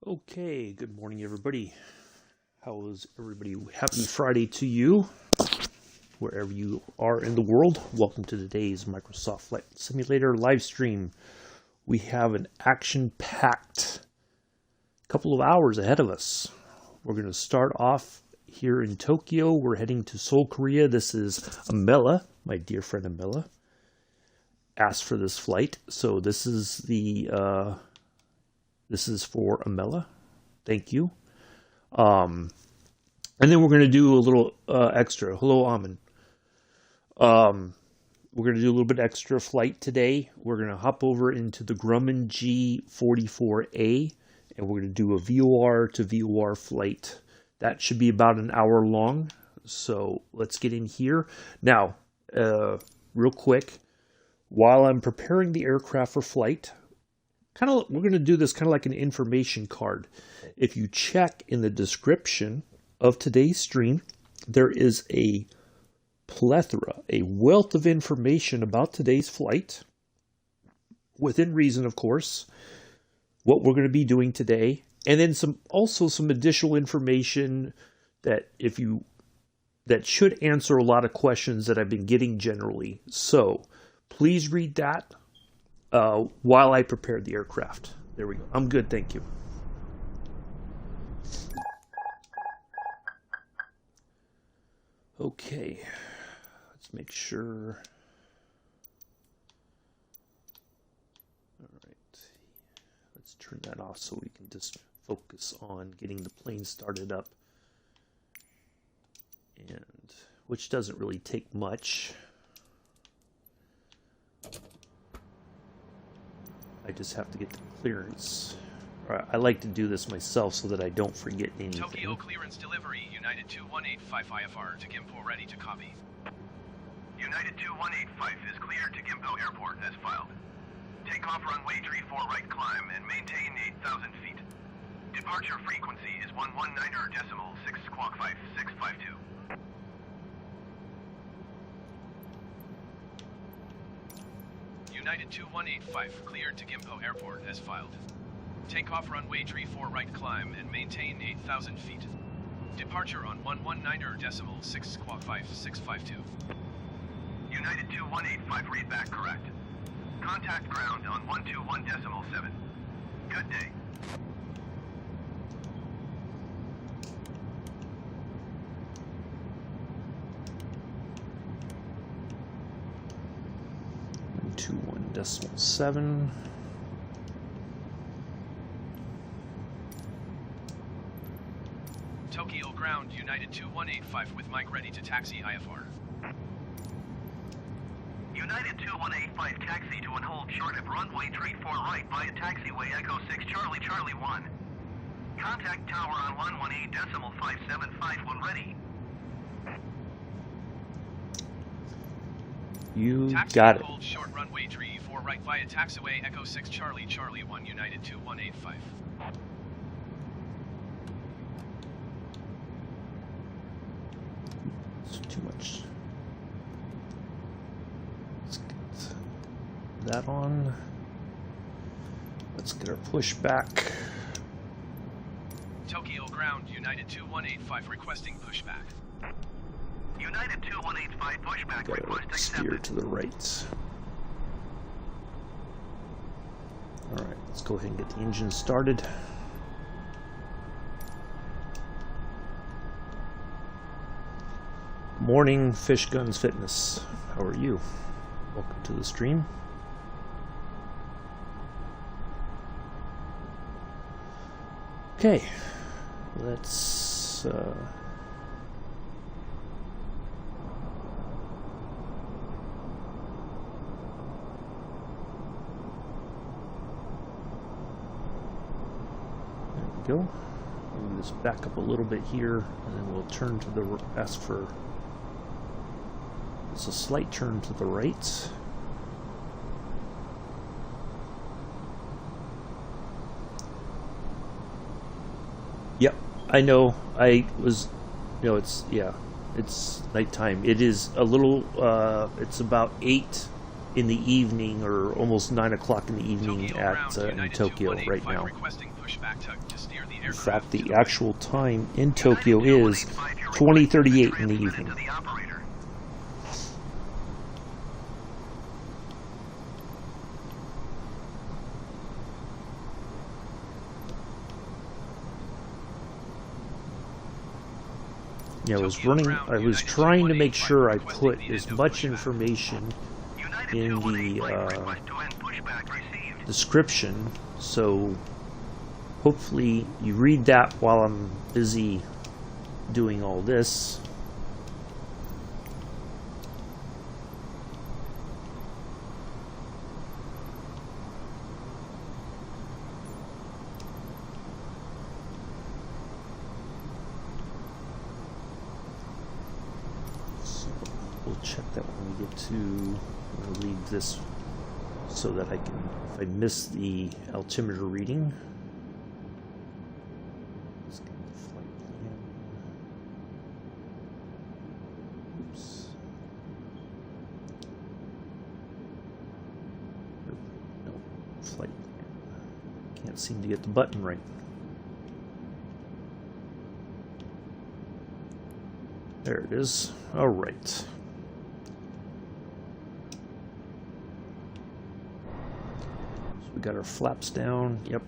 Okay, good morning, everybody. How is everybody? Happy Friday to you, wherever you are in the world. Welcome to today's Microsoft Flight Simulator live stream. We have an action-packed couple of hours ahead of us. We're going to start off here in Tokyo. We're heading to Seoul, Korea. This is Imela, my dear friend Imela, asked for this flight. So this is the this is for Imela. Thank you. And then we're going to do a little extra. Hello, Amin. We're going to do a little bit extra flight today. We're going to hop over into the Grumman G44A, and we're going to do a VOR to VOR flight. That should be about an hour long. So let's get in here. Now, real quick, while I'm preparing the aircraft for flight, we're going to do this kind of like an information card. If you check in the description of today's stream, there is a plethora, a wealth of information about today's flight, within reason, of course, what we're going to be doing today, and then some additional information that should answer a lot of questions that I've been getting generally. So please read that while I prepare the aircraft. There we go. I'm good, thank you. Okay, let's make sure. All right, let's turn that off so we can just focus on getting the plane started up, and which doesn't really take much. I just have to get the clearance. I like to do this myself so that I don't forget anything. Tokyo clearance delivery, United 2185 IFR to Gimpo, ready to copy. United 2185 is cleared to Gimpo Airport as filed. Takeoff runway 34 right climb and maintain 8,000 feet. Departure frequency is 119.6 squawk 5652. United 2185 cleared to Gimpo Airport as filed. Takeoff runway 34 right climb and maintain 8,000 feet. Departure on 119.6 squawk 5652. United 2185 read back correct. Contact ground on 121.7. Good day. To 1.7. Tokyo ground, United 2185 with mic ready to taxi IFR. United 2185 taxi to and hold short of runway 34 right via taxiway Echo 6 Charlie Charlie 1. Contact tower on 118.575 when ready. You taxi got it. Hold short runway 34 right via taxiway Echo 6 Charlie Charlie 1 United 2185. It's too much. Let's get that on. Let's get our pushback. Tokyo ground, United 2185 requesting pushback. United 2185 pushback request accepted. Steer to the right. Alright, let's go ahead and get the engine started. Morning, Fish Guns Fitness. How are you? Welcome to the stream. Okay, let's go. We'll just back up a little bit here, and then we'll turn to the ask for. It's a slight turn to the right. Yep, I know. I was, it's nighttime. It is a little. It's about 8 in the evening, or almost 9 o'clock in the evening in Tokyo right now. In fact, the actual time in Tokyo is 20:38 in the evening. Yeah, I was trying to make sure I put as much information in the description, so hopefully you read that while I'm busy doing all this. We'll check that when we get to, I'm going to leave this so that I can, if I miss the altimeter reading. Let's get the flight plan. Oops. No, flight plan. Can't seem to get the button right. There it is. All right. We got our flaps down. Yep.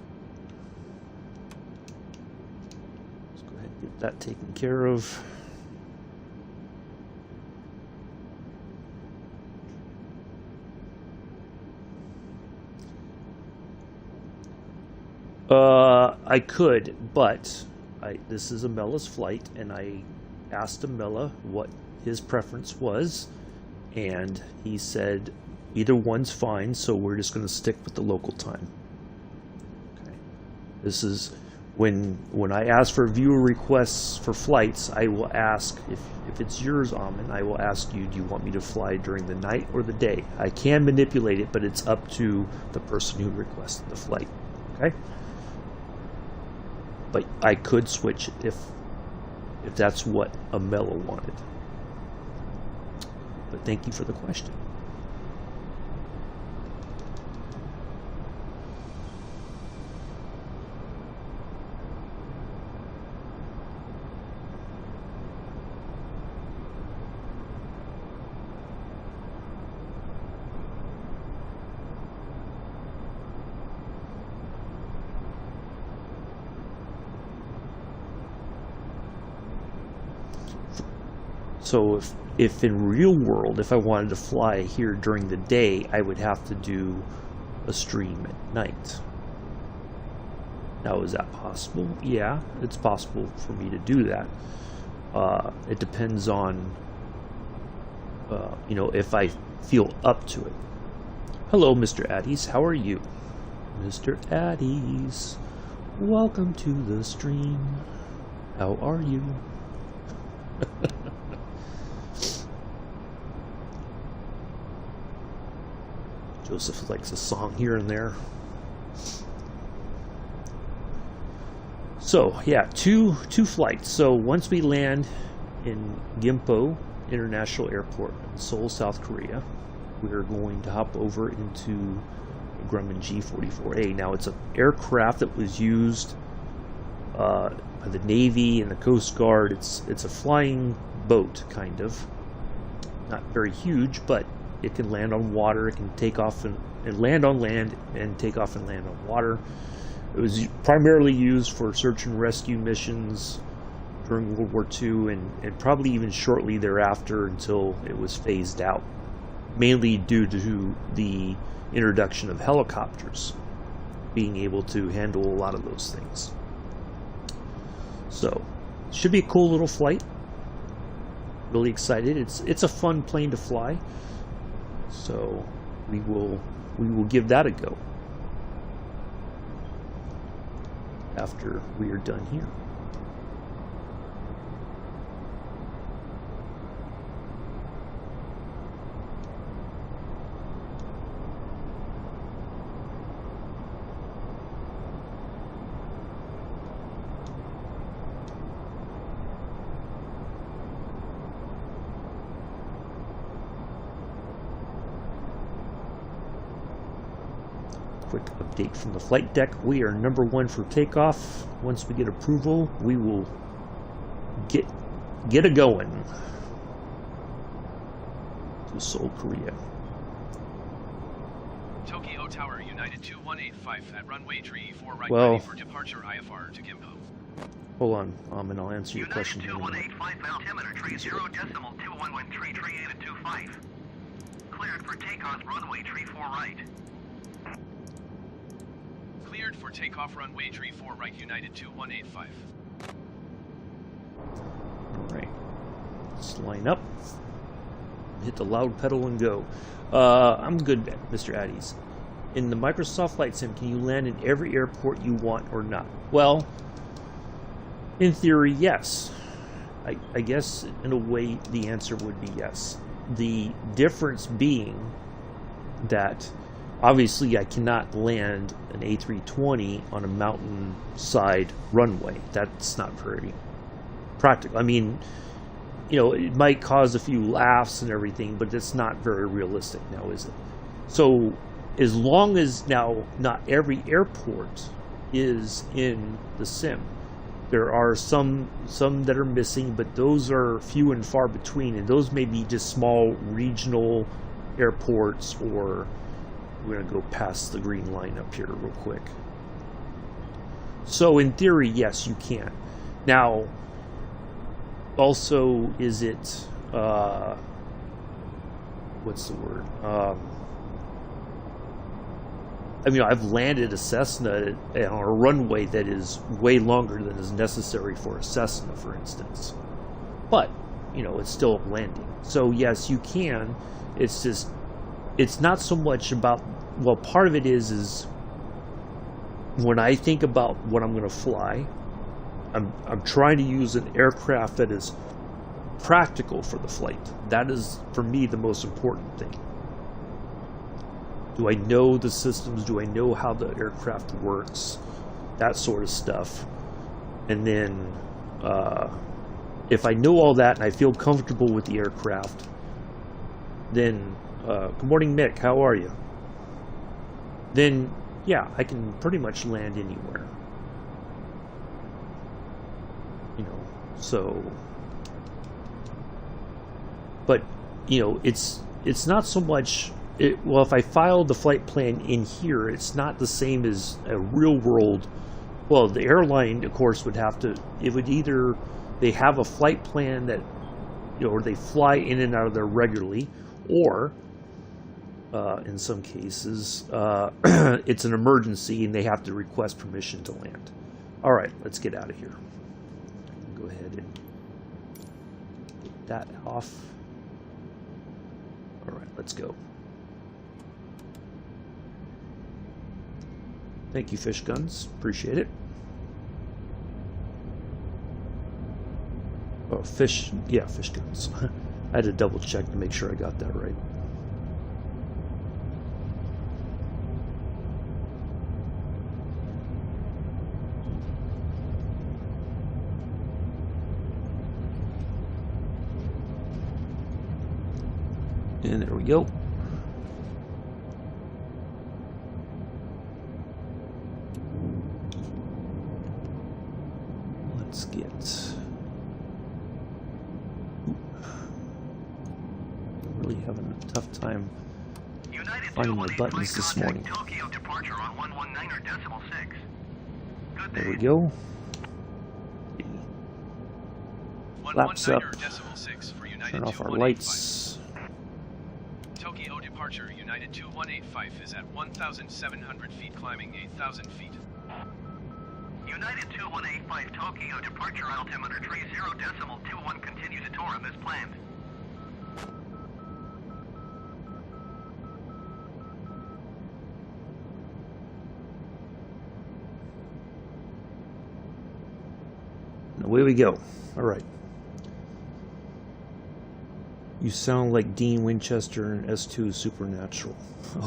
Let's go ahead and get that taken care of. I could, but this is Imela's flight, and I asked Imela what his preference was, and he said either one's fine, so we're just going to stick with the local time. Okay. This is when I ask for viewer requests for flights, I will ask, if it's yours, Amin, I will ask you, do you want me to fly during the night or the day? I can manipulate it, but it's up to the person who requested the flight. Okay? But I could switch it if that's what Imela wanted. But thank you for the question. So if in real world, if I wanted to fly here during the day, I would have to do a stream at night. Now, is that possible? Yeah, it's possible for me to do that. It depends on, if I feel up to it. Hello, Mr. Addies. How are you? Mr. Addies, welcome to the stream. How are you? Joseph likes a song here and there. So yeah, two flights. So once we land in Gimpo International Airport in Seoul, South Korea, we are going to hop over into Grumman G44A. Now it's an aircraft that was used by the Navy and the Coast Guard. It's a flying boat, kind of. Not very huge, but it can land on water. It can take off and land on land, and take off and land on water. It was primarily used for search and rescue missions during World War II, and probably even shortly thereafter until it was phased out, mainly due to the introduction of helicopters being able to handle a lot of those things. So, should be a cool little flight. Really excited. It's a fun plane to fly. So we will give that a go after we are done here. quick update from the flight deck. We are number 1 for takeoff. Once we get approval, we will get a-going to Seoul, Korea. Tokyo Tower, United 2185 at runway 34 right, Well, ready for departure IFR to Gimpo. Hold on, and I'll answer your question. United 2185 altimeter 30.2113825. Cleared for takeoff runway 34 right. Cleared for takeoff runway 34 right, United 2185. Alright. Let's line up. Hit the loud pedal and go. I'm good, Mr. Addies. In the Microsoft Flight Sim, can you land in every airport you want or not? Well, in theory, yes. I guess, in a way, the answer would be yes. The difference being that, obviously, I cannot land an A320 on a mountainside runway. That's not very practical. I mean, you know, it might cause a few laughs and everything, but it's not very realistic now, is it? So, as long as now not every airport is in the sim, there are some that are missing, but those are few and far between, and those may be just small regional airports, or we're going to go past the green line up here real quick. So in theory, yes, you can. Now, also, is it, what's the word? I mean, I've landed a Cessna on a runway that is way longer than is necessary for a Cessna, for instance. But, you know, it's still a landing. So, yes, you can. It's just, it's not so much about, well, part of it is when I think about what I'm going to fly, I'm trying to use an aircraft that is practical for the flight. That is, for me, the most important thing. Do I know the systems? Do I know how the aircraft works? That sort of stuff. And then, if I know all that and I feel comfortable with the aircraft, then, good morning, Mick, how are you? Then, yeah, I can pretty much land anywhere. You know, so... But, you know, it's not so much... well, if I filed the flight plan in here, it's not the same as a real world. Well, the airline, of course, would have to, it would either, they have a flight plan that, you know, or they fly in and out of there regularly, or, in some cases, it's an emergency and they have to request permission to land. All right, let's get out of here. Go ahead and get that off. All right, let's go. Thank you, Fish Guns. Appreciate it. Oh, Fish Guns. I had to double check to make sure I got that right. And there we go. Let's get... I'm really having a tough time finding my buttons this morning. Tokyo departure on 119.6. There we go. Flaps up. Turn off our lights. Tokyo departure, United 2185 is at 1,700 feet, climbing 8,000 feet. United 2185 Tokyo departure altimeter 30.21 continues to Torum as planned. And away we go. All right. You sound like Dean Winchester in S2 Supernatural.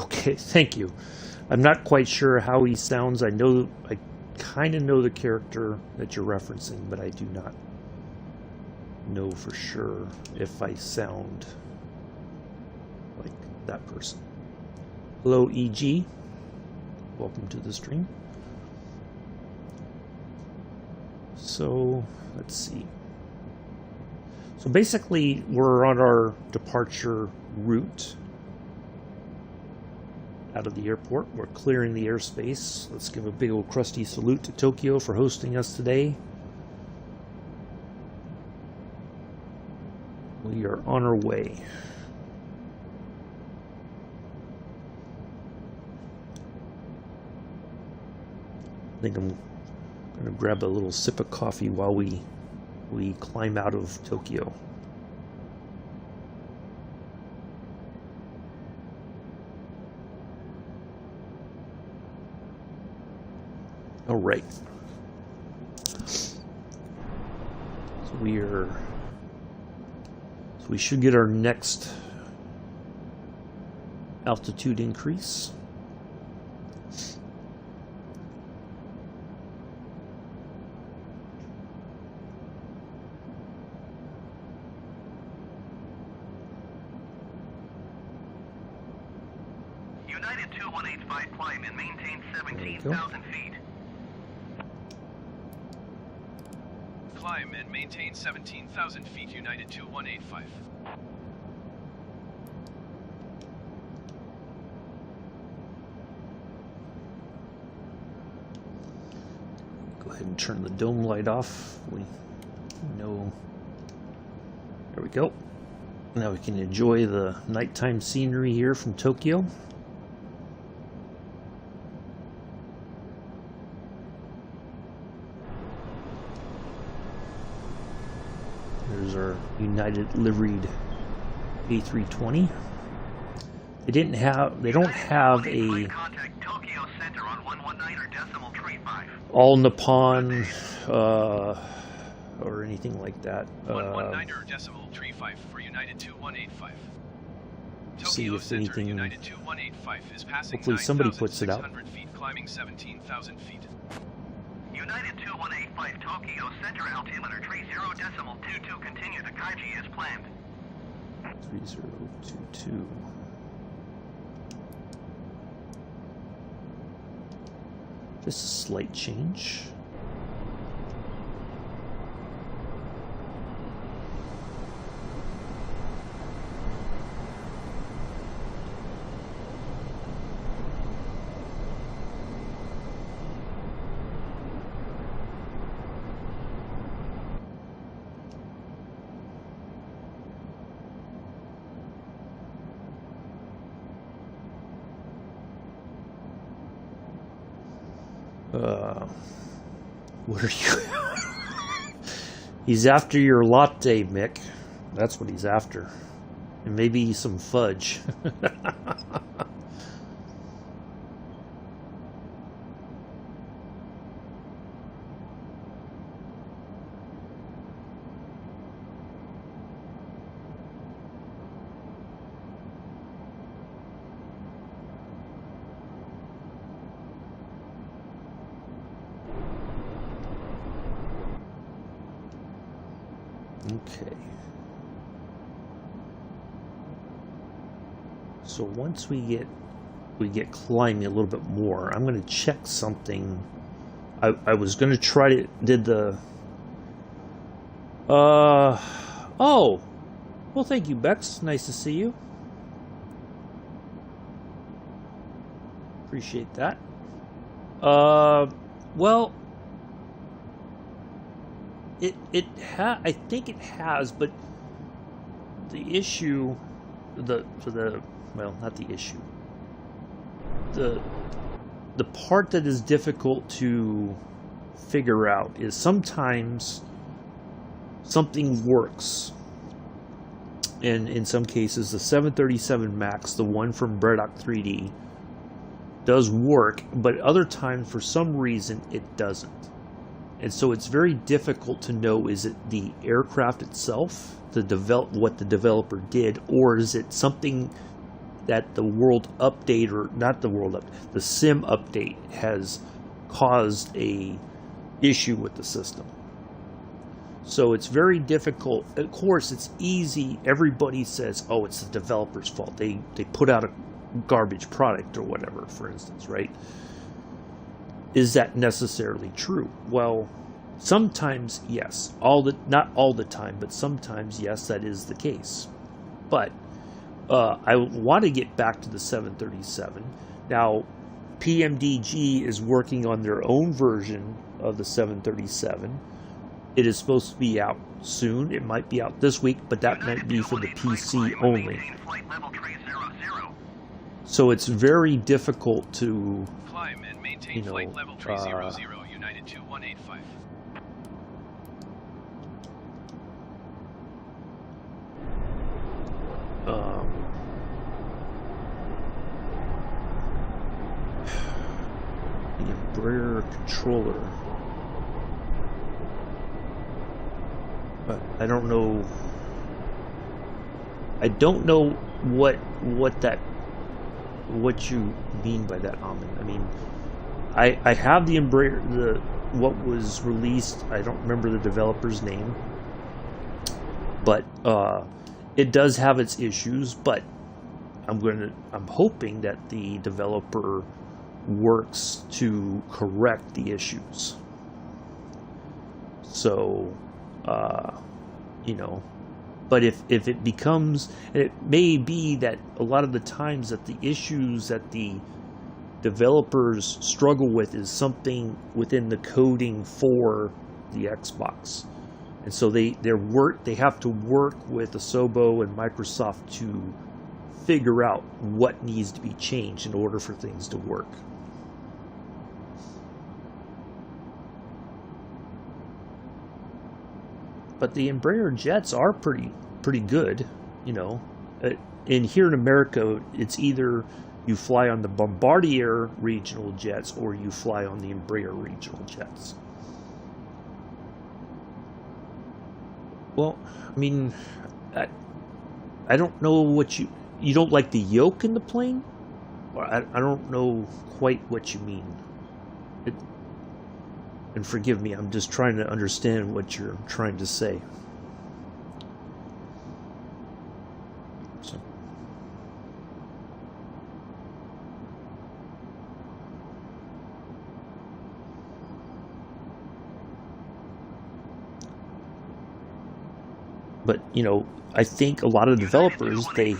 Okay, thank you. I'm not quite sure how he sounds. I kind of know the character that you're referencing, but I do not know for sure if I sound like that person. Hello, EG. welcome to the stream. So let's see. So basically, we're on our departure route out of the airport. We're clearing the airspace. Let's give a big old crusty salute to Tokyo for hosting us today. We are on our way. I think I'm going to grab a little sip of coffee while we climb out of Tokyo. All right. So we should get our next altitude increase. United 2185 climb and maintain 17,000 feet. Climb and maintain 17,000 feet, United 2185. Go ahead and turn the dome light off. We know. There we go. Now we can enjoy the nighttime scenery here from Tokyo. There's our United liveried A320. They don't have a Contact Tokyo Center on 119 or decimal 35. all Nippon or anything like that. 119 or decimal 35 for United 2185. See Tokyo if Center, anything. United 2185 is passing Hopefully somebody puts it out. 9,600 feet, climbing 17,000 feet. United 2185 Tokyo Center altimeter 30 decimal 22 continue to Kaiji as planned. 3022. Just a slight change. What are you? He's after your latte, Mick. That's what he's after. And maybe some fudge. Okay. So once we get climbing a little bit more, I'm going to check something. I was going to try to did the oh, well, thank you, Bex. Nice to see you. Appreciate that. Well, I think it has, but the issue, well, not the issue. The part that is difficult to figure out is sometimes something works. And in some cases, the 737 MAX, the one from Braddock 3D, does work, but other times, for some reason, it doesn't. And so it's very difficult to know, is it the aircraft itself, what the developer did, or is it something that the world update, or not the world update, the sim update has caused a issue with the system. So it's very difficult. Of course, it's easy. Everybody says, oh, it's the developer's fault. They put out a garbage product or whatever, for instance, right? is that necessarily true? Well, sometimes yes. Not all the time, but sometimes yes, that is the case. But I want to get back to the 737. Now, PMDG is working on their own version of the 737. It is supposed to be out soon. It might be out this week, but that might be for the PC only. So it's very difficult to, Climb and maintain flight level 300, United 2185. The Embraer controller. But I don't know what you mean by that, Amin. I mean, I have the Embraer, what was released. I don't remember the developer's name, but it does have its issues. But I'm hoping that the developer works to correct the issues. So, but if it becomes, and it may be that a lot of the times that the issues that the developers struggle with is something within the coding for the Xbox, and so they have to work with Asobo and Microsoft to figure out what needs to be changed in order for things to work. But the Embraer jets are pretty good, And here in America, it's either you fly on the Bombardier regional jets or you fly on the Embraer regional jets. Well, I mean, I don't know what you don't like the yoke in the plane? Or I don't know quite what you mean. And forgive me, I'm just trying to understand what you're trying to say. So. But, I think a lot of developers, they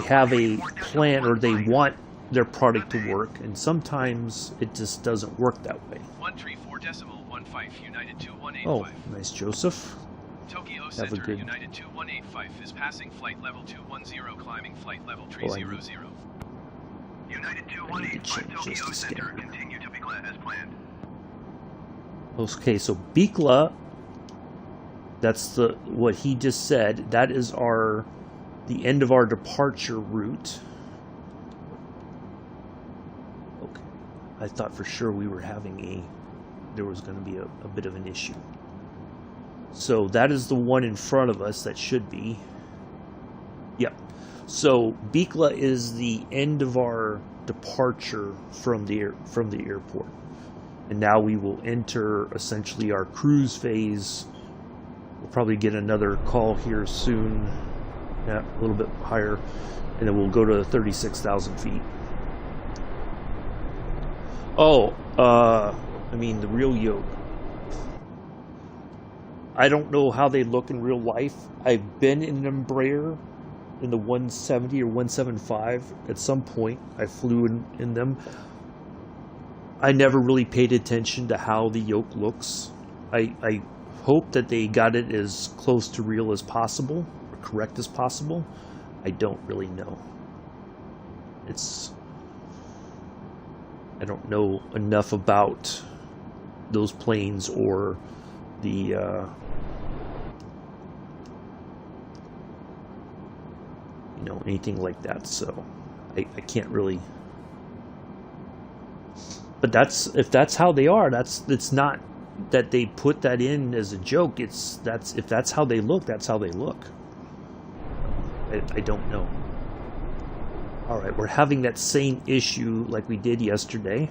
have a plan, or they want their product to work, and sometimes it just doesn't work that way. 134.15 United 2185. Oh, nice, Joseph. Tokyo Have a Center, good United 2185 is passing flight level 210, climbing flight level 300. United 2185 Tokyo Center, continue to Bikla as planned. Okay, so Bikla, that's what he just said. That is the end of our departure route. Okay, I thought for sure we were having there was going to be a bit of an issue. So that is the one in front of us. That should be. Yep. So Bikla is the end of our departure from the airport, and now we will enter essentially our cruise phase. We'll probably get another call here soon, a little bit higher, and then we'll go to 36,000 feet. Oh, I mean the real yoke. I don't know how they look in real life. I've been in an Embraer in the 170 or 175 at some point. I flew in them. I never really paid attention to how the yoke looks. I hope that they got it as close to real as possible, or correct as possible. I don't really know. I don't know enough about those planes or the anything like that, so I can't really. But if that's how they are, it's not that they put that in as a joke. If that's how they look, that's how they look. I don't know. All right, we're having that same issue like we did yesterday,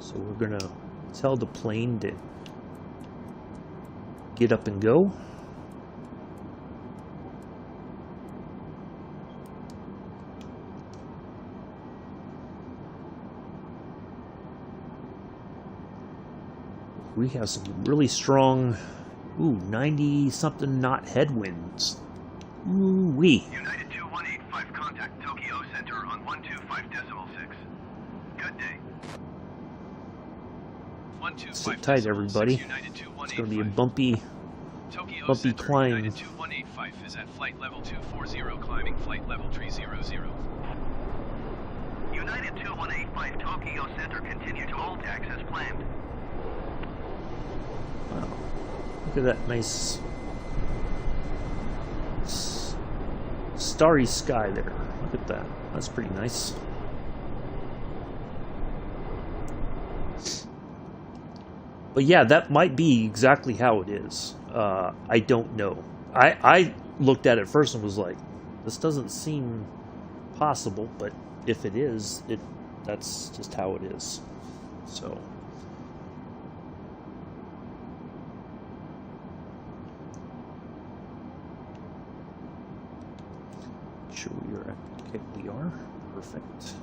so we're gonna tell the plane to get up and go. We have some really strong, 90-something knot headwinds. Ooh-wee. United 2185, contact Tokyo Center on 125.6. Good day. Sit tight, everybody. It's going to be a bumpy climb. United 2185 is at flight level 240, climbing flight level 300. United 2185, Tokyo Center, continue to hold tax as planned. Wow. Look at that nice starry sky there. Look at that. That's pretty nice. But yeah, that might be exactly how it is. I don't know. I looked at it first and was like, this doesn't seem possible, but if it is, that's just how it is. So sure we are at, okay, we are perfect.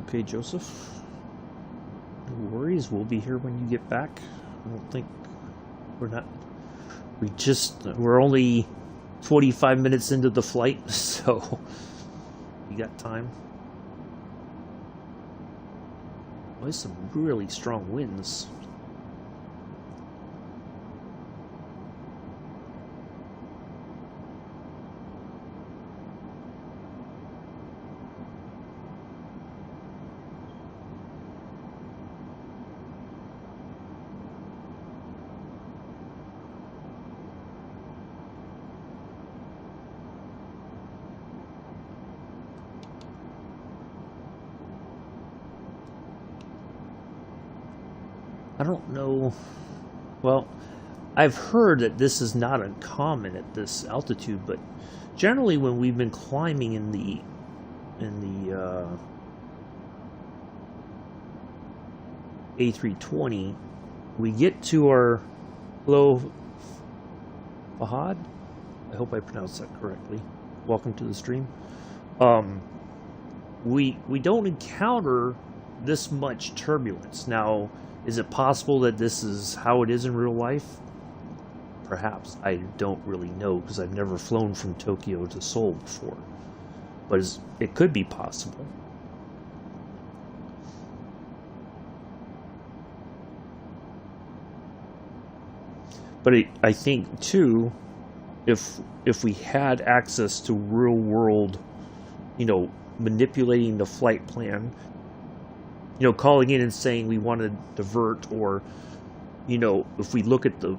Okay, Joseph, no worries, we'll be here when you get back. I don't think we're only 25 minutes into the flight, so we got time. There's some really strong winds. I don't know. Well, I've heard that this is not uncommon at this altitude, but generally when we've been climbing in the A320, we get to our hello, Fahad. I hope I pronounced that correctly. Welcome to the stream. We don't encounter this much turbulence. Now, is it possible that this is how it is in real life? Perhaps. I don't really know because I've never flown from Tokyo to Seoul before. But it could be possible. But I think, too, if we had access to real world, manipulating the flight plan, calling in and saying we want to divert, or, if we look at the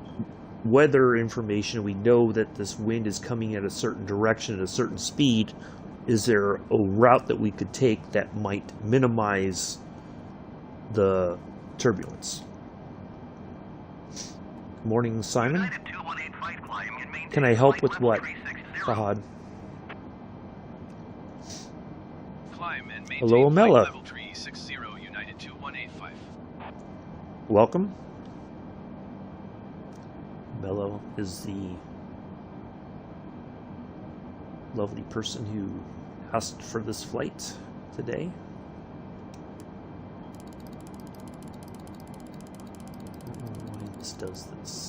weather information, we know that this wind is coming at a certain direction at a certain speed, is there a route that we could take that might minimize the turbulence? Good morning, Simon. Can I help with what, Fahad? Hello, Imela. Welcome. Bello is the lovely person who asked for this flight today. I don't know why this does this.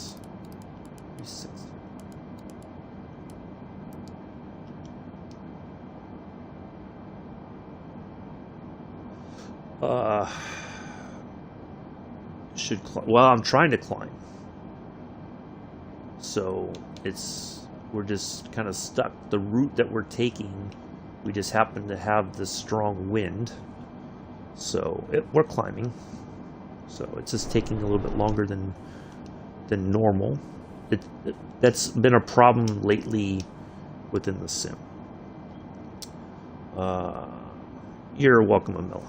Well, I'm trying to climb. So we're just kind of stuck. The route that we're taking, we just happen to have this strong wind. So we're climbing. So it's just taking a little bit longer than normal. That's been a problem lately within the sim. You're welcome, Imela.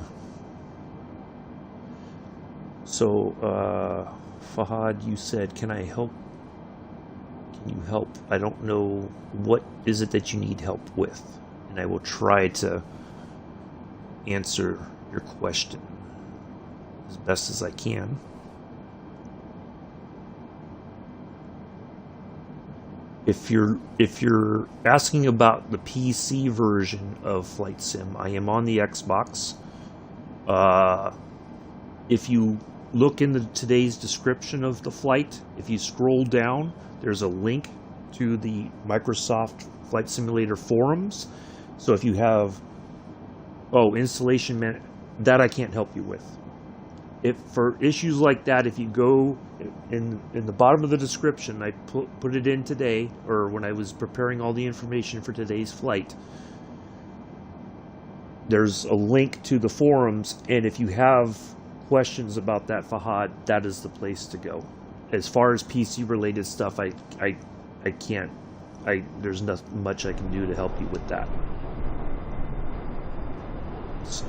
So, Fahad, you said, can I help? Can you help? I don't know, what is it that you need help with? And I will try to answer your question as best as I can. If you're asking about the PC version of Flight Sim, I am on the Xbox. If you look in today's description of the flight, if you scroll down, there's a link to the Microsoft Flight Simulator forums. So if you have installation that I can't help you with. If for issues like that, if you go in the bottom of the description, I put it in today, or when I was preparing all the information for today's flight. There's a link to the forums, and if you have questions about that, Fahad, that is the place to go. As far as PC related stuff, I can't. There's not much I can do to help you with that. So,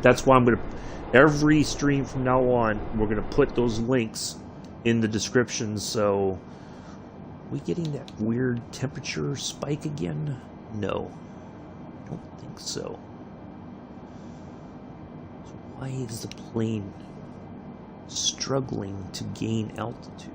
that's why I'm gonna, every stream from now on, we're gonna put those links in the description. So, we getting that weird temperature spike again? No, I don't think so. So why is the plane struggling to gain altitude?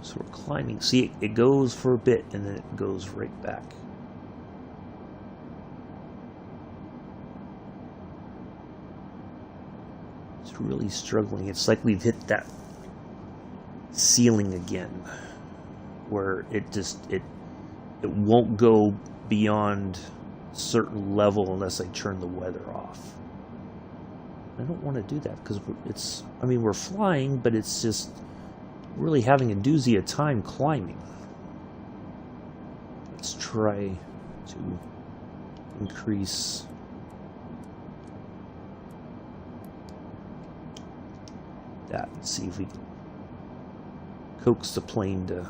So we're climbing. See, it goes for a bit and then it goes right back. It's really struggling. It's like we've hit that ceiling again, where it won't go beyond a certain level unless I turn the weather off. I don't want to do that because we're flying, but it's just really having a doozy of time climbing. Let's try to increase that and see if we can coax the plane to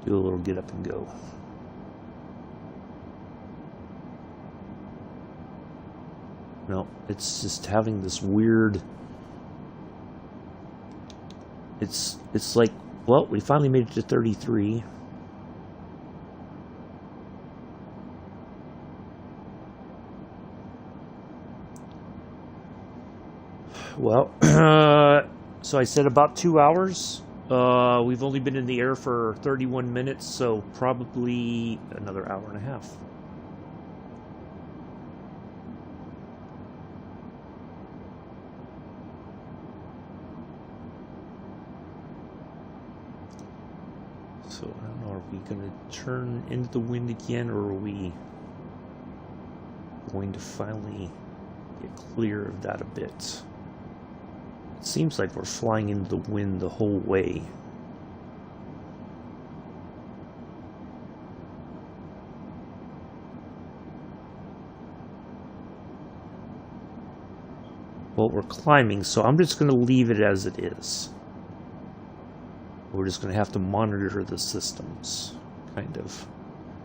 do a little get up and go. No, it's just having this weird. It's like, well, we finally made it to 33. Well, so I said about 2 hours. We've only been in the air for 31 minutes, so probably another hour and a half. So I don't know, are we going to turn into the wind again, or are we going to finally get clear of that a bit? It seems like we're flying into the wind the whole way. Well, we're climbing, so I'm just going to leave it as it is. We're just going to have to monitor the systems, kind of.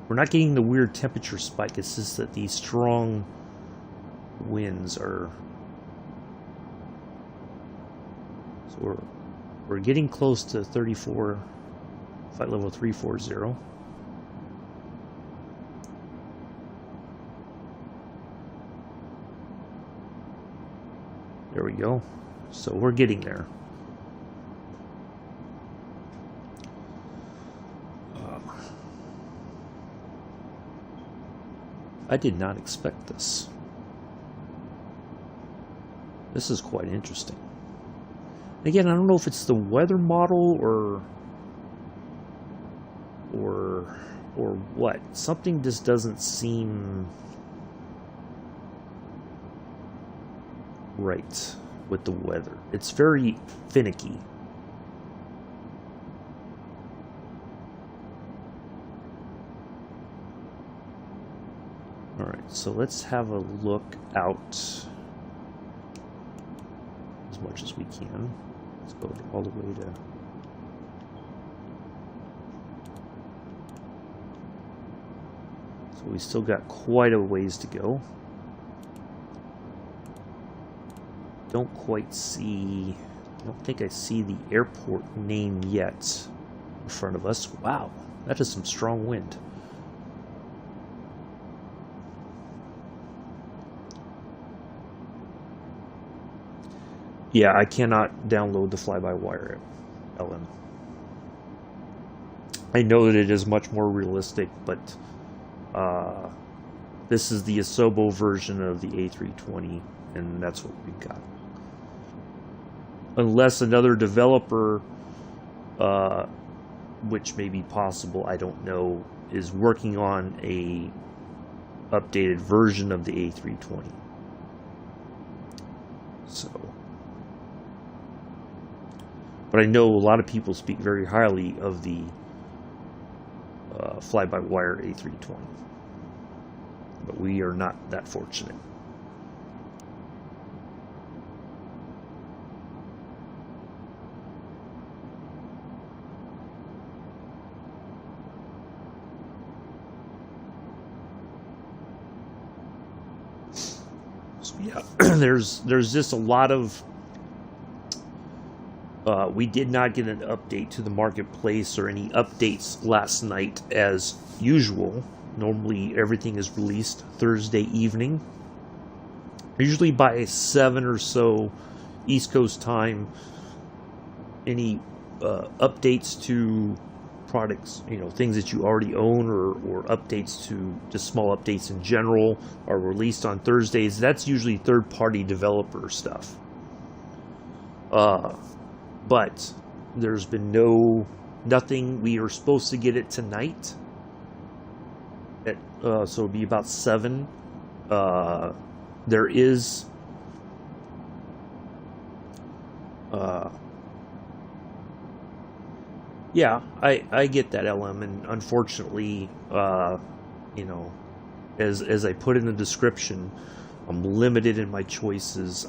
We're not getting the weird temperature spike. It's just that these strong winds are... So we're getting close to 34, flight level 340. There we go. So we're getting there. I did not expect this. This is quite interesting. Again, I don't know if it's the weather model or what. Something just doesn't seem right with the weather. It's very finicky. Alright, so let's have a look out as much as we can. Let's go all the way to... So we still got quite a ways to go. Don't quite see, I don't think I see the airport name yet in front of us. Wow, that is some strong wind. Yeah, I cannot download the fly-by-wire LM. I know that it is much more realistic, but this is the Asobo version of the A320, and that's what we've got. Unless another developer, which may be possible, I don't know, is working on a updated version of the A320. So, but I know a lot of people speak very highly of the fly-by-wire A320, but we are not that fortunate. So yeah, there's just a lot of. We did not get an update to the marketplace or any updates last night as usual. Normally everything is released Thursday evening. Usually by 7 or so East Coast time. Any updates to products, things that you already own or updates to just small updates in general are released on Thursdays. That's usually third-party developer stuff. But there's been nothing. We are supposed to get it tonight. So it'll be about 7. There is yeah, I get that, LM, and unfortunately, as I put in the description, I'm limited in my choices.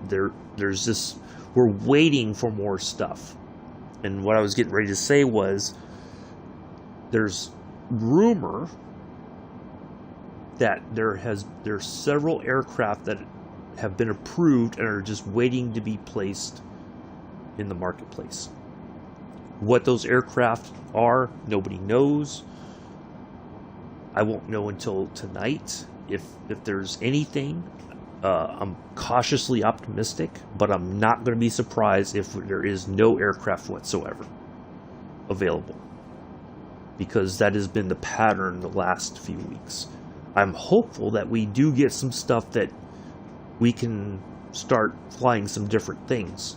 There's just, we're waiting for more stuff. And what I was getting ready to say was, there's rumor that there's several aircraft that have been approved and are just waiting to be placed in the marketplace. What those aircraft are, nobody knows. I won't know until tonight if there's anything. I'm cautiously optimistic, but I'm not going to be surprised if there is no aircraft whatsoever available, because that has been the pattern the last few weeks. I'm hopeful that we do get some stuff that we can start flying some different things,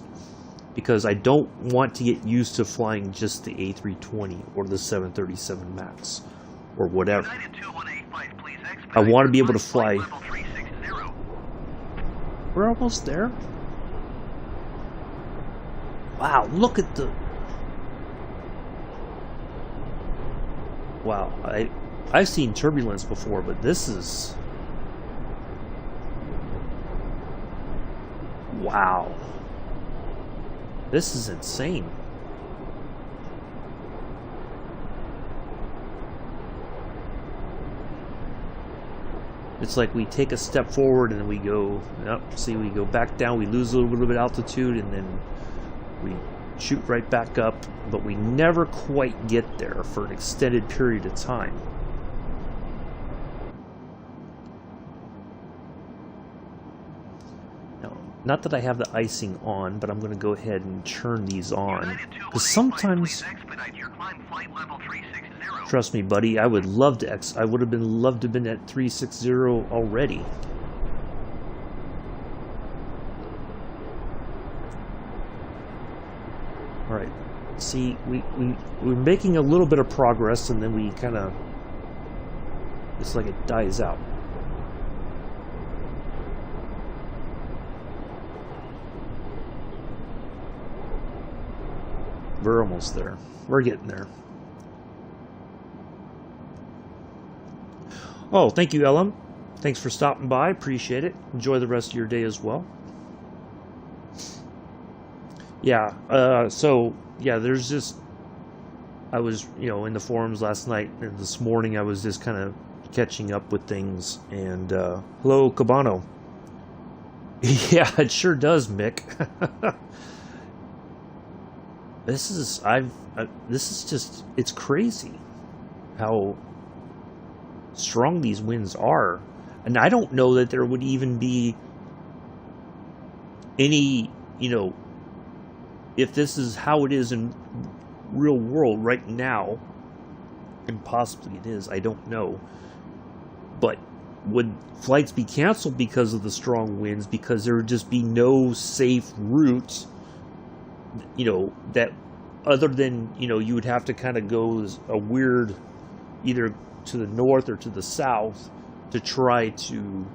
because I don't want to get used to flying just the A320 or the 737 MAX or whatever. I want to be able to fly. We're almost there. Wow, look at the... Wow, I've seen turbulence before, but this is... Wow. This is insane. It's like we take a step forward and then we go, we go back down, we lose a little bit of altitude, and then we shoot right back up, but we never quite get there for an extended period of time. Now, not that I have the icing on, but I'm going to go ahead and turn these on, because sometimes... Trust me, buddy, I would love to I would have loved to have been at 360 already. All right. See, we're making a little bit of progress, and then we kind of, it's like it dies out. We're almost there. We're getting there. Oh, thank you, Ellen. Thanks for stopping by. Appreciate it. Enjoy the rest of your day as well. Yeah, so, yeah, there's just... I was, in the forums last night, and this morning I was just kind of catching up with things. And hello, Cabano. Yeah, it sure does, Mick. This is just, it's crazy how strong these winds are. And I don't know that there would even be any, if this is how it is in real world right now, and possibly it is, I don't know. But would flights be canceled because of the strong winds? Because there would just be no safe route, that other than, you would have to kind of go a weird, either to the north or to the south to try to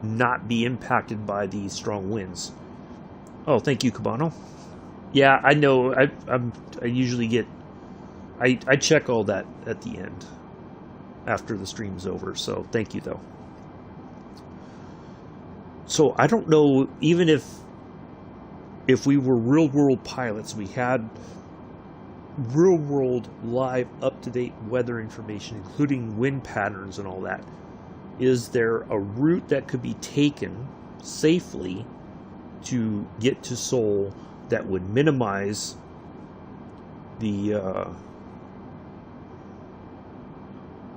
not be impacted by these strong winds. Oh, thank you, Cabano. Yeah, I know. I usually get, I check all that at the end after the stream's over, so thank you though. So I don't know, even if we were real world pilots, we had real world live up-to-date weather information, including wind patterns and all that, is there a route that could be taken safely to get to Seoul that would minimize the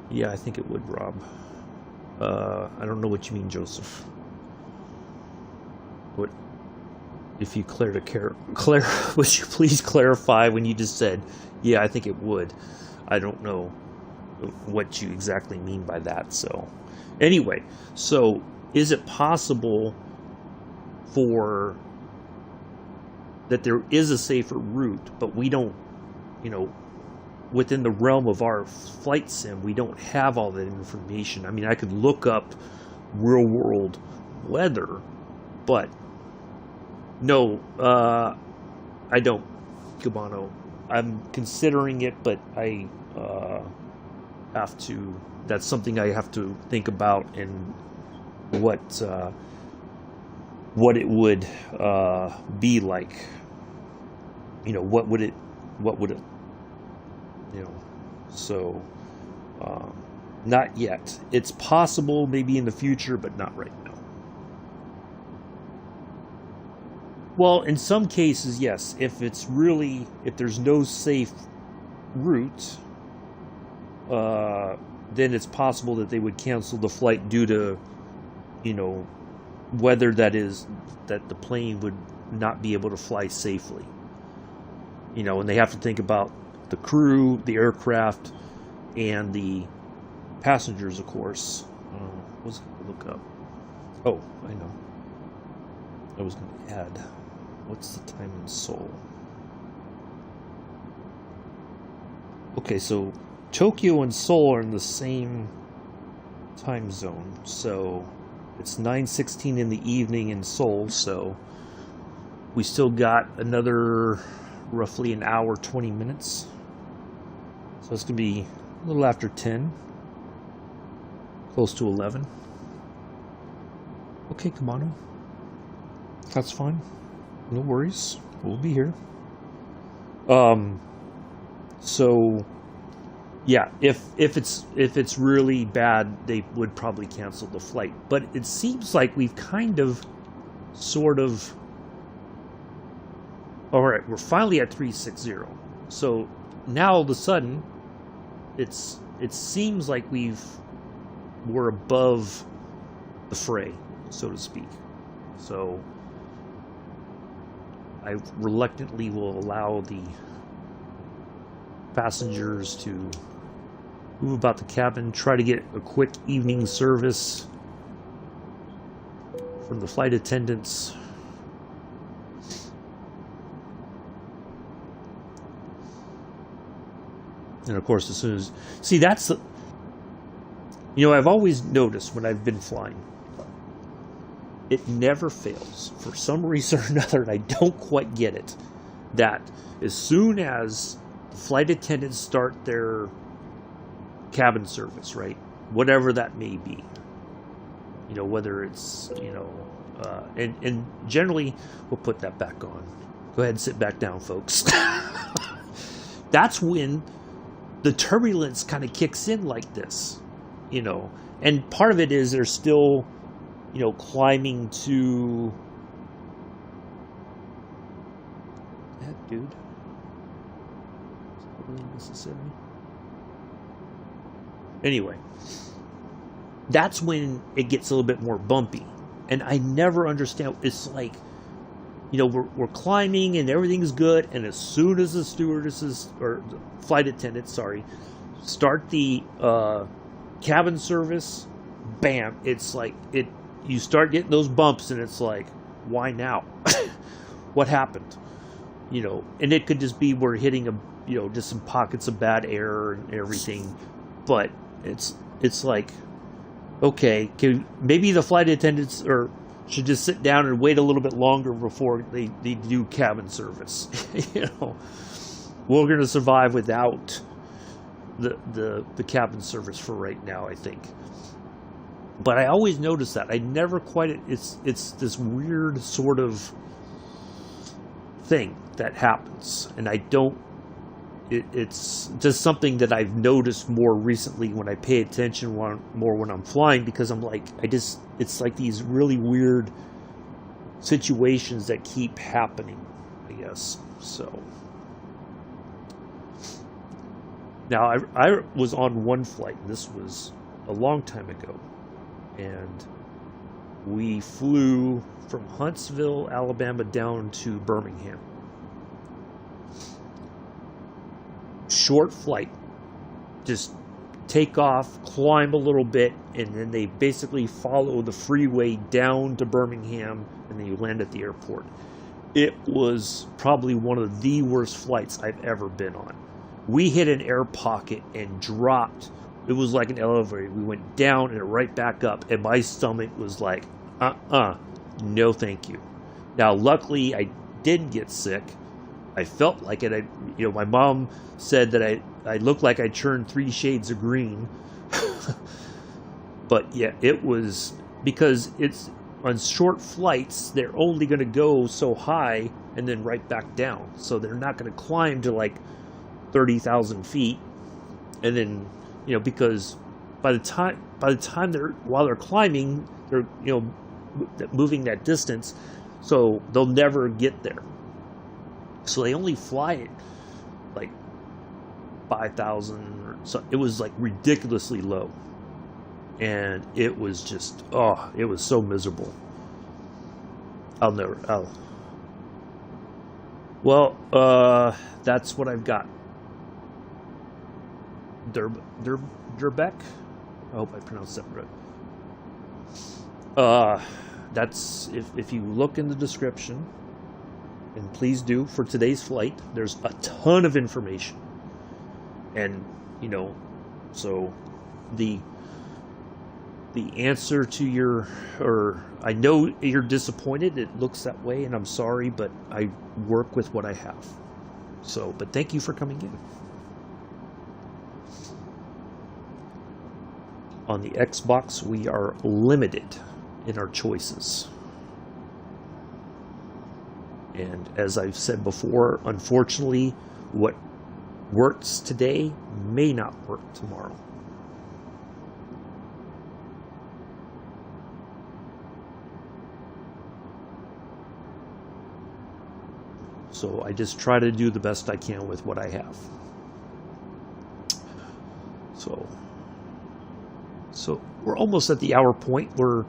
yeah, I think it would, Rob. I don't know what you mean, Joseph. What, if you would you please clarify when you just said, yeah, I think it would. I don't know what you exactly mean by that. So anyway, so is it possible for that there is a safer route, but we don't, within the realm of our flight sim, we don't have all that information. I mean, I could look up real world weather, but no, I don't, Cabano. I'm considering it, but I have to, that's something I have to think about, and what it would be like. What would it so not yet. It's possible maybe in the future, but not right now. Well, in some cases, yes. If there's no safe route, then it's possible that they would cancel the flight due to, weather that the plane would not be able to fly safely. And they have to think about the crew, the aircraft, and the passengers, of course. What was I going to look up? Oh, I know. I was going to add, what's the time in Seoul? Okay, so Tokyo and Seoul are in the same time zone. So it's 9:16 in the evening in Seoul, so we still got another roughly an hour, 20 minutes. So it's going to be a little after 10, close to 11. Okay, come on. That's fine. No worries. We'll be here. So yeah, if it's really bad, they would probably cancel the flight. But it seems like we've kind of, sort of. All right, we're finally at 360. So now all of a sudden, it seems like we're above the fray, so to speak. So I reluctantly will allow the passengers to move about the cabin, try to get a quick evening service from the flight attendants. And of course, as soon as... See, that's... I've always noticed when I've been flying, it never fails. For some reason or another, and I don't quite get it, that as soon as the flight attendants start their cabin service, right? Whatever that may be. Whether it's, and generally, we'll put that back on. Go ahead and sit back down, folks. That's when the turbulence kind of kicks in like this. you know. And part of it is they're still, you know, climbing to... That dude. Is that really necessary? Anyway, that's when it gets a little bit more bumpy. And I never understand. It's like, you know, we're climbing and everything's good, and as soon as the stewardesses, or flight attendants, sorry, start the cabin service, bam, it's like you start getting those bumps, and it's like, why now? What happened? You know, and it could just be we're hitting just some pockets of bad air and everything, but it's like, okay, maybe the flight attendants should just sit down and wait a little bit longer before they do cabin service. You know, we're going to survive without the cabin service for right now, I think. But I always notice that. I never quite... It's this weird sort of thing that happens. And I don't... It's just something that I've noticed more recently when I pay attention more when I'm flying, because I'm like, it's like these really weird situations that keep happening, I guess. So now I was on one flight, and this was a long time ago, and we flew from Huntsville, Alabama down to Birmingham. Short flight, just take off, climb a little bit, and then they basically follow the freeway down to Birmingham, and then you land at the airport. It was probably one of the worst flights I've ever been on. We hit an air pocket and dropped. It was like an elevator. We went down and right back up, and my stomach was like, no thank you. Now, luckily, I didn't get sick. I felt like it. My mom said that I looked like I turned 3 shades of green. But yeah, it was because it's on short flights, they're only going to go so high and then right back down. So they're not going to climb to like 30,000 feet. And then, because by the time while they're climbing, they're, moving that distance. So they'll never get there. So they only fly it like 5,000 or so. It was like ridiculously low. And it was just, it was so miserable. That's what I've got. Durbeck? I hope I pronounced that right. That's, if you look in the description, and please do, for today's flight, there's a ton of information. And, so the answer to I know you're disappointed, it looks that way, and I'm sorry, but I work with what I have. So, but thank you for coming in. On the Xbox, we are limited in our choices. And as I've said before, unfortunately, what works today may not work tomorrow. So I just try to do the best I can with what I have. So we're almost at the hour point where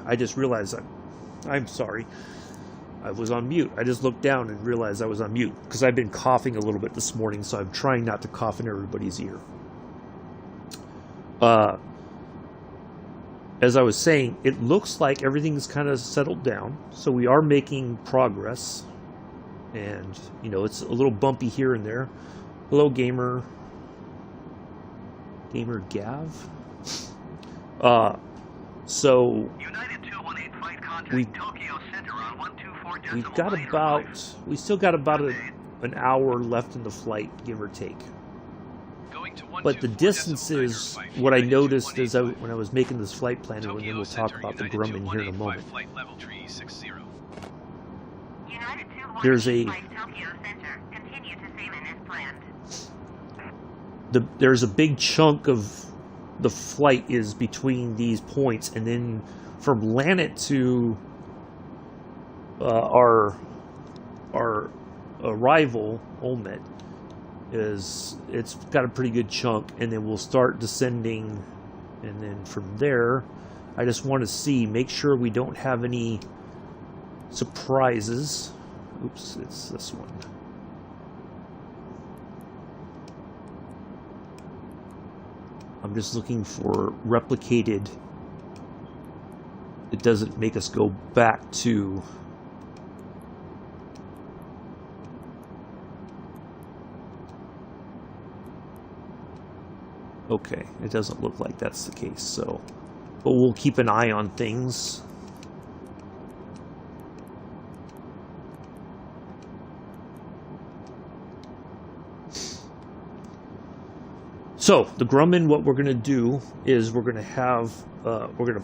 I just realized I'm sorry. I was on mute. I just looked down and realized I was on mute because I've been coughing a little bit this morning, so I'm trying not to cough in everybody's ear. As I was saying, it looks like everything's kind of settled down, so we are making progress. And, you know, it's a little bumpy here and there. Hello, Gamer Gav. So United 218 flight contact Tokyo Center on 124 we've got we still got about an hour left in the flight, give or take. But the distances, what I noticed is when I was making this flight plan, and then we'll talk about the Grumman here in a moment. There's a big chunk of the flight is between these points, and then from Lannet to our arrival, Olmet, it's got a pretty good chunk, and then we'll start descending, and then from there, I just want to make sure we don't have any surprises. Oops, it's this one. I'm just looking for replicated. It doesn't make us go back to okay, it doesn't look like that's the case, so but we'll keep an eye on things. So the Grumman, what we're going to do is we're going to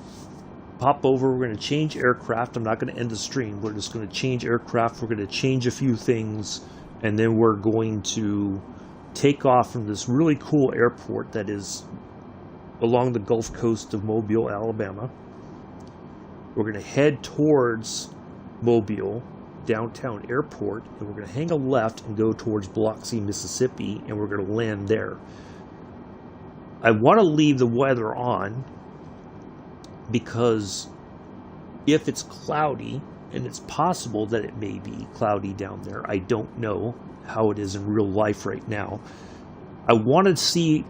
pop over, we're going to change aircraft. I'm not going to end the stream, we're just going to change aircraft, we're going to change a few things, and then we're going to take off from this really cool airport that is along the Gulf Coast of Mobile, Alabama. We're going to head towards Mobile, downtown airport, and we're going to hang a left and go towards Biloxi, Mississippi, and we're going to land there. I want to leave the weather on because if it's cloudy, and it's possible that it may be cloudy down there, I don't know how it is in real life right now. I want to see,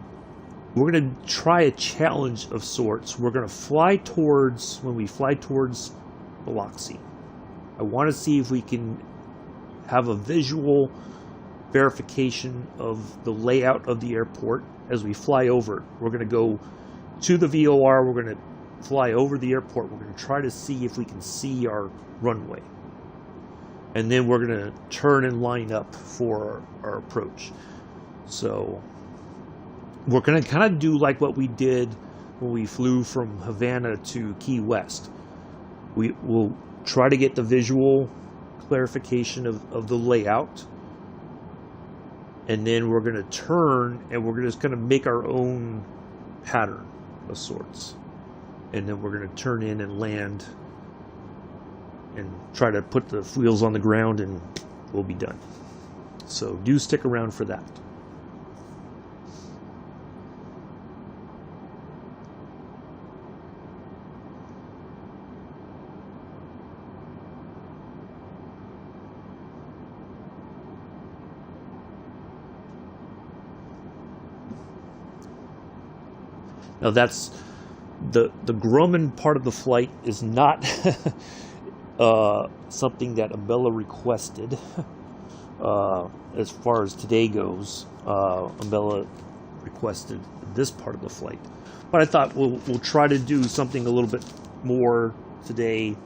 we're going to try a challenge of sorts. We're going to fly towards, when we fly towards Biloxi, I want to see if we can have a visual verification of the layout of the airport as we fly over it. We're going to go to the VOR, we're going to fly over the airport, we're going to try to see if we can see our runway. And then we're going to turn and line up for our approach. So we're going to kind of do like what we did when we flew from Havana to Key West. We will try to get the visual clarification of the layout, and then we're going to turn and we're just going to make our own pattern of sorts, and then we're going to turn in and land and try to put the wheels on the ground, and we'll be done. So do stick around for that. Now that's the Grumman part of the flight is not something that Imela requested. As far as today goes, Imela requested this part of the flight, but I thought we'll try to do something a little bit more today.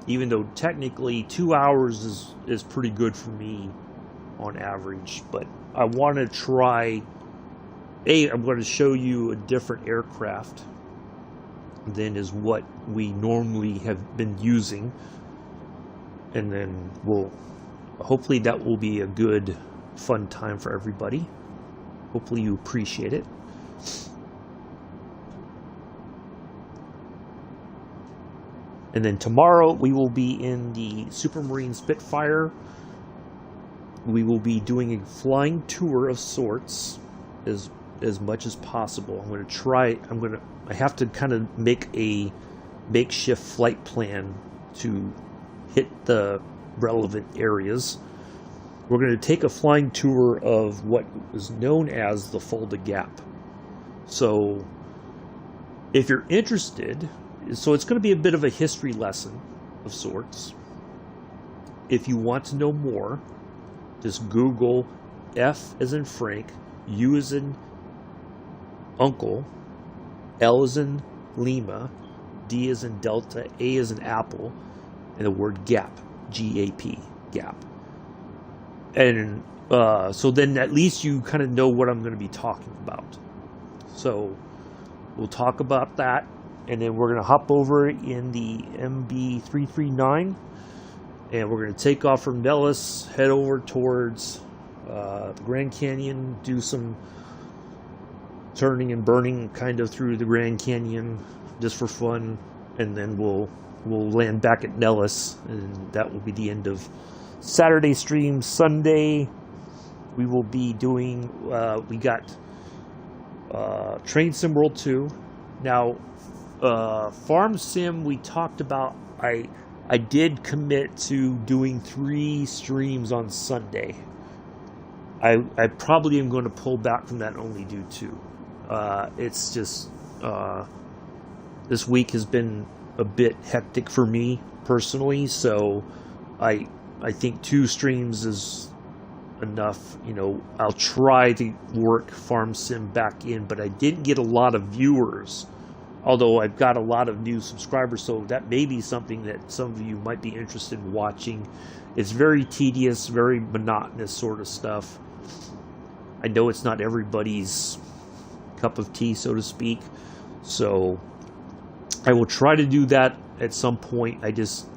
Even though technically 2 hours is pretty good for me on average, but I want to try. I'm going to show you a different aircraft than is what we normally have been using, and then hopefully that will be a good fun time for everybody. Hopefully you appreciate it. And then tomorrow we will be in the Supermarine Spitfire. We will be doing a flying tour of sorts, as as much as possible. I have to kind of make a makeshift flight plan to hit the relevant areas. We're going to take a flying tour of what is known as the Fulda Gap. So if you're interested, so it's going to be a bit of a history lesson of sorts. If you want to know more, just Google F as in Frank, U as in Uncle, L as in Lima, D as in Delta, A as in Apple, and the word gap, G-A-P, gap. And so then at least you kind of know what I'm going to be talking about. So we'll talk about that, and then we're going to hop over in the MB339, and we're going to take off from Nellis, head over towards the Grand Canyon, do some turning and burning kind of through the Grand Canyon just for fun, and then we'll land back at Nellis, and that will be the end of Saturday stream. Sunday we will be doing we got Train Sim World 2. Now Farm Sim, we talked about, I did commit to doing 3 streams on Sunday. I probably am going to pull back from that and only do 2. It's just this week has been a bit hectic for me personally, so I think 2 streams is enough. You know, I'll try to work Farm Sim back in, but I didn't get a lot of viewers, although I've got a lot of new subscribers, so that may be something that some of you might be interested in watching. It's very tedious, very monotonous sort of stuff. I know it's not everybody's cup of tea, so to speak, so I will try to do that at some point. I just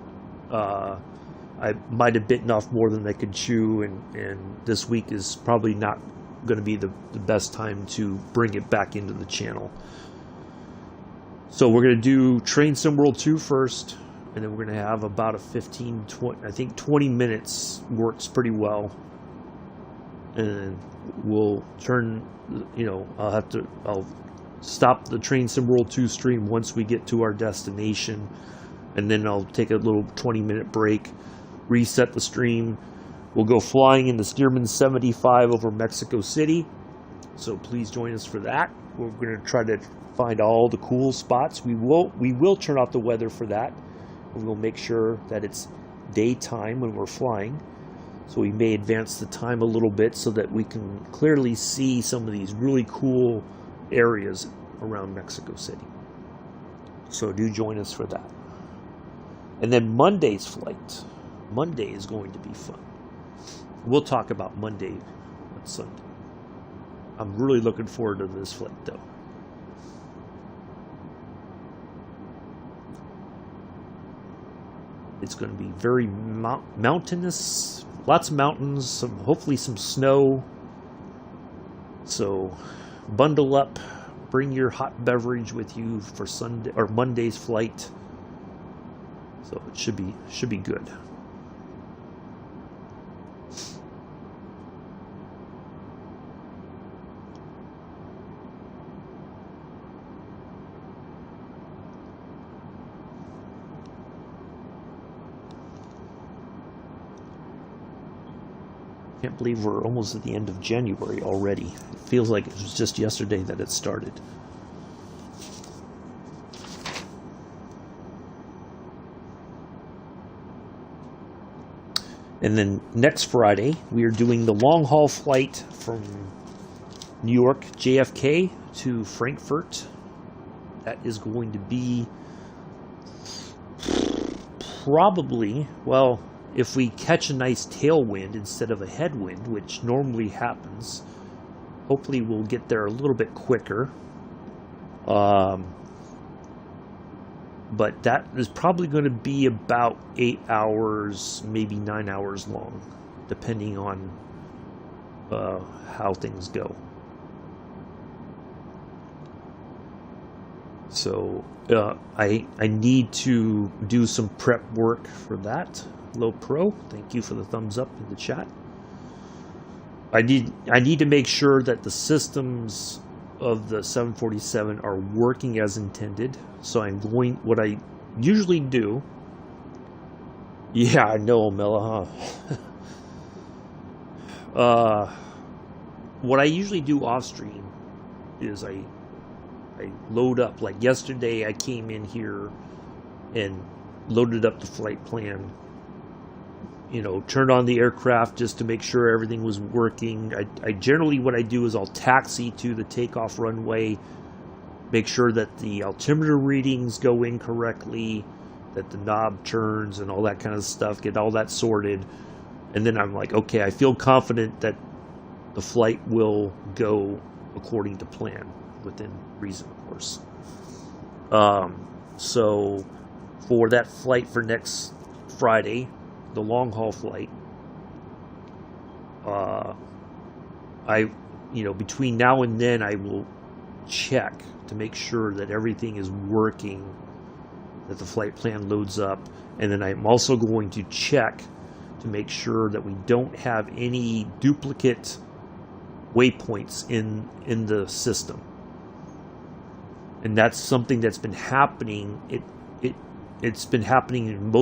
I might have bitten off more than I could chew, and this week is probably not going to be the best time to bring it back into the channel. So we're going to do Train Sim World 2 first, and then we're going to have about a 20 minutes works pretty well. And we'll turn, you know, I'll stop the Train Sim World 2 stream once we get to our destination, and then I'll take a little 20-minute break, reset the stream. We'll go flying in the Stearman 75 over Mexico City, so please join us for that. We're going to try to find all the cool spots. We will turn off the weather for that. We will make sure that it's daytime when we're flying, so we may advance the time a little bit so that we can clearly see some of these really cool areas around Mexico City. So do join us for that. And then Monday's flight. Monday is going to be fun. We'll talk about Monday on Sunday. I'm really looking forward to this flight, though. It's going to be very mountainous, lots of mountains, hopefully some snow. So bundle up, bring your hot beverage with you for Sunday or Monday's flight. So it should be good. Can't believe we're almost at the end of January already. It feels like it was just yesterday that it started. And then next Friday, we are doing the long-haul flight from New York JFK to Frankfurt. That is going to be probably, well, if we catch a nice tailwind instead of a headwind, which normally happens, hopefully we'll get there a little bit quicker. But that is probably going to be about 8 hours, maybe 9 hours long, depending on how things go. So I need to do some prep work for that. Low Pro, thank you for the thumbs up in the chat. I need to make sure that the systems of the 747 are working as intended. So what I usually do. Yeah, I know, Imela, huh? What I usually do off stream is I load up. Like yesterday, I came in here and loaded up the flight plan. Turned on the aircraft just to make sure everything was working. I generally, what I do is I'll taxi to the takeoff runway, make sure that the altimeter readings go in correctly, that the knob turns and all that kind of stuff, get all that sorted. And then I'm like, okay, I feel confident that the flight will go according to plan, within reason, of course. So for that flight for next Friday, the long haul flight, between now and then I will check to make sure that everything is working, that the flight plan loads up, and then I'm also going to check to make sure that we don't have any duplicate waypoints in the system. And that's something that's been happening. It's been happening in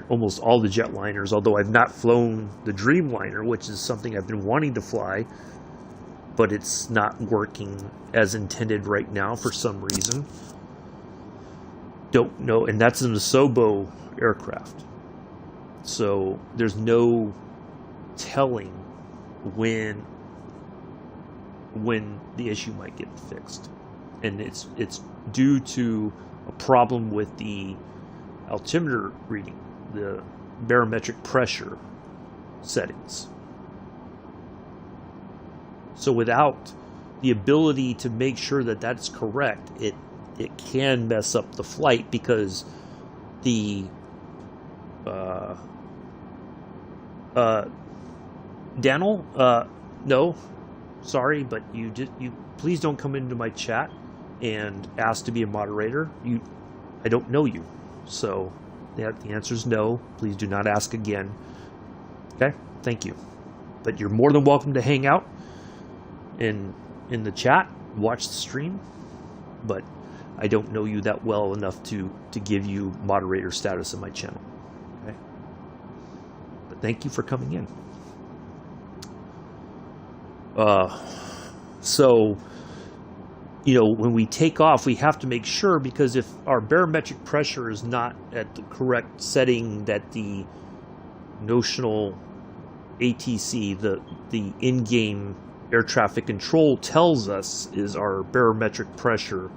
almost all the jetliners, although I've not flown the Dreamliner, which is something I've been wanting to fly, but it's not working as intended right now for some reason. Don't know, and that's an Asobo aircraft. So there's no telling when the issue might get fixed. And it's due to a problem with the altimeter reading, the barometric pressure settings. So without the ability to make sure that that's correct, it can mess up the flight, because the Daniel, no, sorry, but you please don't come into my chat and ask to be a moderator. I don't know you, so the answer is no. Please do not ask again. Okay, thank you. But you're more than welcome to hang out in the chat, watch the stream, but I don't know you that well enough to give you moderator status in my channel. Okay, but thank you for coming in. So, when we take off, we have to make sure, because if our barometric pressure is not at the correct setting that the notional ATC, the in-game air traffic control tells us is our barometric pressure,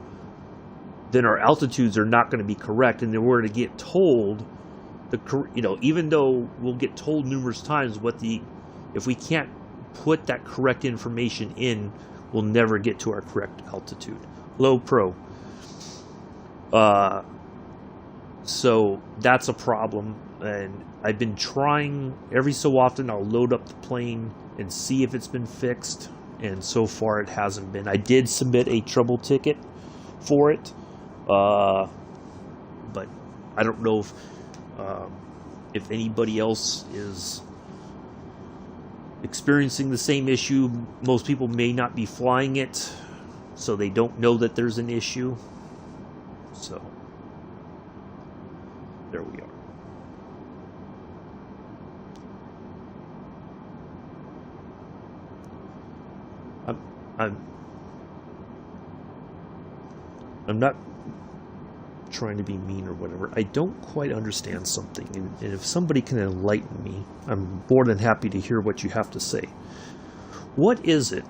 then our altitudes are not going to be correct, and then we're going to get told, even though we'll get told numerous times if we can't put that correct information in, we'll never get to our correct altitude. Low pro. So that's a problem, and I've been trying every so often. I'll load up the plane and see if it's been fixed, and so far it hasn't been. I did submit a trouble ticket for it, but I don't know if anybody else is experiencing the same issue. Most people may not be flying it, so they don't know that there's an issue. So there we are. I'm not trying to be mean or whatever. I don't quite understand something, and if somebody can enlighten me, I'm more than happy to hear what you have to say. What is it?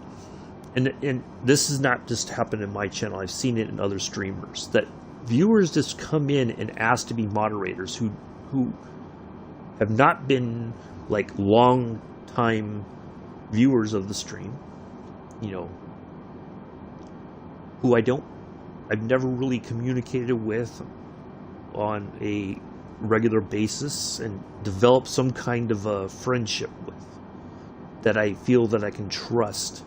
And this has not just happened in my channel. I've seen it in other streamers, that viewers just come in and ask to be moderators who have not been like long time viewers of the stream, who I've never really communicated with on a regular basis and developed some kind of a friendship with, that I feel that I can trust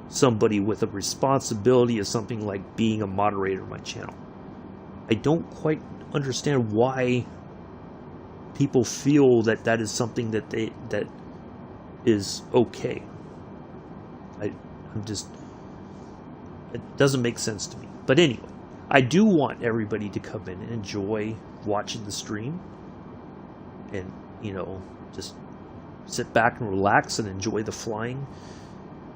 somebody with a responsibility of something like being a moderator of my channel. I don't quite understand why people feel that is something that is okay. I'm just, It doesn't make sense to me. But anyway, I do want everybody to come in and enjoy watching the stream and, you know, just sit back and relax and enjoy the flying.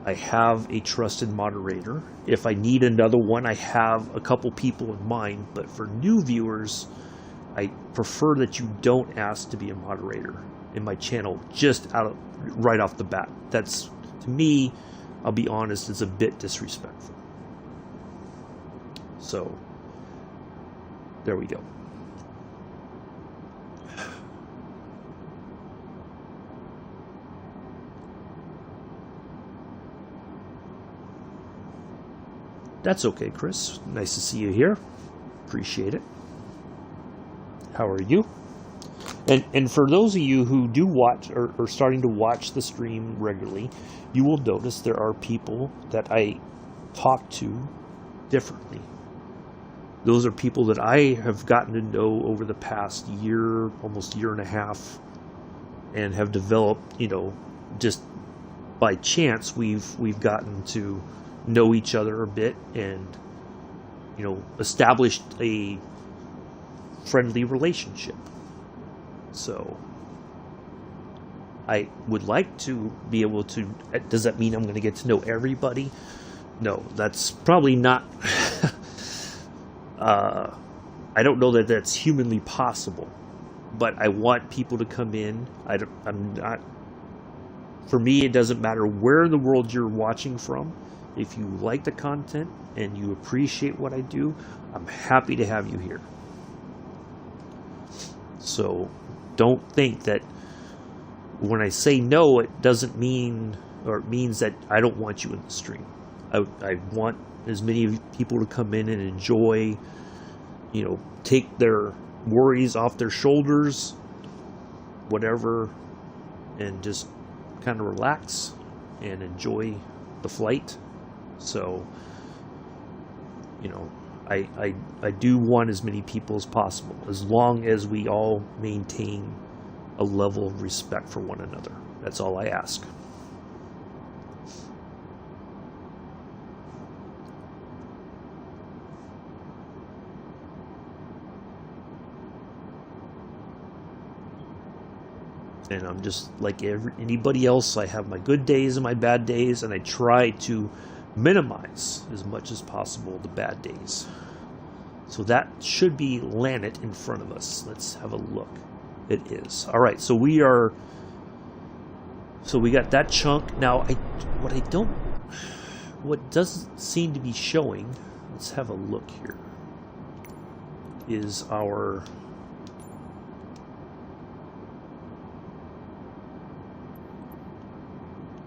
I have a trusted moderator. If I need another one, I have a couple people in mind. But for new viewers, I prefer that you don't ask to be a moderator in my channel just right off the bat. That's, to me, I'll be honest, is a bit disrespectful. So, there we go. That's okay, Chris. Nice to see you here. Appreciate it. How are you? And for those of you who do watch or are starting to watch the stream regularly, you will notice there are people that I talk to differently. Those are people that I have gotten to know over the past year, almost year and a half, and have developed, you know, just by chance we've gotten to know each other a bit and, you know, established a friendly relationship. So I would like to be able to, does that mean I'm going to get to know everybody? No, that's probably not, I don't know that that's humanly possible, but I want people to come in. I'm not, for me, it doesn't matter where in the world you're watching from. If you like the content and you appreciate what I do, I'm happy to have you here. So don't think that when I say no, it doesn't mean, or it means that I don't want you in the stream. I want as many people to come in and enjoy, you know, take their worries off their shoulders, whatever, and just kind of relax and enjoy the flight. So, you know, I do want as many people as possible, as long as we all maintain a level of respect for one another. That's all I ask. And I'm just like anybody else. I have my good days and my bad days, and I try to minimize as much as possible the bad days. So that should be landed in front of us. Let's have a look. It is. All right, so we got that chunk. Now, what doesn't seem to be showing, let's have a look here, is our,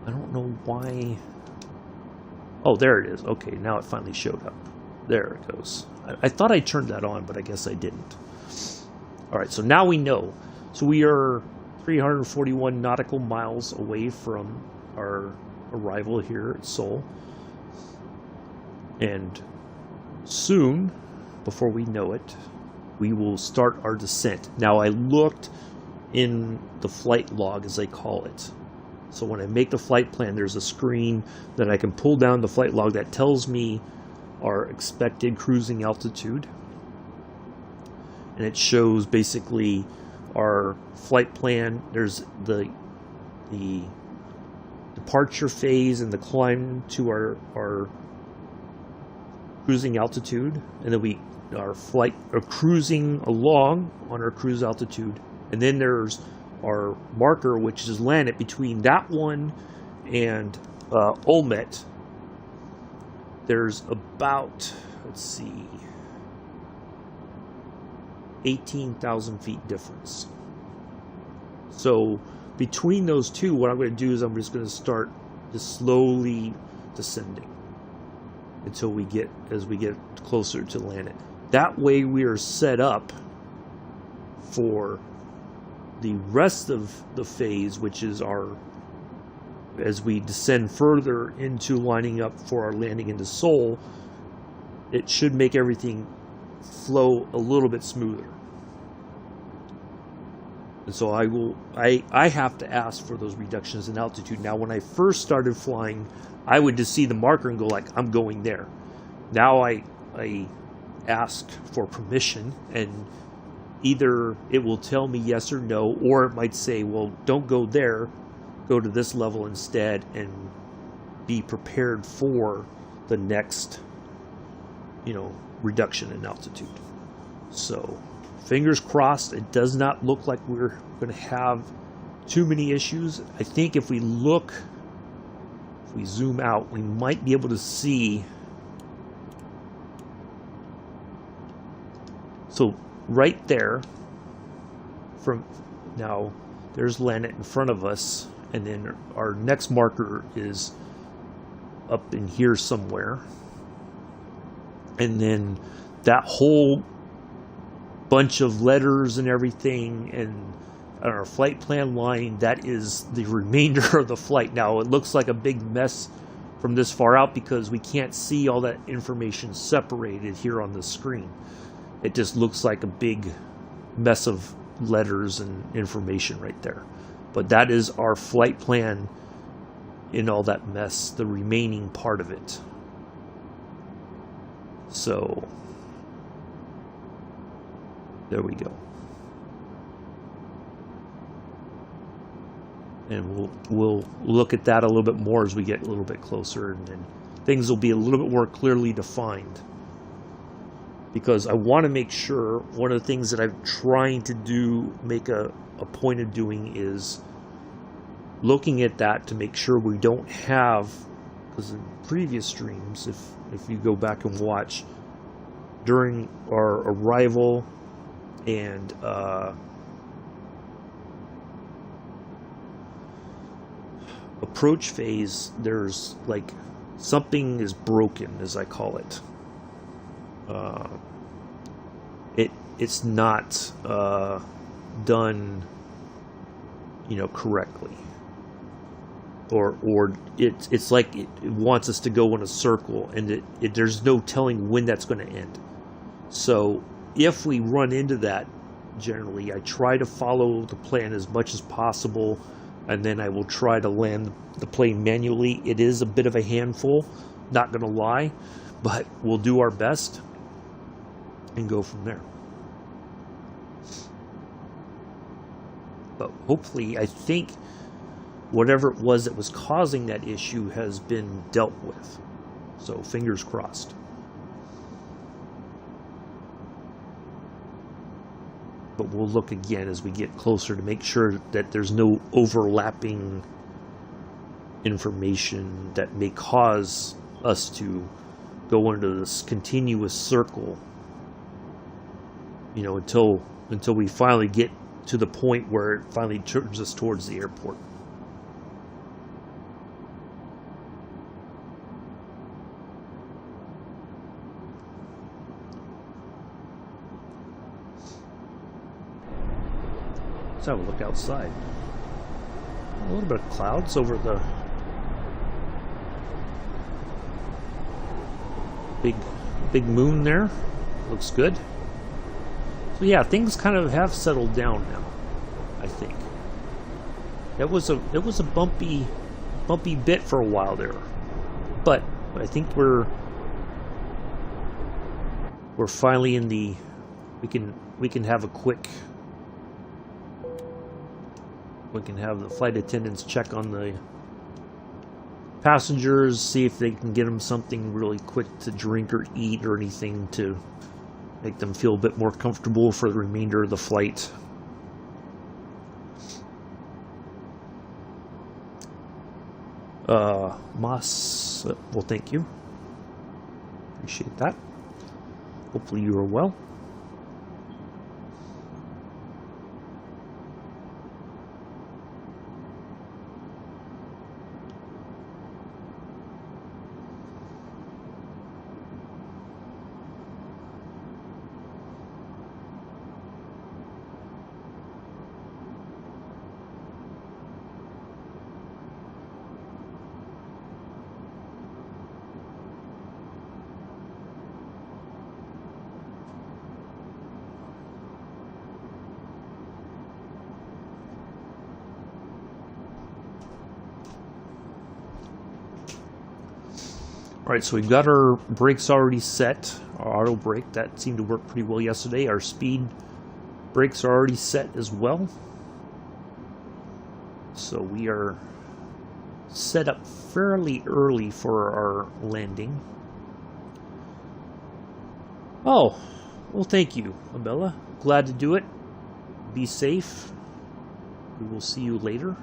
I don't know why. Oh, there it is. Okay, now it finally showed up. There it goes. I thought I turned that on, but I guess I didn't. All right, so now we know. So we are 341 nautical miles away from our arrival here at Seoul. And soon, before we know it, we will start our descent. Now, I looked in the flight log, as they call it. So when I make the flight plan, there's a screen that I can pull down the flight log that tells me our expected cruising altitude. And it shows basically our flight plan. There's the departure phase and the climb to our cruising altitude. And then our flight are cruising along on our cruise altitude. And then there's our marker, which is landed between that one and Olmet. There's about, let's see, 18,000 feet difference. So between those two, what I'm going to do is I'm just going to start just slowly descending until as we get closer to landing. That way we are set up for the rest of the phase, which is as we descend further into lining up for our landing into Seoul, it should make everything flow a little bit smoother. And so I have to ask for those reductions in altitude. Now, when I first started flying, I would just see the marker and go like, I'm going there. Now I ask for permission, and either it will tell me yes or no, or it might say, well, don't go there, go to this level instead, and be prepared for the next, reduction in altitude. So fingers crossed. It does not look like we're going to have too many issues. I think if we zoom out, we might be able to see. So right there, from now, there's Lanet in front of us, and then our next marker is up in here somewhere. And then that whole bunch of letters and everything, and on our flight plan line, that is the remainder of the flight. Now, it looks like a big mess from this far out because we can't see all that information separated here on the screen. It just looks like a big mess of letters and information right there. But that is our flight plan in all that mess, the remaining part of it. So there we go. And we'll look at that a little bit more as we get a little bit closer, and then things will be a little bit more clearly defined. Because I want to make sure, one of the things that I'm trying to do, make a point of doing, is looking at that to make sure we don't have, because in previous streams, if you go back and watch, during our arrival and approach phase, there's like something is broken, as I call it. It's not done, correctly, or it's like it wants us to go in a circle, and there's no telling when that's going to end. So if we run into that, generally I try to follow the plan as much as possible, and then I will try to land the plane manually. It is a bit of a handful, not going to lie, but we'll do our best and go from there. But hopefully, I think whatever it was that was causing that issue has been dealt with. So fingers crossed. But we'll look again as we get closer to make sure that there's no overlapping information that may cause us to go into this continuous circle, until we finally get to the point where it finally turns us towards the airport. Let's have a look outside. A little bit of clouds over the big moon there. Looks good. So yeah, things kind of have settled down now, I think. It was a bumpy bit for a while there, but I think we're finally in the we can have a quick. We can have the flight attendants check on the passengers, see if they can get them something really quick to drink or eat or anything to make them feel a bit more comfortable for the remainder of the flight. Moss, well, thank you. Appreciate that. Hopefully you are well. Alright, so we've got our brakes already set, our auto brake. That seemed to work pretty well yesterday. Our speed brakes are already set as well. So we are set up fairly early for our landing. Oh, well, thank you, Imela. Glad to do it. Be safe. We will see you later.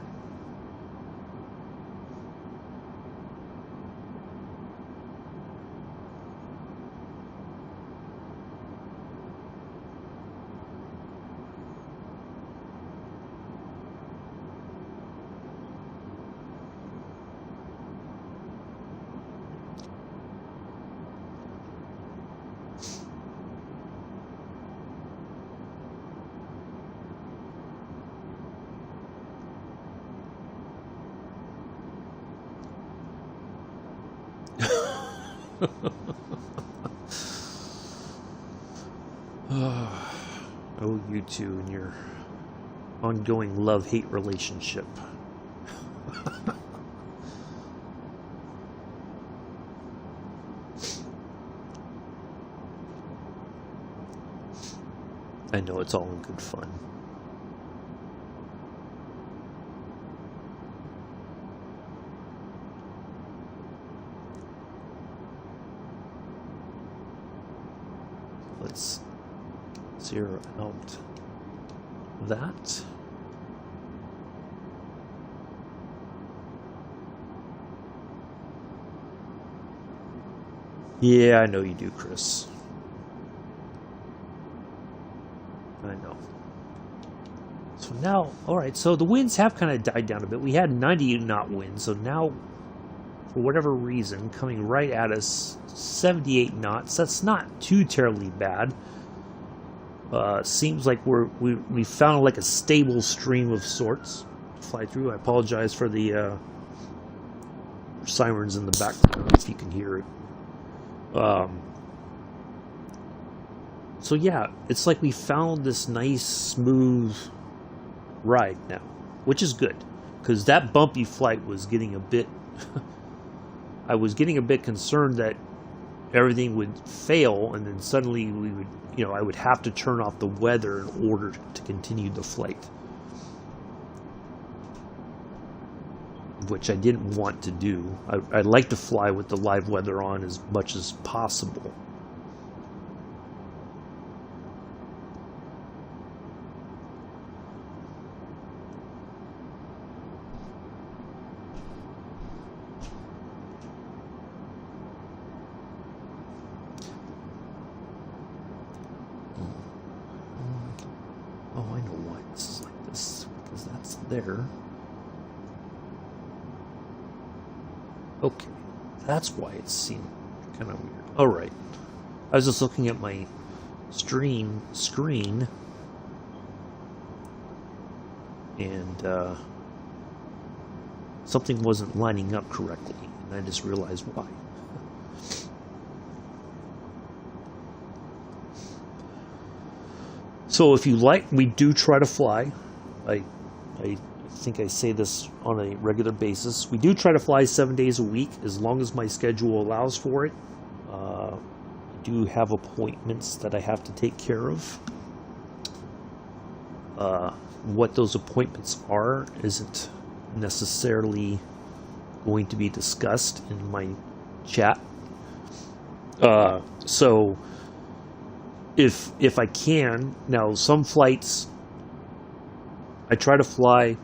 Oh, you two and your ongoing love-hate relationship. I know it's all in good fun. Let's zero out that. Yeah, I know you do, Chris. I know. So now, alright, so the winds have kind of died down a bit. We had 90 knot winds, so now, for whatever reason, coming right at us, 78 knots. That's not too terribly bad. Seems like we found like a stable stream of sorts to fly through. I apologize for the sirens in the background, if you can hear it. So yeah, it's like we found this nice smooth ride now, which is good, because that bumpy flight was getting a bit I was getting a bit concerned that everything would fail and then suddenly we would, I would have to turn off the weather in order to continue the flight, which I didn't want to do. I'd like to fly with the live weather on as much as possible. Oh, I know why this is like this, because that's there. Okay, that's why it seemed kind of weird. Alright, I was just looking at my stream screen, and something wasn't lining up correctly, and I just realized why. So if you like, we do try to fly. I think I say this on a regular basis. We do try to fly 7 days a week, as long as my schedule allows for it. I do have appointments that I have to take care of. What those appointments are isn't necessarily going to be discussed in my chat. So if I can, now some flights I try to fly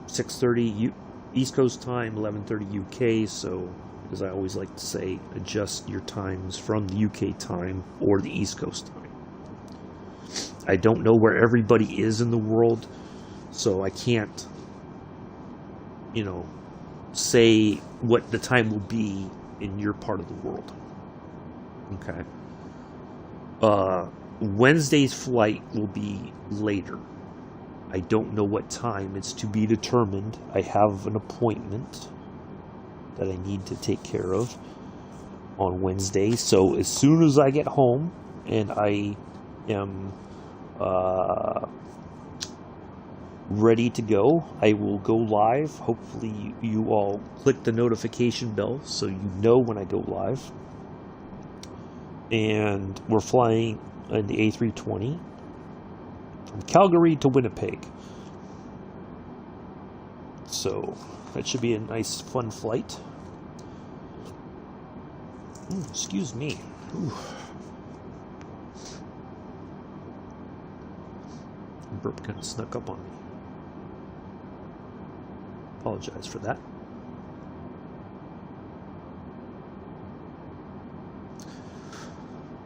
6:30 East Coast time, 11:30 UK, so as I always like to say, adjust your times from the UK time or the East Coast time. I don't know where everybody is in the world, so I can't, say what the time will be in your part of the world. Okay. Wednesday's flight will be later. I don't know what time. It's to be determined. I have an appointment that I need to take care of on Wednesday. So as soon as I get home and I am ready to go, I will go live. Hopefully you all click the notification bell so you know when I go live. And we're flying in the A320 from Calgary to Winnipeg. So that should be a nice, fun flight. Excuse me. Ooh. Burp kind of snuck up on me. Apologize for that.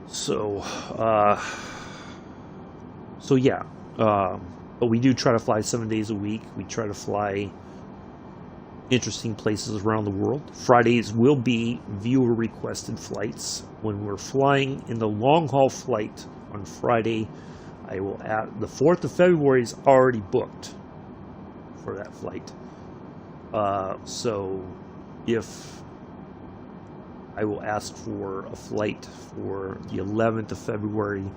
So yeah. But we do try to fly 7 days a week. We try to fly interesting places around the world. Fridays will be viewer requested flights. When we're flying in the long haul flight on Friday, I will add the 4th of February is already booked for that flight. So if I will ask for a flight for the 11th of February,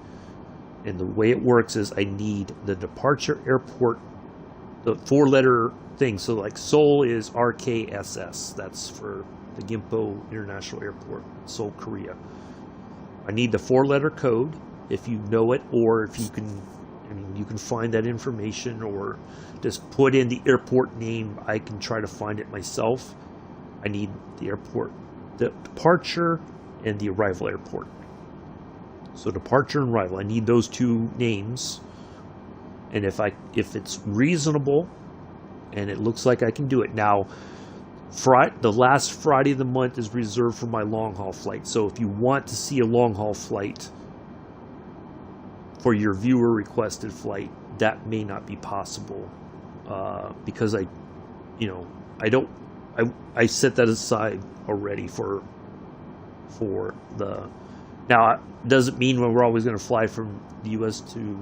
and the way it works is I need the departure airport, the 4-letter thing. So like Seoul is RKSS. That's for the Gimpo International Airport, Seoul, Korea. I need the 4-letter code if you know it, or if you can, I mean, you can find that information, or just put in the airport name. I can try to find it myself. I need the airport, the departure and the arrival airport. So departure and arrival, I need those 2 names. And if it's reasonable and it looks like I can do it. Now, the last Friday of the month is reserved for my long haul flight. So if you want to see a long haul flight for your viewer requested flight, that may not be possible, because I set that aside already for the. Now, it doesn't mean we're always going to fly from the U.S. to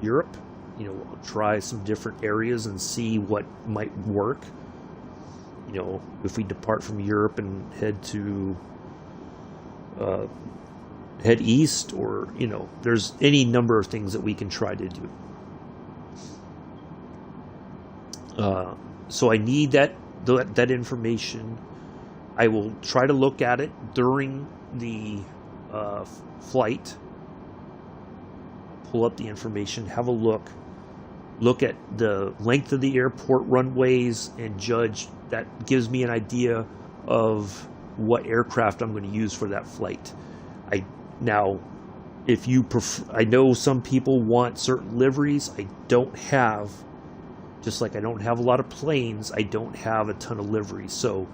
Europe. We'll try some different areas and see what might work. If we depart from Europe and head east, or, there's any number of things that we can try to do. So I need that information. I will try to look at it during the flight. Pull up the information, have a look at the length of the airport runways, and judge. That gives me an idea of what aircraft I'm going to use for that flight. Now, if you prefer, I know some people want certain liveries. I don't have, just like I don't have a lot of planes, I don't have a ton of liveries. So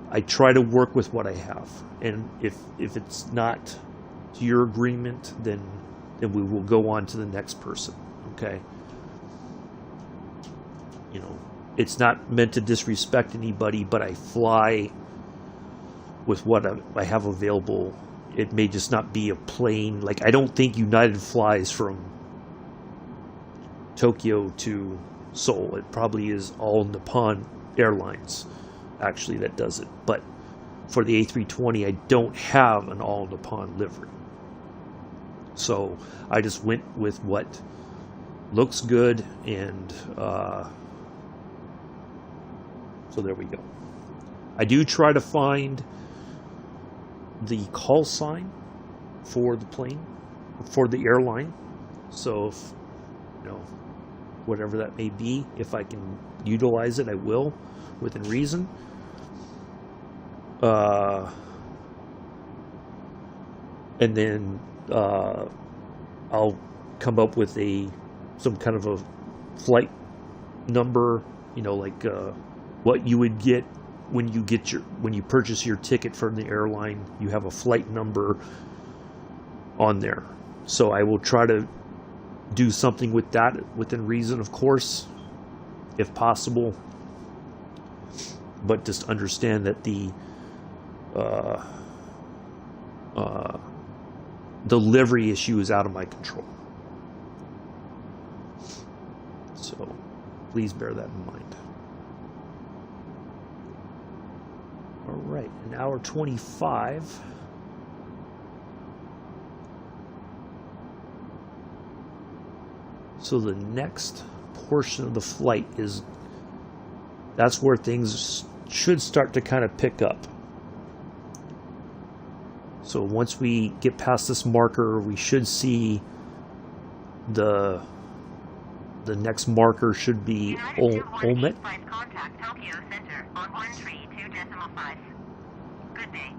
I try to work with what I have. And if it's not to your agreement, then we will go on to the next person. Okay? It's not meant to disrespect anybody, but I fly with what I have available. It may just not be a plane. Like, I don't think United flies from Tokyo to Seoul. It probably is all Nippon Airlines, actually, that does it. But for the A320, I don't have an all Nippon livery. So I just went with what looks good, and so there we go. I do try to find the call sign for the plane, for the airline. So if, whatever that may be, if I can utilize it, I will, within reason. And then I'll come up with some kind of a flight number, what you would get when you purchase your ticket from the airline. You have a flight number on there. So I will try to do something with that within reason, of course, if possible. But just understand that the delivery issue is out of my control. So please bear that in mind. All right, an hour 25. So the next portion of the flight that's where things should start to kind of pick up. So once we get past this marker, we should see the next marker should be Olmet. Contact Tokyo Center on 132.5. Good day.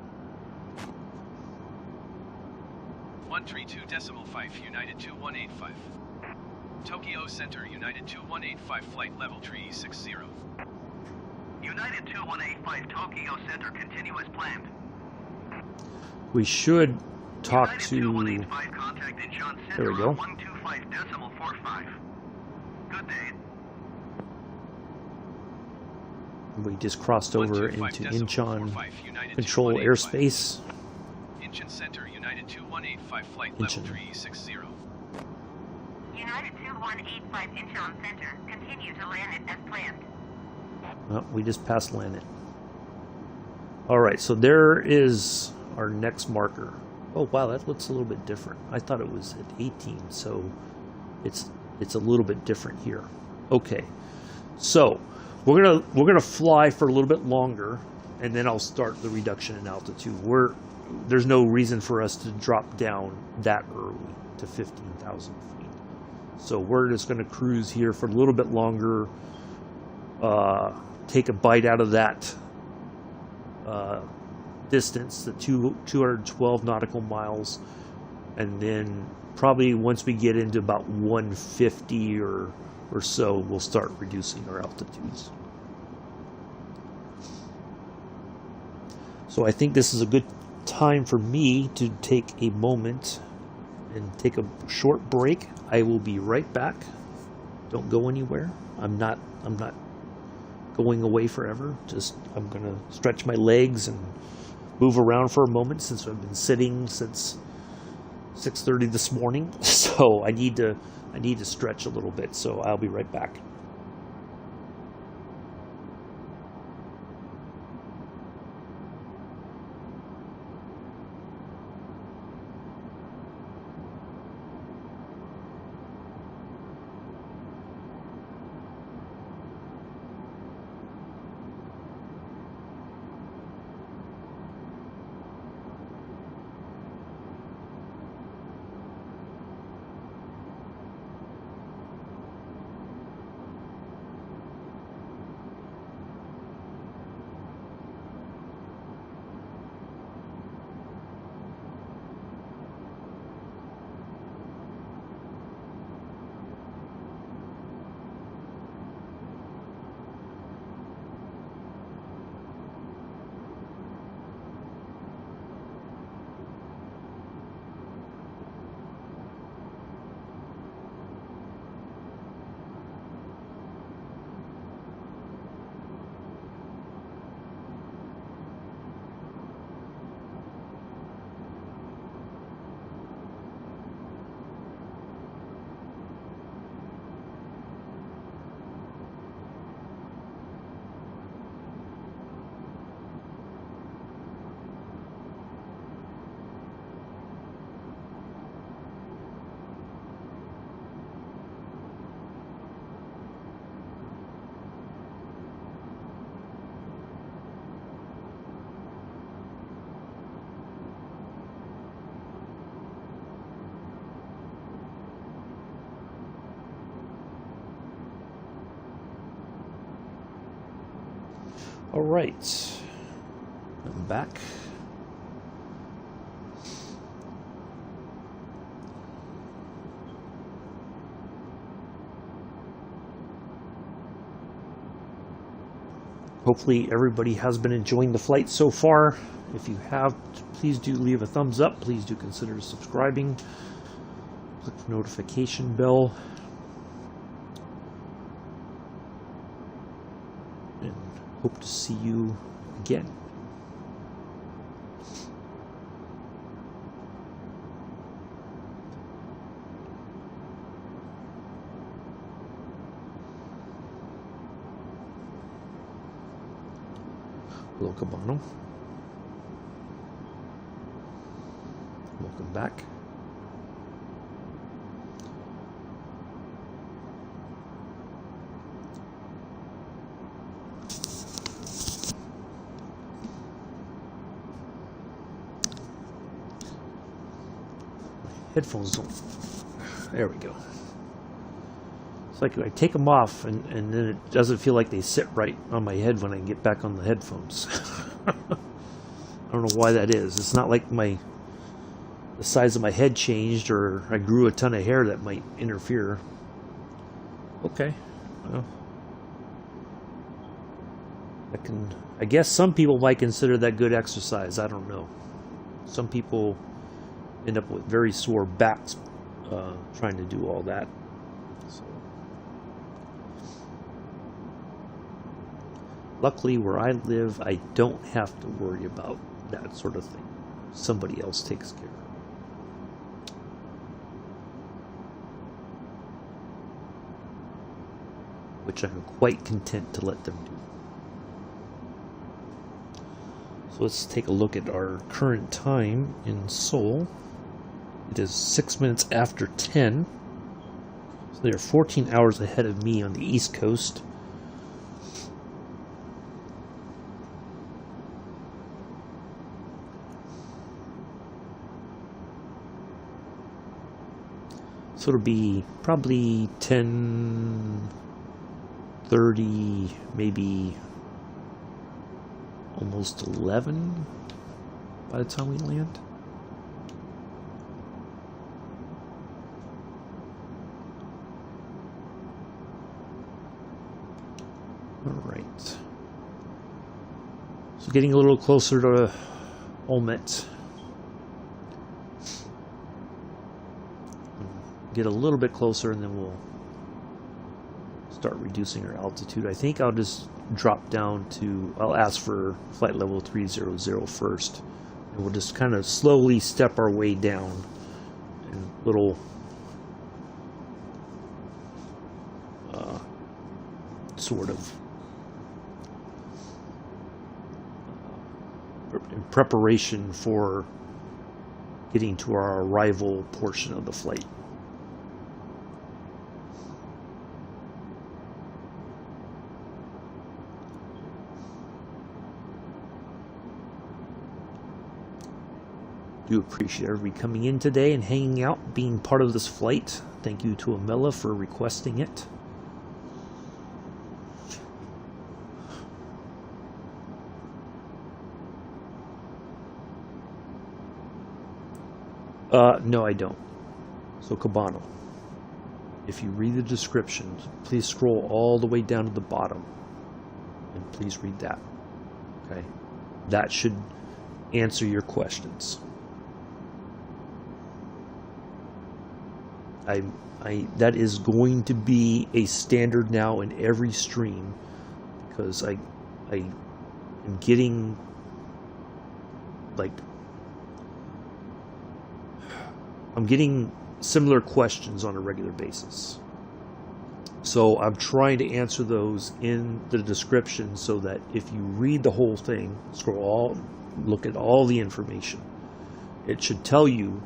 132.5 United 2185. Tokyo Center United 2185 flight level 360. United 2185 Tokyo Center continue as planned. We should talk United to. 2185 contact Incheon Center There we go. on 125.45. Good day. We just crossed over into Incheon control airspace. Incheon Center United 2185 flight level Incheon. 360. United 2185 Incheon Center continue to land it as planned. Oh, we just passed landed. All right, so there is our next marker. Oh wow, that looks a little bit different. I thought it was at 18, so it's a little bit different here. Okay, so we're gonna fly for a little bit longer, and then I'll start the reduction in altitude. There's no reason for us to drop down that early to 15,000 feet. So we're just going to cruise here for a little bit longer, take a bite out of that distance, the 212 nautical miles, and then probably once we get into about 150 or so, we'll start reducing our altitudes. So I think this is a good time for me to take a moment and take a short break. I will be right back. Don't go anywhere. I'm not going away forever. I'm gonna stretch my legs and move around for a moment since I've been sitting since 6:30 this morning. So I need to stretch a little bit. So I'll be right back. All right, I'm back. Hopefully everybody has been enjoying the flight so far. If you have, please do leave a thumbs up. Please do consider subscribing. Click the notification bell. And hope to see you again. Hello, Cabano. Welcome back. Headphones don't. There we go. It's like I take them off and then it doesn't feel like they sit right on my head when I get back on the headphones. I don't know why that is. It's not like the size of my head changed or I grew a ton of hair that might interfere. Okay. Well, I guess some people might consider that good exercise. I don't know. Some people end up with very sore backs trying to do all that. So, luckily, where I live, I don't have to worry about that sort of thing. Somebody else takes care of it. Which I'm quite content to let them do. So let's take a look at our current time in Seoul. It is 6 minutes after 10. So they're 14 hours ahead of me on the East Coast. So it'll be probably 10:30, maybe almost 11 by the time we land. All right. So getting a little closer to Olmet. Get a little bit closer and then we'll start reducing our altitude. I think I'll just drop down to, I'll ask for flight level 300 first, and we'll just kind of slowly step our way down in little sort of in preparation for getting to our arrival portion of the flight. Do appreciate everybody coming in today and hanging out, being part of this flight. Thank you to Imela for requesting it. No, I don't. So Cabano, if you read the description, please scroll all the way down to the bottom and please read that. Okay, that should answer your questions. That is going to be a standard now in every stream, because I am getting similar questions on a regular basis. So I'm trying to answer those in the description so that if you read the whole thing, look at all the information, it should tell you,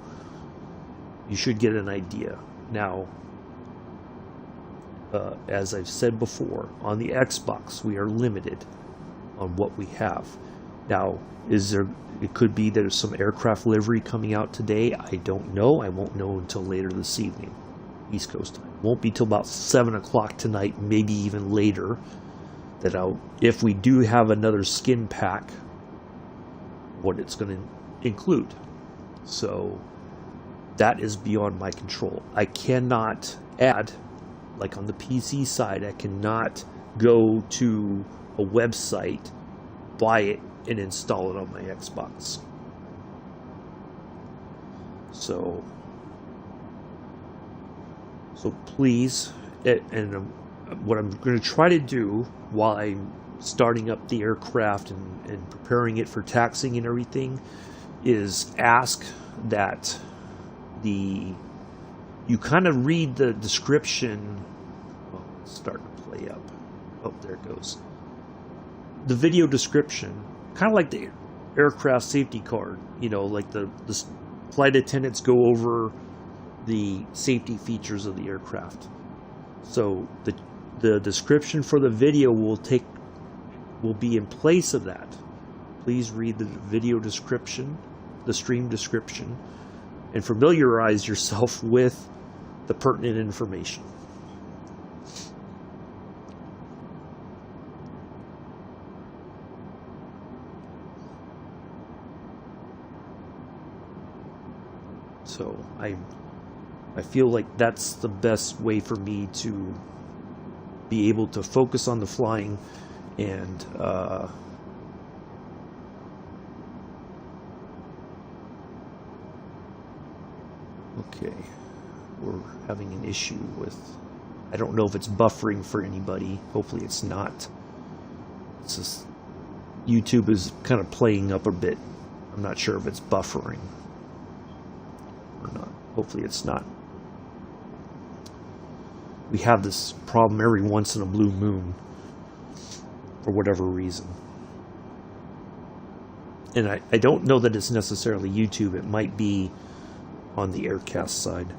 you should get an idea. Now, as I've said before, on the Xbox, we are limited on what we have. Now, it could be there's some aircraft livery coming out today. I don't know. I won't know until later this evening, East Coast time. Won't be till about 7 o'clock tonight, maybe even later, if we do have another skin pack, what it's going to include. So that is beyond my control. I cannot add, like on the PC side, I cannot go to a website, buy it, and install it on my Xbox. So please, and what I'm going to try to do while I'm starting up the aircraft and preparing it for taxiing and everything, is ask that you kind of read the description. Oh, it's starting to play up. Oh, there it goes. The video description, kind of like the aircraft safety card, like the flight attendants go over the safety features of the aircraft. So the description for the video will be in place of that. Please read the video description, the stream description, and familiarize yourself with the pertinent information. So I feel like that's the best way for me to be able to focus on the flying and okay, we're having an issue with, I don't know if it's buffering for anybody. Hopefully it's not. It's just YouTube is kind of playing up a bit. I'm not sure if it's buffering or not. Hopefully it's not. We have this problem every once in a blue moon for whatever reason. And I don't know that it's necessarily YouTube. It might be on the Aircast side.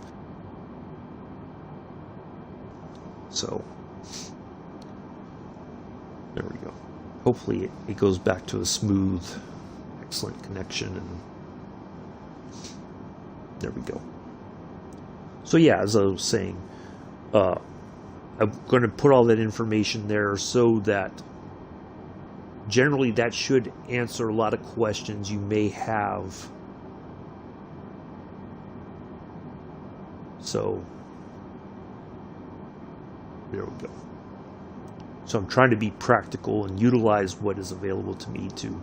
So there we go. Hopefully it goes back to a smooth, excellent connection, and there we go. So yeah, as I was saying, I'm going to put all that information there so that generally that should answer a lot of questions you may have. So there we go. So I'm trying to be practical and utilize what is available to me to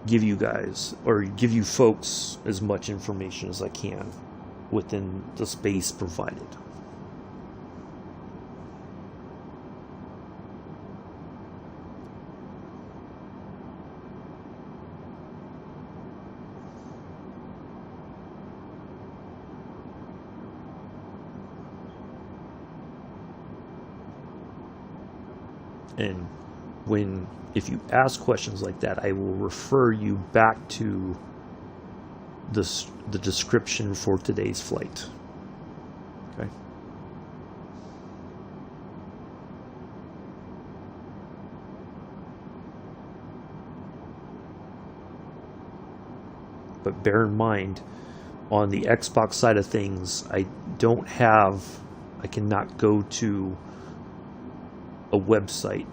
give you guys, or give you folks, as much information as I can within the space provided. And if you ask questions like that, I will refer you back to the description for today's flight. Okay. But bear in mind, on the Xbox side of things, I cannot go to a website,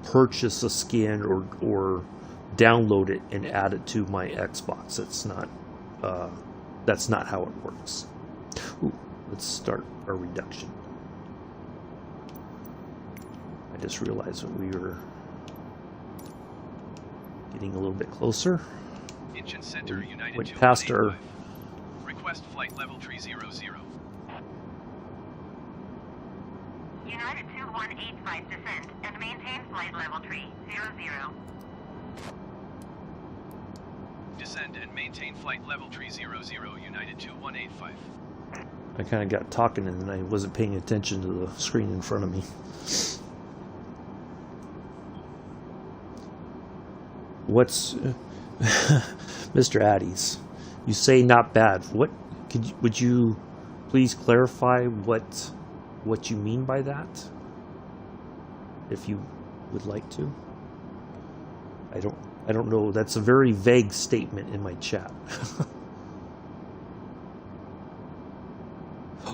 purchase a skin, or download it and add it to my Xbox. That's not how it works. Ooh, let's start our reduction. I just realized that we were getting a little bit closer. Engine center, United Went past our. Request flight level 300. United 2185 descend and maintain flight level 300. Descend and maintain flight level 300, United 2185. I kind of got talking and then I wasn't paying attention to the screen in front of me. What's Mr. Addies? You say not bad. Would you please clarify what you mean by that, if you would like to? I don't know. That's a very vague statement in my chat.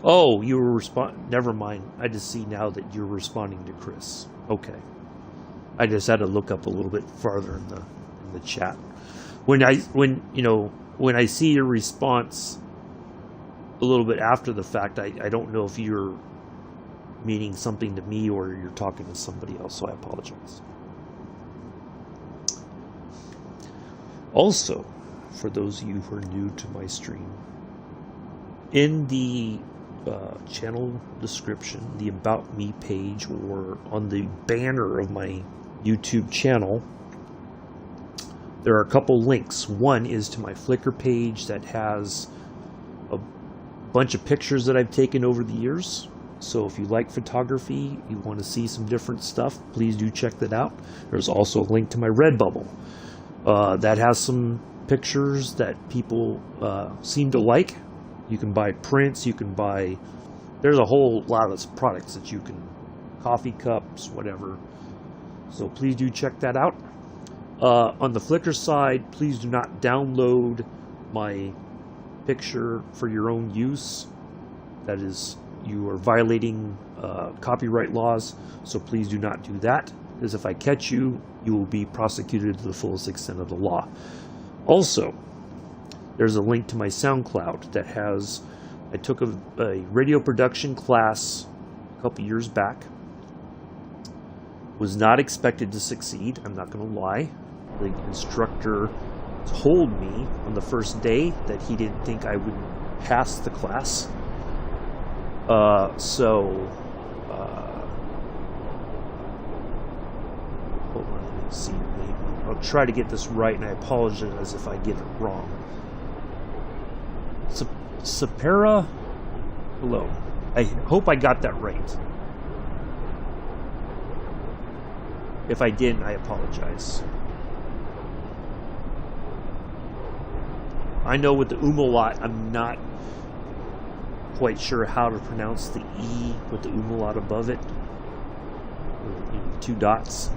Oh, you were never mind. I just see now that you're responding to Chris. Okay. I just had to look up a little bit farther in the chat. When I see your response a little bit after the fact, I don't know if you're meaning something to me or you're talking to somebody else, so I apologize. Also, for those of you who are new to my stream, in the channel description, the About Me page, or on the banner of my YouTube channel, there are a couple links. One is to my Flickr page that has a bunch of pictures that I've taken over the years. So if you like photography, you want to see some different stuff, please do check that out. There's also a link to my Redbubble that has some pictures that people seem to like. You can buy prints, there's a whole lot of products that you can, coffee cups, whatever. So please do check that out. On the Flickr side, please do not download my picture for your own use. That is, you are violating copyright laws, so please do not do that, because if I catch you, you will be prosecuted to the fullest extent of the law. Also, there's a link to my SoundCloud that has, I took a radio production class a couple years back. Was not expected to succeed, I'm not going to lie. The instructor told me on the first day that he didn't think I would pass the class. Hold on, let me see. I'll try to get this right, and I apologize if I get it wrong. Sapera, hello. I hope I got that right. If I didn't, I apologize. I know with the umlaut, I'm not quite sure how to pronounce the E with the umlaut above it. Two dots.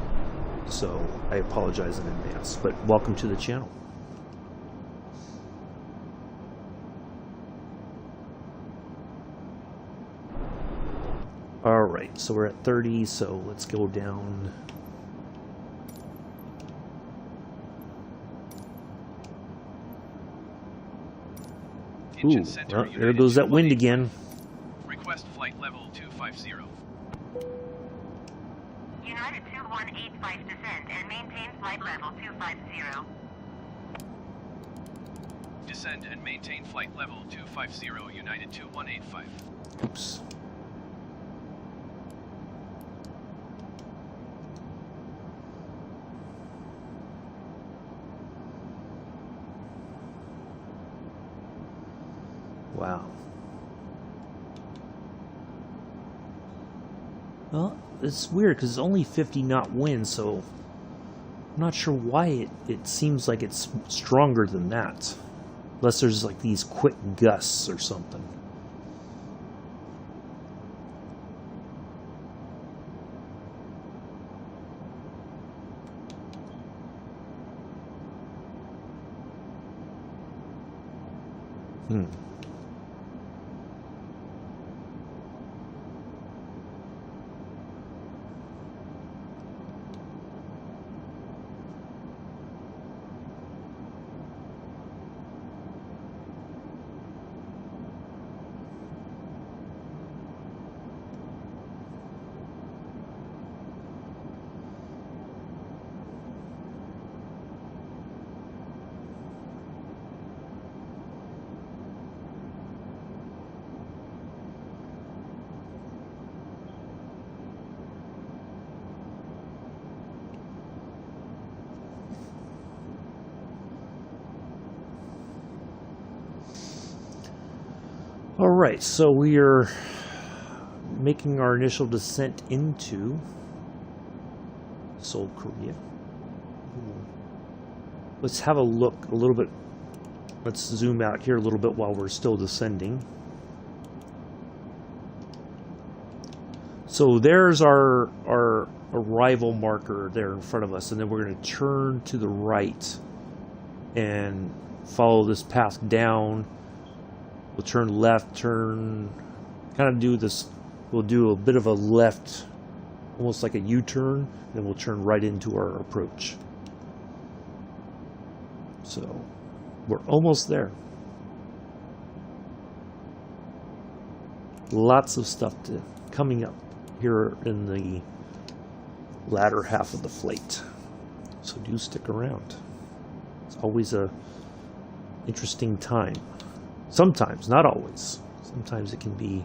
So I apologize in advance, but welcome to the channel. Alright, so we're at 30, so let's go down. Ooh, well, there goes that wind again. Request flight level 250. United 2185 descend and maintain flight level 250. Descend and maintain flight level 250, United 2185. Oops. Wow. Well, it's weird because it's only 50 knot wind, so I'm not sure why it seems like it's stronger than that. Unless there's like these quick gusts or something. Alright, so we are making our initial descent into Seoul, Korea. Let's have a look a little bit. Let's zoom out here a little bit while we're still descending. So there's our arrival marker there in front of us, and then we're going to turn to the right and follow this path down. We'll turn left, kind of do this, we'll do a bit of a left, almost like a U-turn, then we'll turn right into our approach. So, we're almost there. Lots of stuff coming up here in the latter half of the flight. So do stick around. It's always a interesting time. Sometimes, not always. Sometimes it can be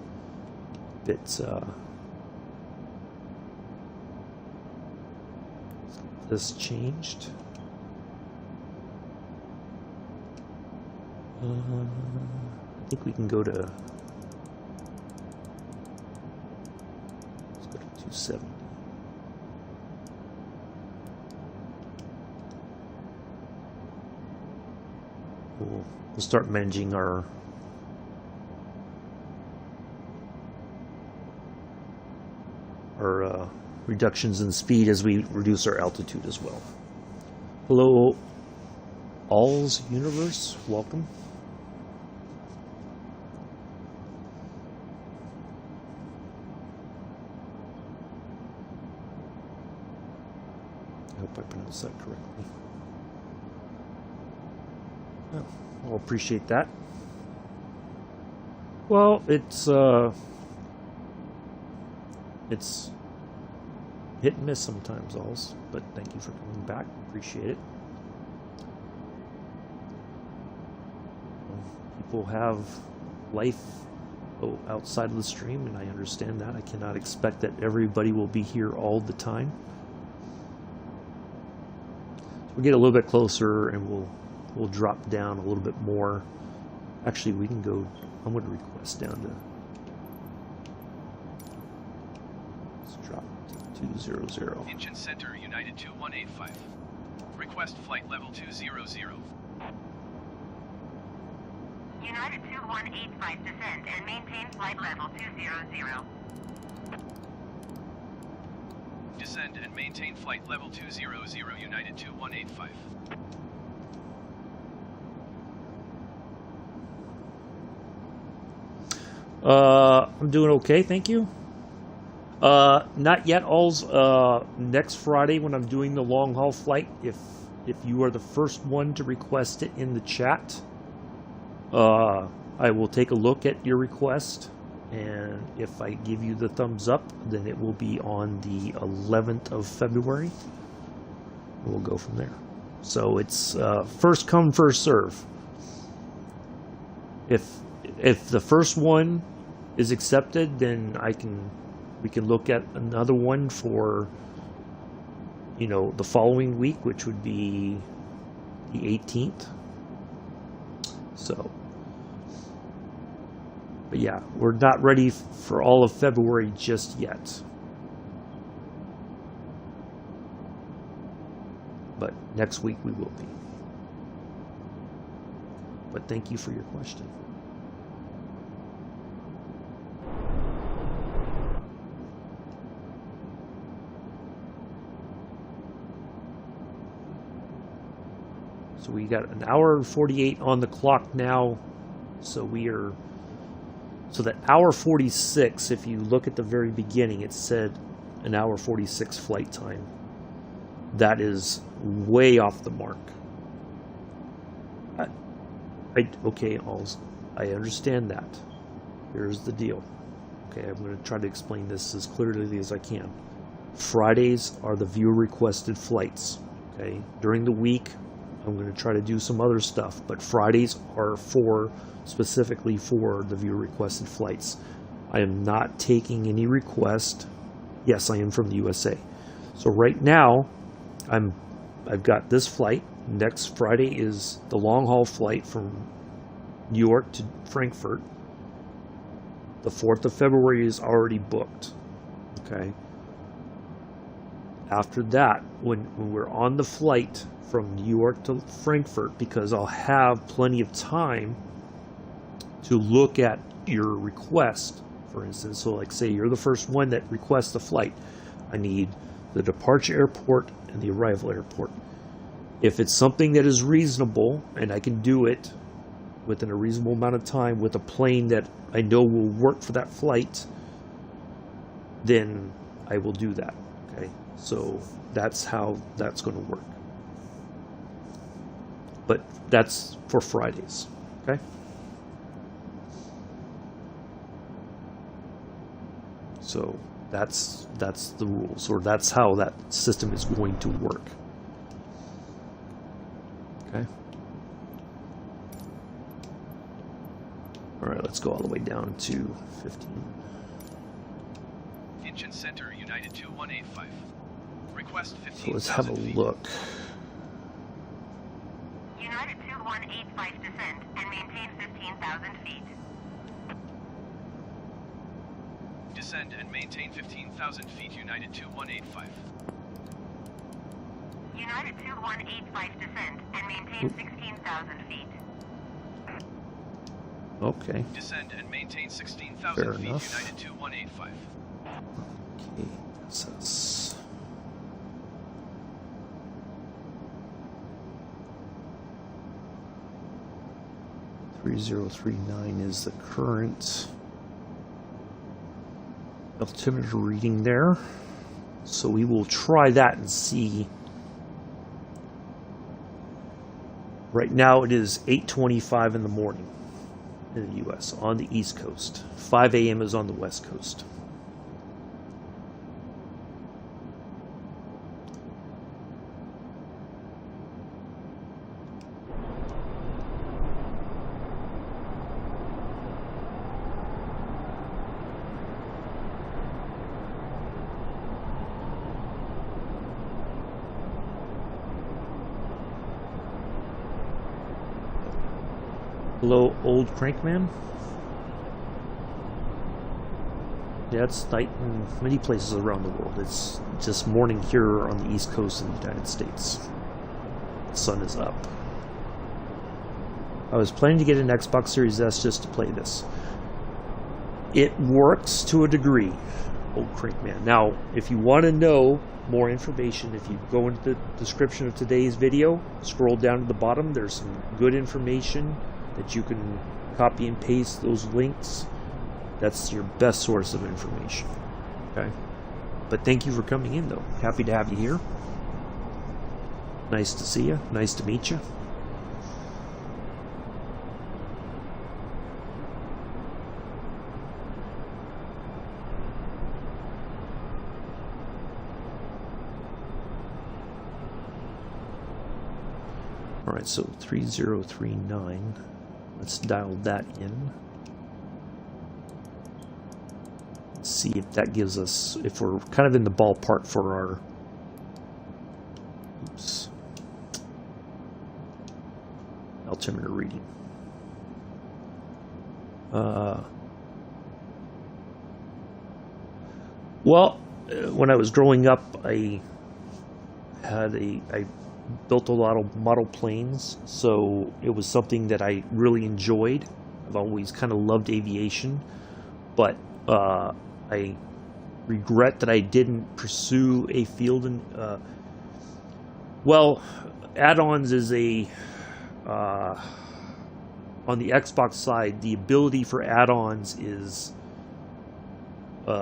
a bit, this changed. I think we can go to, let's go to 270. We'll start managing our reductions in speed as we reduce our altitude as well. Hello, All's Universe. Welcome. I hope I pronounced that correctly. Oh, I'll appreciate that. Well, it's hit and miss sometimes, Alls, but thank you for coming back. Appreciate it. People have life outside of the stream, and I understand that. I cannot expect that everybody will be here all the time. We'll get a little bit closer, and we'll drop down a little bit more. Actually, we can go. I'm going to request down to. Let's drop to 200. Engine Center, United 2185. Request flight level 200. United 2185 descend and maintain flight level 200. Descend and maintain flight level 200, United 2185. I'm doing okay, thank you. Not yet, Alls. Next Friday when I'm doing the long haul flight, if you are the first one to request it in the chat, I will take a look at your request, and if I give you the thumbs up, then it will be on the 11th of February. We'll go from there. So it's first come, first serve. If the first one is accepted, then we can look at another one for, you know, the following week, which would be the 18th. So, but yeah, we're not ready for all of February just yet. But next week we will be. But thank you for your question. So we got an hour and 48 on the clock now. So that hour 46, if you look at the very beginning, it said an hour 46 flight time. That is way off the mark. Okay, Alls, I understand that. Here's the deal. Okay, I'm going to try to explain this as clearly as I can. Fridays are the viewer requested flights. Okay, during the week, I'm going to try to do some other stuff, but Fridays are specifically for the viewer requested flights. I am not taking any request. Yes, I am from the USA. So right now, I've got this flight. Next Friday is the long haul flight from New York to Frankfurt. The 4th of February is already booked. Okay. After that, when we're on the flight from New York to Frankfurt, because I'll have plenty of time to look at your request, for instance. So like say you're the first one that requests the flight. I need the departure airport and the arrival airport. If it's something that is reasonable and I can do it within a reasonable amount of time with a plane that I know will work for that flight, then I will do that. Okay, so that's how that's going to work. But that's for Fridays. Okay. So that's the rules, or that's how that system is going to work. Okay. All right, let's go all the way down to 15. Engine Center, United 2185. Request 15,000 So let's have a feet. look. United 2185 descend and maintain 15,000 feet. Descend and maintain 15,000 feet, United 2185. United 2185 descend and maintain 16,000 feet. Okay. Descend and maintain 16,000 Fair feet, enough. United 2185. Okay, that's 3039 is the current altimeter reading there. So we will try that and see. Right now it is 8:25 in the morning in the US on the East Coast. 5 a.m. is on the West Coast. Hello, old crankman. Yeah, it's night in many places around the world. It's just morning here on the East Coast of the United States. The sun is up. I was planning to get an Xbox Series S just to play this. It works to a degree, old crankman. Now, if you want to know more information, if you go into the description of today's video, scroll down to the bottom, there's some good information that you can copy and paste those links. That's your best source of information. Okay? But thank you for coming in, though. Happy to have you here. Nice to see you. Nice to meet you. Alright, so 3039. Let's dial that in. Let's see if that gives us, if we're kind of in the ballpark for our, oops, altimeter reading. Well, when I was growing up, I built a lot of model planes, so it was something that I really enjoyed. I've always kind of loved aviation, but I regret that I didn't pursue a field in, well, add-ons is a, on the Xbox side, the ability for add-ons is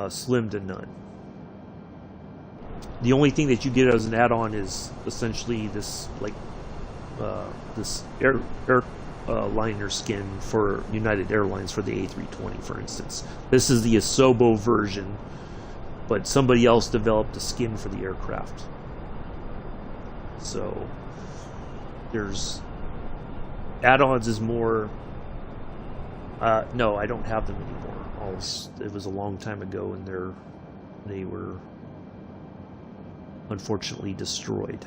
slim to none. The only thing that you get as an add-on is essentially this, like, this airliner skin for United Airlines for the A320, for instance. This is the Asobo version, but somebody else developed a skin for the aircraft. So there's add-ons is more. No, I don't have them anymore. It was a long time ago, and they were unfortunately destroyed.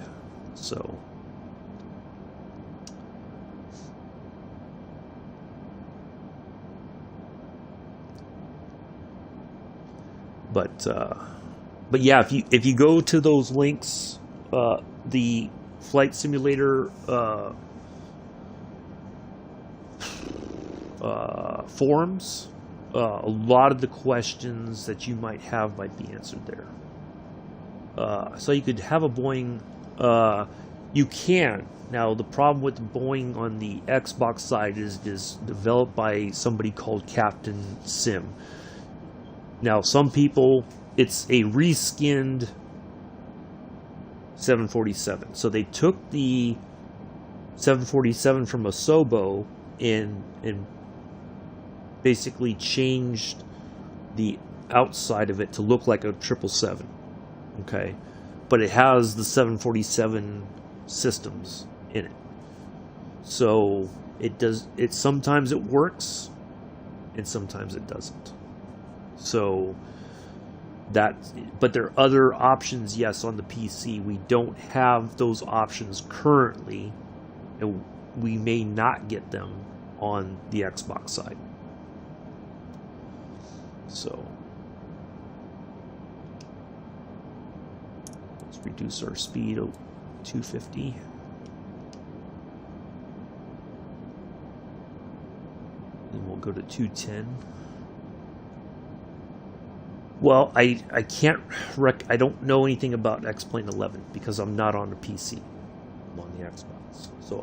So but yeah, if you go to those links, the flight simulator forums, a lot of the questions that you might have might be answered there. So you could have a Boeing, you can. Now, the problem with the Boeing on the Xbox side is developed by somebody called Captain Sim. Now, some people, it's a reskinned 747. So they took the 747 from Asobo and basically changed the outside of it to look like a 777. Okay, but it has the 747 systems in it, so sometimes it works and sometimes it doesn't. So but there are other options. Yes, on the PC we don't have those options currently, and we may not get them on the Xbox side. So reduce our speed to 250. And we'll go to 210. Well, I can't I don't know anything about X-Plane 11 because I'm not on the PC. I'm on the Xbox. So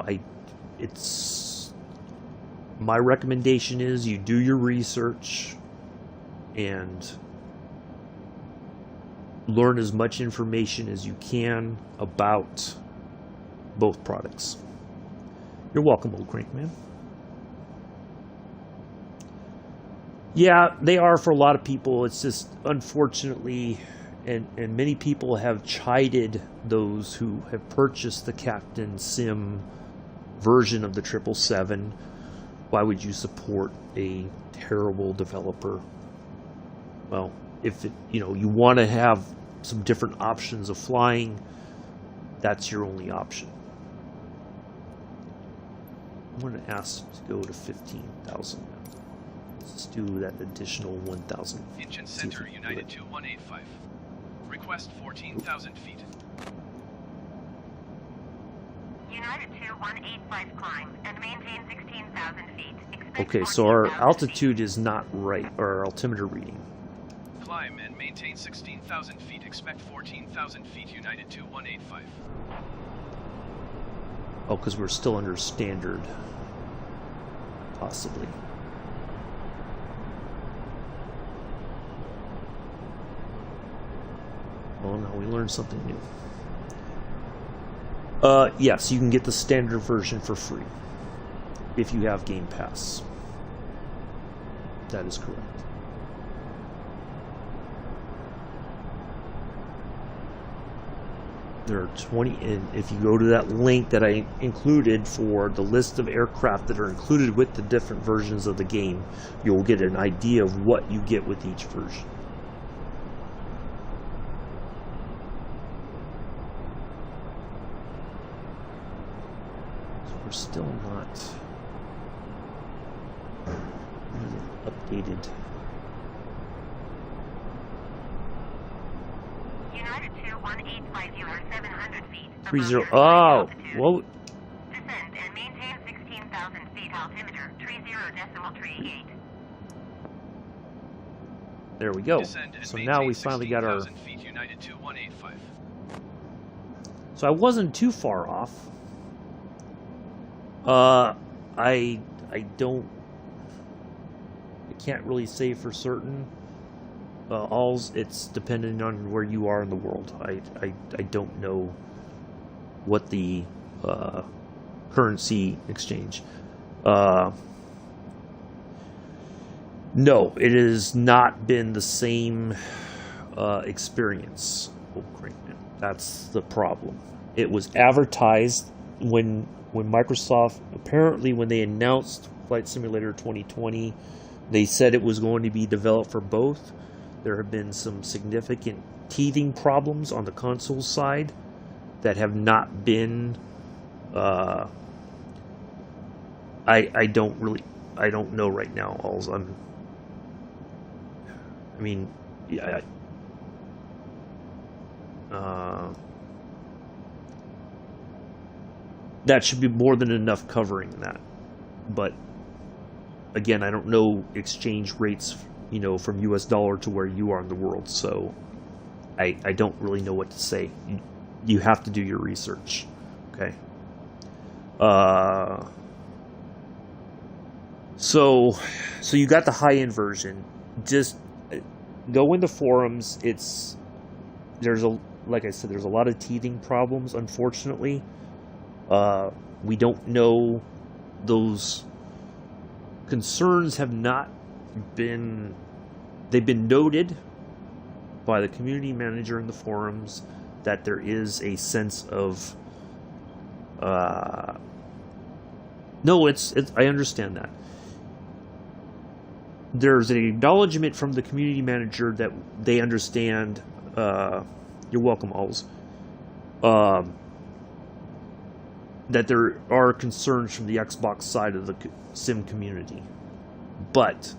my recommendation is you do your research and learn as much information as you can about both products. You're welcome, old crank man. Yeah, they are for a lot of people. It's just, unfortunately, and many people have chided those who have purchased the Captain Sim version of the 777. Why would you support a terrible developer? Well, if you want to have some different options of flying, that's your only option. I'm going to ask to go to 15,000 now. Let's do that additional 1,000. Engine Center, United 2185. Request 14,000 feet. United 2185 climb and maintain 16,000 feet. Expect Okay, so our 14,000 altitude is not right, or our altimeter reading. Climb and maintain 16,000 feet. Expect 14,000 feet. United 2185. Oh, because we're still under standard. Possibly. Well, now we learned something new. Yes, you can get the standard version for free if you have Game Pass. That is correct. There are 20, and if you go to that link that I included for the list of aircraft that are included with the different versions of the game, you'll get an idea of what you get with each version. So we're still not really updated. United 2185, you are 700 feet. 30. above your Oh, altitude. well, Descend and maintain 16,000 feet altimeter, 30.38. there we go. Descend and So maintain now we finally got our. 16,000 feet. United 2185. So I wasn't too far off. I don't. I can't really say for certain. It's dependent on where you are in the world. I don't know what the currency exchange. No, it has not been the same experience. Oh, great. That's the problem. It was advertised when Microsoft, apparently when they announced Flight Simulator 2020, they said it was going to be developed for both. There have been some significant teething problems on the console side that have not been. I don't know right now. Yeah. That should be more than enough covering that. But again, I don't know exchange rates, from US dollar to where you are in the world, so I don't really know what to say. You have to do your research, okay? So you got the high-end version. Just go in the forums. Like I said, there's a lot of teething problems, unfortunately. We don't know. Those concerns have not been. They've been noted by the community manager in the forums that there is a sense of. No, it's. I understand that. There's an acknowledgement from the community manager that they understand. You're welcome, Alls. That there are concerns from the Xbox side of the sim community, but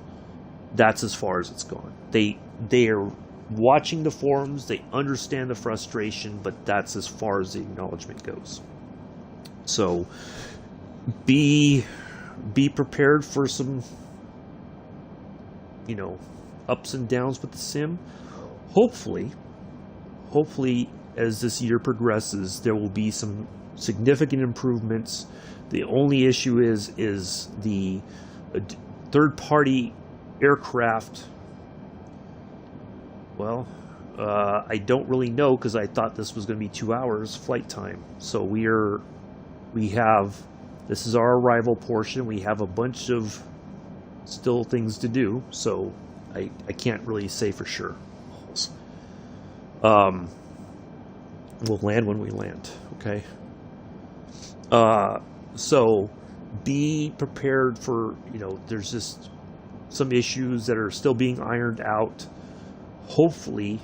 that's as far as it's gone. They are watching the forums. They understand the frustration, but that's as far as the acknowledgement goes. So be prepared for some, ups and downs with the sim. Hopefully, as this year progresses, there will be some significant improvements. The only issue is the third-party aircraft, well, I don't really know, because I thought this was going to be 2 hours flight time. So this is our arrival portion. We have a bunch of still things to do, so I can't really say for sure. We'll land when we land, okay? So be prepared for, there's just some issues that are still being ironed out. Hopefully,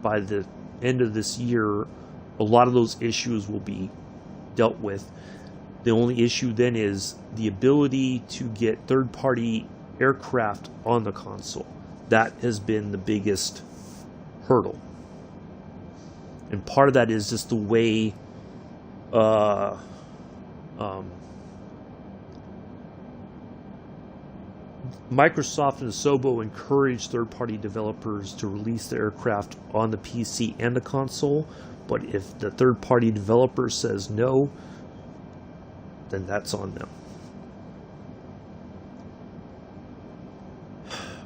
by the end of this year, a lot of those issues will be dealt with. The only issue then is the ability to get third-party aircraft on the console. That has been the biggest hurdle. And part of that is just the way Microsoft and Asobo encourage third-party developers to release the aircraft on the PC and the console, but if the third-party developer says no, then that's on them.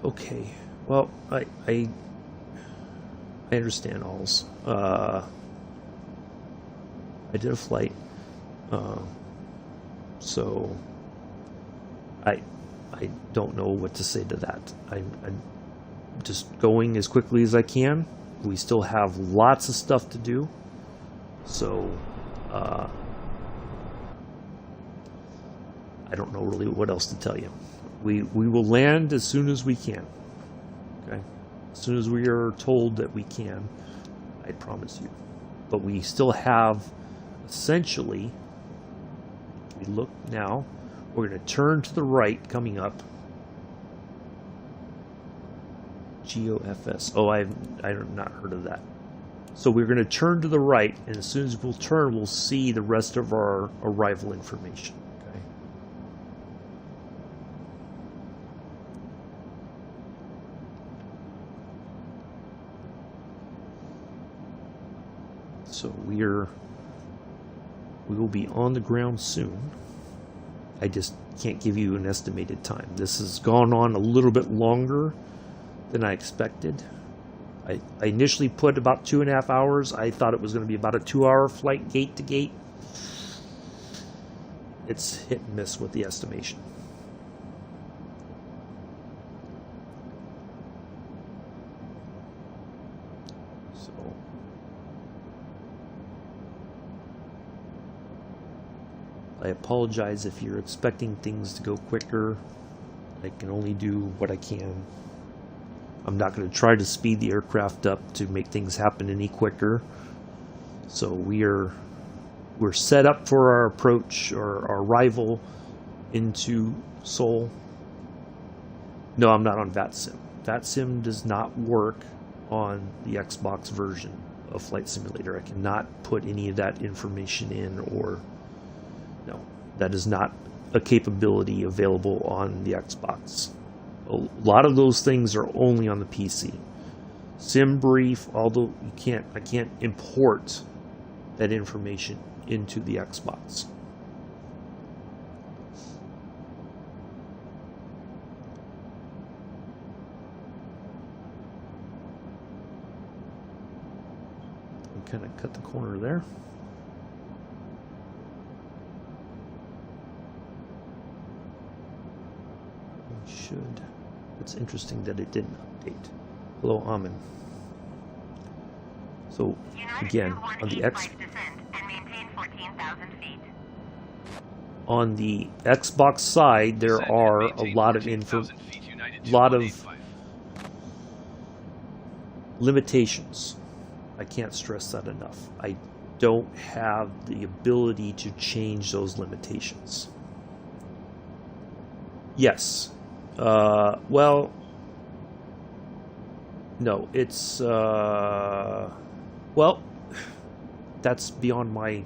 Okay, well, I understand alls. I did a flight, so I don't know what to say to that. I'm just going as quickly as I can. We still have lots of stuff to do, so I don't know really what else to tell you. We will land as soon as we can. Okay, as soon as we are told that we can, I promise you. But we still have, essentially, we look now, we're going to turn to the right coming up. GOFS. Oh, I've not heard of that. So we're going to turn to the right, and as soon as we'll turn, we'll see the rest of our arrival information. Okay. So we will be on the ground soon. I just can't give you an estimated time. This has gone on a little bit longer than I expected. I initially put about 2.5 hours. I thought it was going to be about a 2-hour flight gate to gate. It's hit and miss with the estimation. So I apologize if you're expecting things to go quicker. I can only do what I can. I'm not going to try to speed the aircraft up to make things happen any quicker. So we're set up for our approach or our arrival into Seoul. No, I'm not on VATSIM. VATSIM does not work on the Xbox version of Flight Simulator. I cannot put any of that information in, or no, that is not a capability available on the Xbox. A lot of those things are only on the PC. SimBrief, although I can't import that information into the Xbox. Kind of cut the corner there. Should. It's interesting that it didn't update. Hello, Amin. So again, on the Xbox side, there are a lot of limitations. I can't stress that enough. I don't have the ability to change those limitations. Yes. Well, no, it's, well, that's beyond my,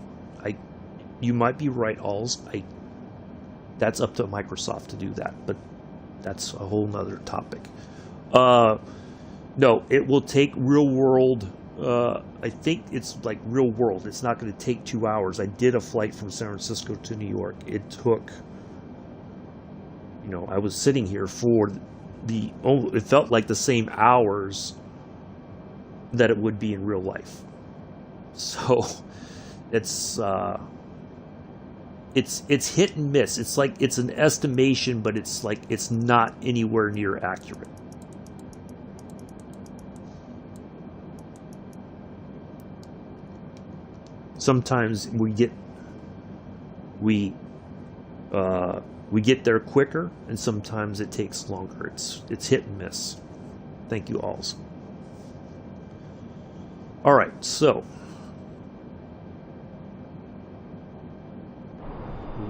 you might be right, alls. That's up to Microsoft to do that, but that's a whole nother topic. No, it will take real world, I think it's like real world. It's not going to take 2 hours. I did a flight from San Francisco to New York. It took, you know, I was sitting here for it felt like the same hours that it would be in real life. So it's hit and miss. It's like it's an estimation, but it's like it's not anywhere near accurate. Sometimes we get there quicker, and sometimes it takes longer. It's hit and miss. Thank you alls. All right, so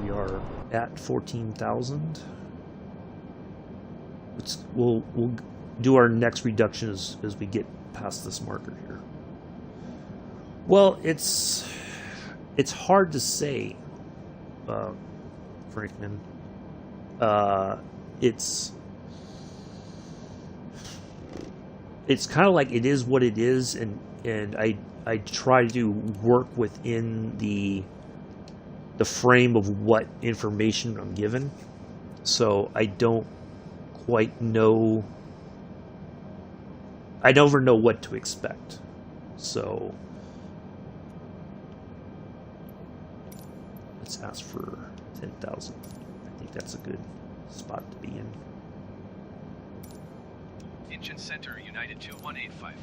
we are at 14,000. We'll do our next reduction as we get past this marker here. Well, it's hard to say, Frankman. It's kind of like it is what it is, and I try to work within the frame of what information I'm given, so I don't quite know. I never know what to expect, so let's ask for 10,000. I think that's a good spot to be in. Engine Center, United 2185.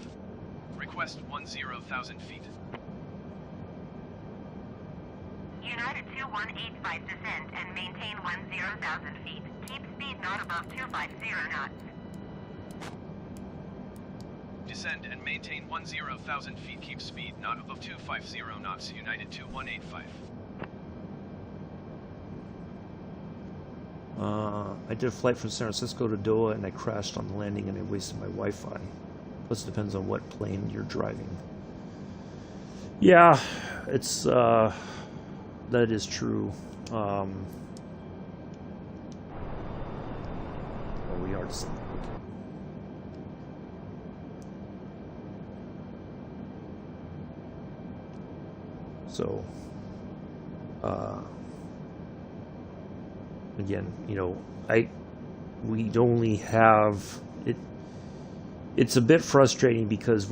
Request 10,000 feet. United 2185 descend and maintain 10,000 feet. Keep speed not above 250 knots. Descend and maintain 10,000 feet. Keep speed not above 250 knots. United 2185. I did a flight from San Francisco to Doha, and I crashed on the landing, and I wasted my Wi-Fi. Plus, it depends on what plane you're driving. Yeah, it's that is true. Oh, we are descending. Okay. So, again, you know, we only have it. It's a bit frustrating because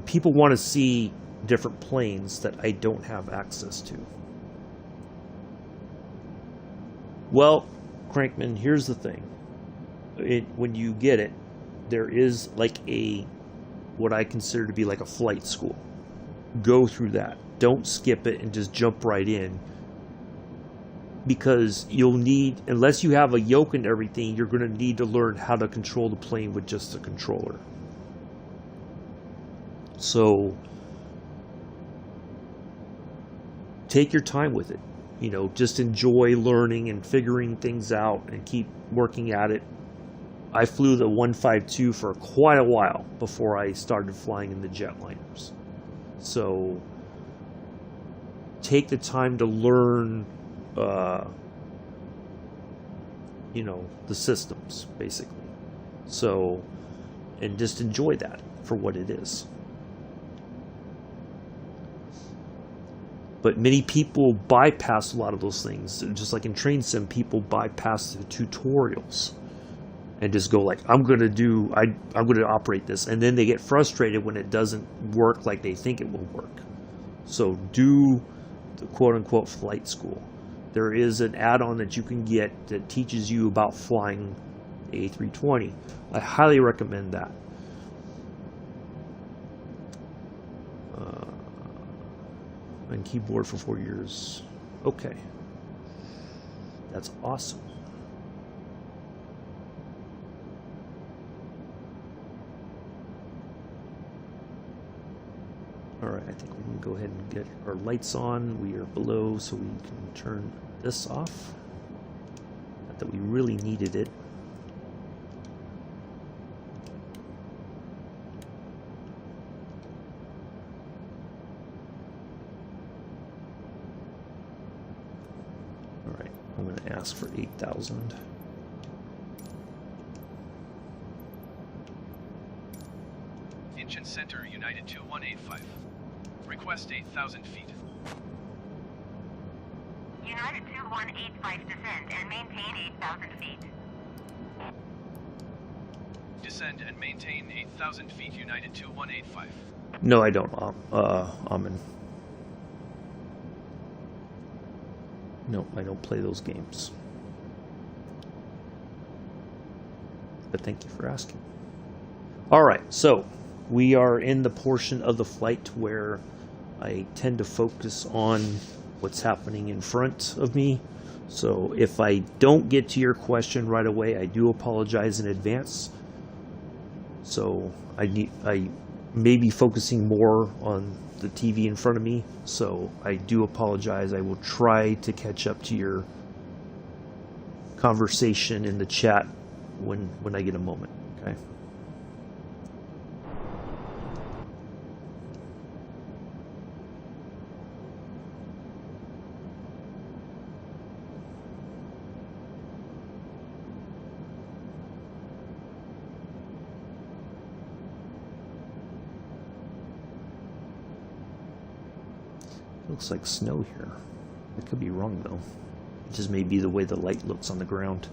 people want to see different planes that I don't have access to. Well, Crankman, here's the thing. When you get it, there is like what I consider to be like a flight school. Go through that. Don't skip it and just jump right in. Because you'll need, unless you have a yoke and everything, you're going to need to learn how to control the plane with just the controller. So, take your time with it. You know, just enjoy learning and figuring things out and keep working at it. I flew the 152 for quite a while before I started flying in the jetliners. So, take the time to learn the systems, basically. So, and just enjoy that for what it is. But many people bypass a lot of those things. Just like in Train Sim, people bypass the tutorials and just go like, I'm going to operate this. And then they get frustrated when it doesn't work like they think it will work. So do the quote-unquote flight school. There is an add-on that you can get that teaches you about flying A320. I highly recommend that. And keyboard for 4 years. Okay. That's awesome. Alright, I think we can go ahead and get our lights on. We are below, so we can turn this off. Not that we really needed it. Alright, I'm going to ask for 8,000. Engine Center, United 2185. Request 8,000 feet. United 2185 descend and maintain 8,000 feet. descend and maintain 8,000 feet, United 2185. No, I don't, Amin. No, I don't play those games. But thank you for asking. Alright, so we are in the portion of the flight where I tend to focus on what's happening in front of me. So if I don't get to your question right away, I do apologize in advance. So I may be focusing more on the TV in front of me, so I do apologize. I will try to catch up to your conversation in the chat when I get a moment, okay? Looks like snow here. I could be wrong though. It just may be the way the light looks on the ground.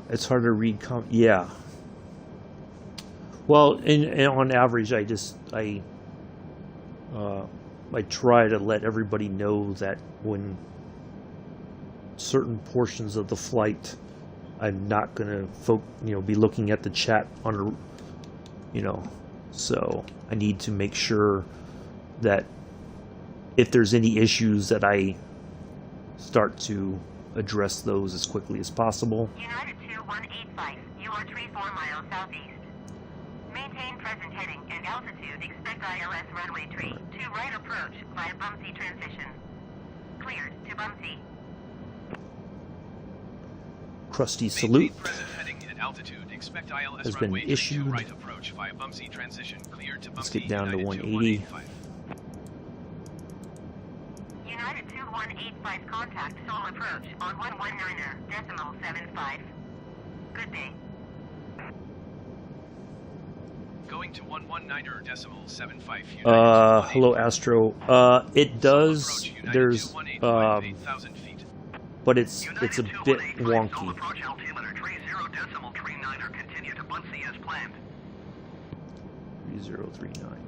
It's hard to read. Yeah. Well, and on average, I try to let everybody know that when certain portions of the flight, I'm not gonna be looking at the chat on a, so I need to make sure that if there's any issues that I start to address those as quickly as possible. United 2185, you are 34 miles southeast. Maintain present heading and altitude. Expect ILS runway 3 to right approach via Bumsey transition. Cleared to Bumsey. Crusty salute present heading and altitude. Expect ILS has been issued. To right approach via Bumsey transition. Cleared to Bumsey. Let's get down to United 180. United 2185 contact Seoul approach on 119.75. Good day. Going to 119.75. Hello Astro. It does. There's 8,000 feet. but it's a bit wonky. Approach altimeter 30.39 continue to Bunsey as planned. 3039.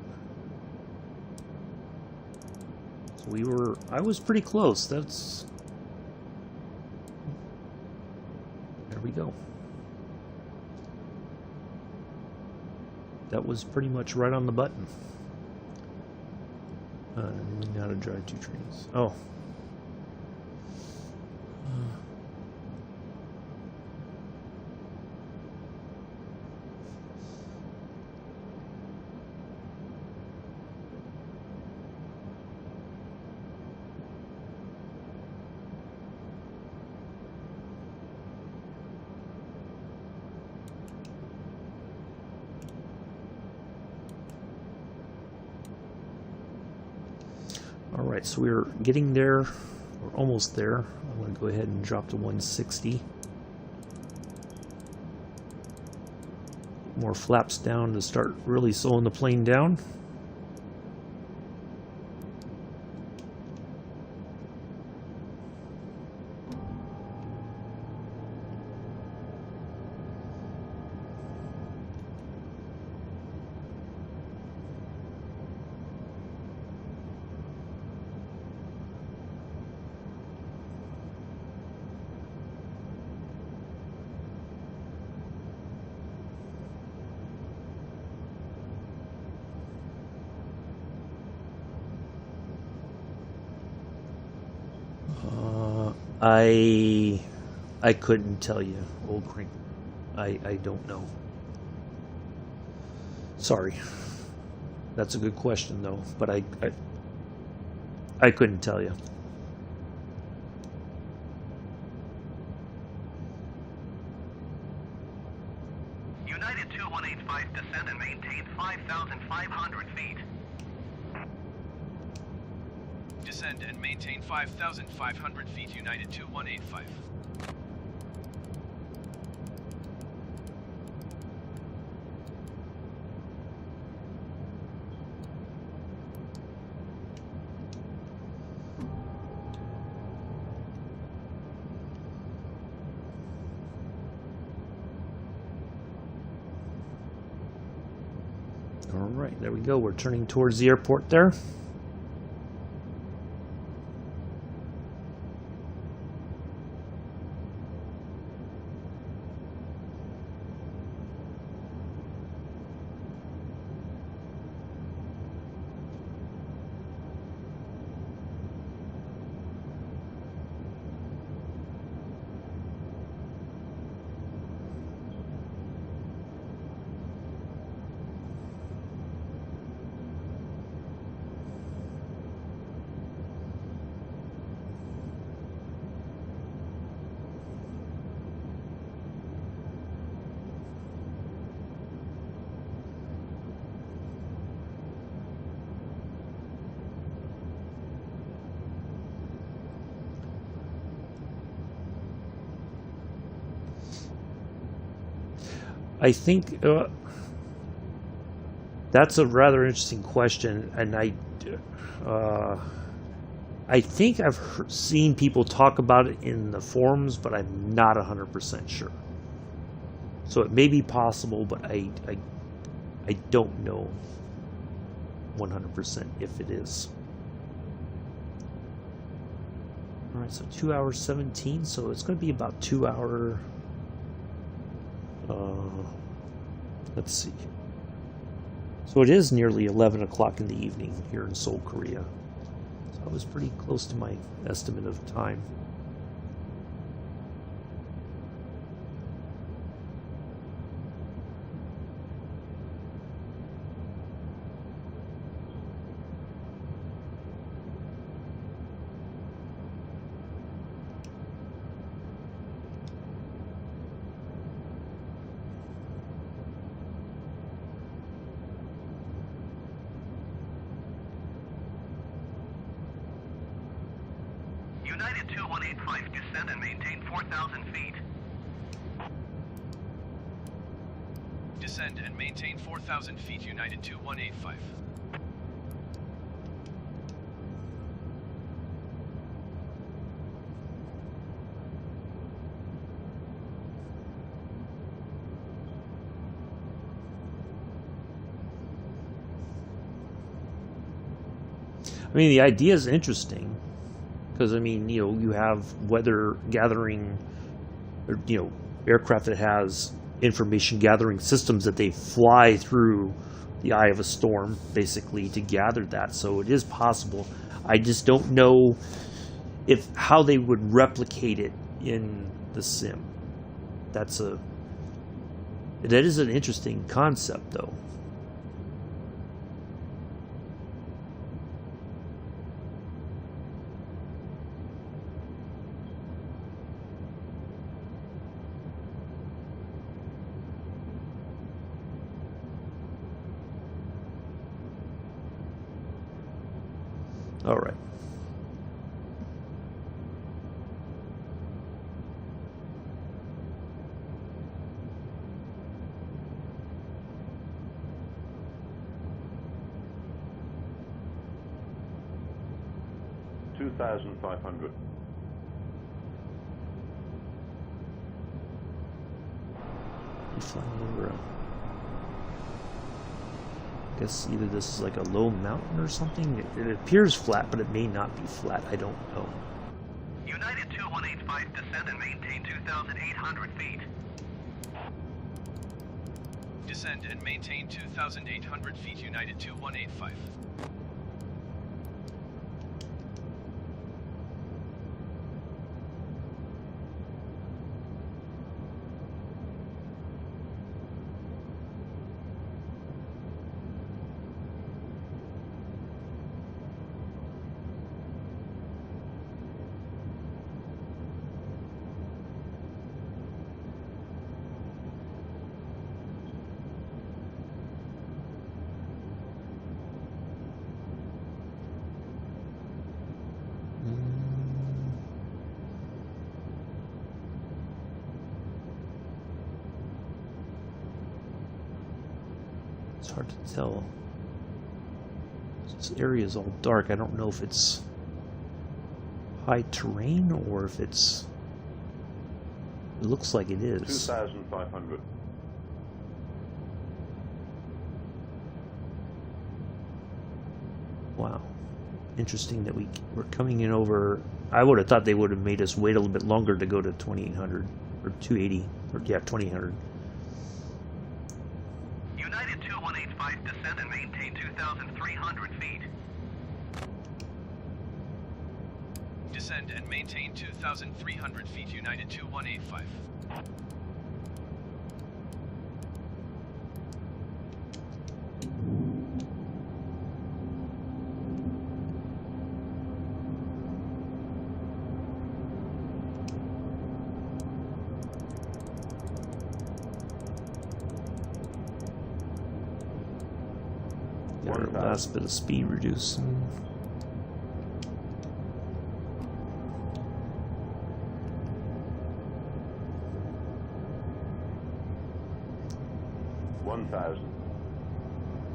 So I was pretty close. There we go. That was pretty much right on the button. Learning how to drive 2 trains. Oh. Alright, so we're getting there. We're almost there. I'm going to go ahead and drop to 160. More flaps down to start really slowing the plane down. I couldn't tell you, old crank. I don't know. Sorry. That's a good question though, but I couldn't tell you. United 2185 descend and maintain 5,500 feet. Descend and maintain 5,500 feet United 2185. All right, there we go. We're turning towards the airport there. I think that's a rather interesting question, and I think I've seen people talk about it in the forums, but I'm not 100% sure. So it may be possible, but I don't know 100% if it is. All right, so 2 hours 17, so it's going to be about 2 hour. Let's see. So it is nearly 11 o'clock in the evening here in Seoul, Korea. So I was pretty close to my estimate of time. United 2185, descend and maintain 4,000 feet. Descend and maintain 4,000 feet United 2185. I mean, the idea is interesting. Because, I mean, you know, you have weather gathering, or, you know, aircraft that has information gathering systems that they fly through the eye of a storm, basically, to gather that. So it is possible. I just don't know how they would replicate it in the sim. That is an interesting concept, though. All right. $2,500. Flying over I guess either this is like a low mountain or something. It appears flat, but it may not be flat. I don't know. United 2185, descend and maintain 2,800 feet. Descend and maintain 2,800 feet United 2185. hard to tell. This area is all dark. I don't know if it's high terrain or if it's... It looks like it is. 2,500. Wow. Interesting that we're coming in over... I would have thought they would have made us wait a little bit longer to go to 2,800 or 280 or yeah, 2,800. United 2185, descend and maintain 2,300 feet. Descend and maintain 2,300 feet, United 2185. Got our last bit of speed reducing.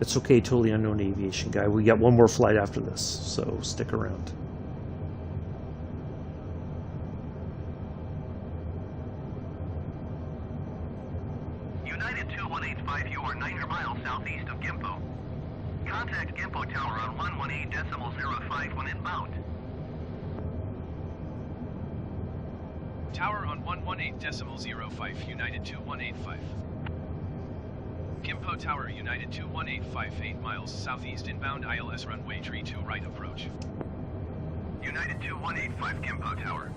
It's okay, totally unknown aviation guy. We got one more flight after this, so stick around. United 2185, you are 900 miles southeast of Gimpo. Contact Gimpo Tower on 118.05 when inbound. Tower on 118.05, United 2185. Gimpo Tower, United 2185, 8 miles southeast inbound ILS runway 32 right approach. United 2185, Gimpo Tower.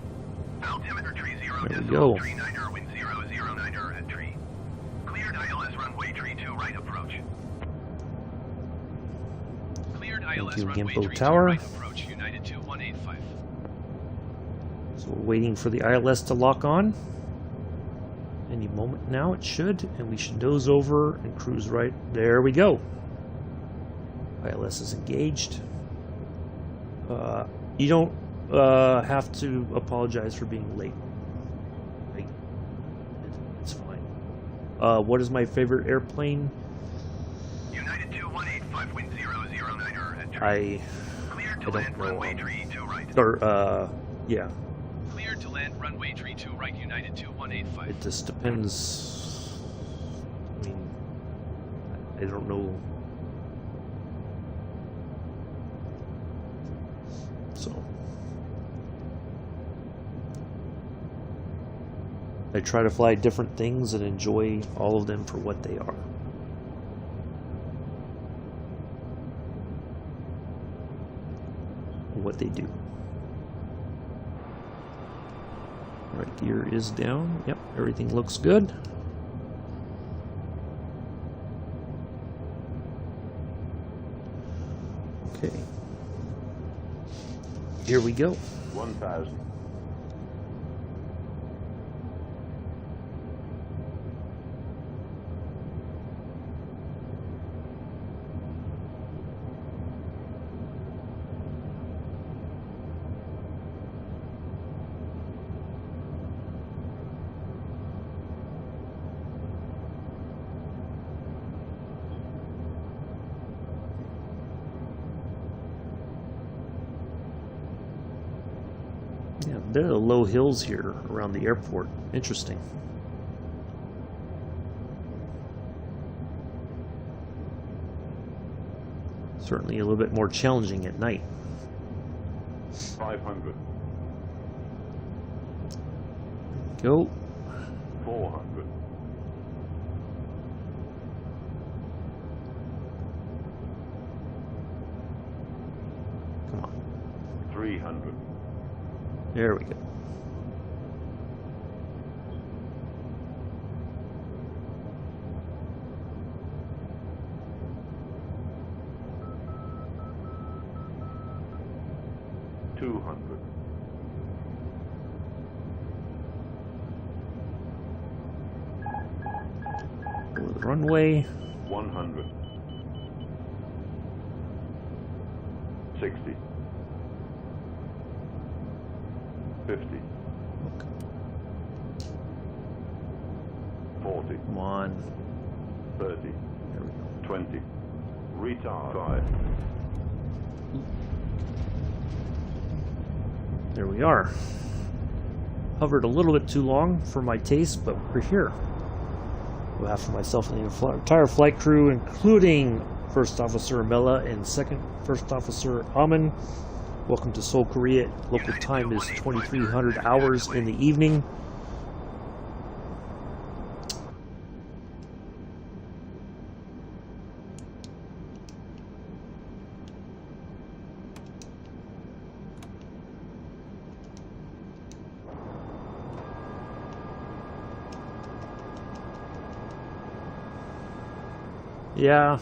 Altimeter tree 0 There we decimal go. 39er, wind 009er at tree. Cleared ILS runway 32 right approach. Cleared Thank ILS you, runway Gimpo 32 Tower. right approach, United 2185. So we're waiting for the ILS to lock on. Any moment now it should, and we should nose over and cruise right. There we go. ILS is engaged. You don't have to apologize for being late. It's fine. What is my favorite airplane? United 2185, wind 009er at tree. Cleared to don't land know. runway tree 2 right. Or yeah. Cleared to land runway 32 right, United 2185. It just depends. I mean, I don't know. So I try to fly different things and enjoy all of them for what they are. What they do. Right, gear is down. Yep, everything looks good. Okay. Here we go. 1,000. Yeah, there are low hills here around the airport. Interesting. Certainly a little bit more challenging at night. 500. Go. 400. Come on. 300. There we go. Over the runway. 100. 60. 50. Okay. 40. Come on. 30. There we go. 20. Retard. 5. There we are. Hovered a little bit too long for my taste, but we're here. On behalf of myself and the entire flight crew, including First Officer Imela and First Officer Amin, welcome to Seoul, Korea. Local time is 2300 hours in the evening. Yeah.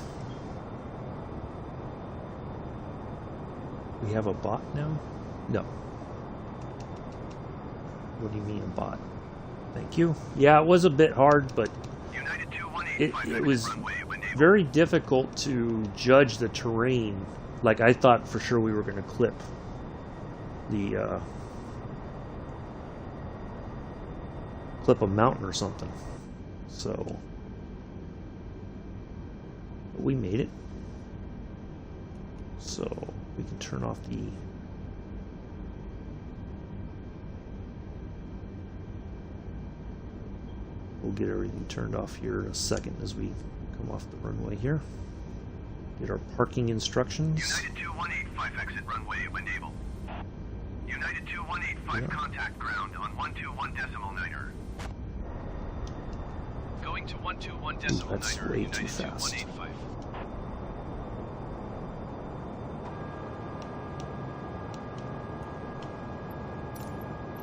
We have a bot now? No. What do you mean a bot? Thank you. Yeah, it was a bit hard, but it was very difficult to judge the terrain. Like, I thought for sure we were going to clip the clip a mountain or something. So we made it. So we can turn off the we'll get everything turned off here in a second as we come off the runway here. Get our parking instructions. United 2185 exit runway when able. United 2185 contact ground on 121.9er. Going to 121.9er. That's way United too fast. 2185.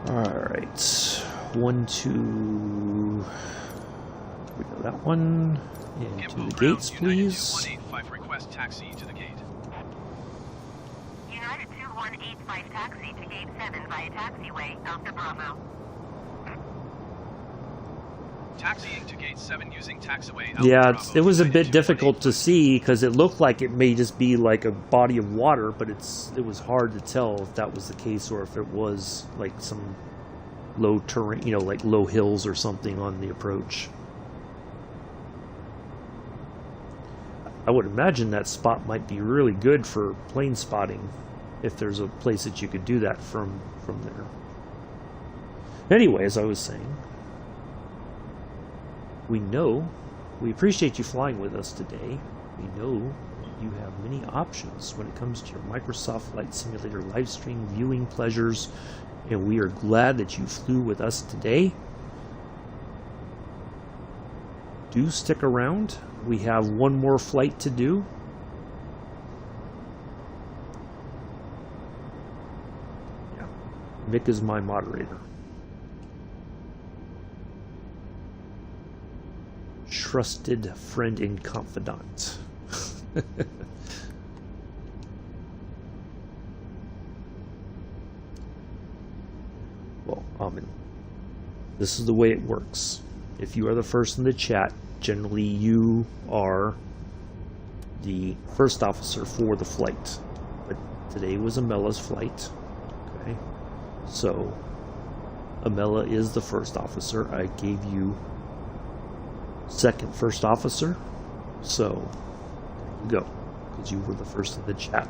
Alright, 1, 2, we got that one, and to the gates, please. United 2185 request taxi to the gate. United 2185 taxi to gate 7 via taxiway, Alpha Bravo. Taxiing to gate 7 using taxiway. Yeah, it was a bit difficult to see because it looked like it may just be like a body of water, but it was hard to tell if that was the case or if it was like some low terrain, you know, like low hills or something on the approach. I would imagine that spot might be really good for plane spotting if there's a place that you could do that from there. Anyway, as I was saying, we appreciate you flying with us today. We know you have many options when it comes to your Microsoft Flight Simulator live stream viewing pleasures, and we are glad that you flew with us today. Do stick around. We have one more flight to do. Yeah. Mick is my moderator. Trusted friend and confidant. Well, Amin, this is the way it works. If you are the first in the chat, generally you are the first officer for the flight. But today was Imela's flight. Okay, so Imela is the first officer. I gave you second first officer, so there you go, because you were the first in the chat.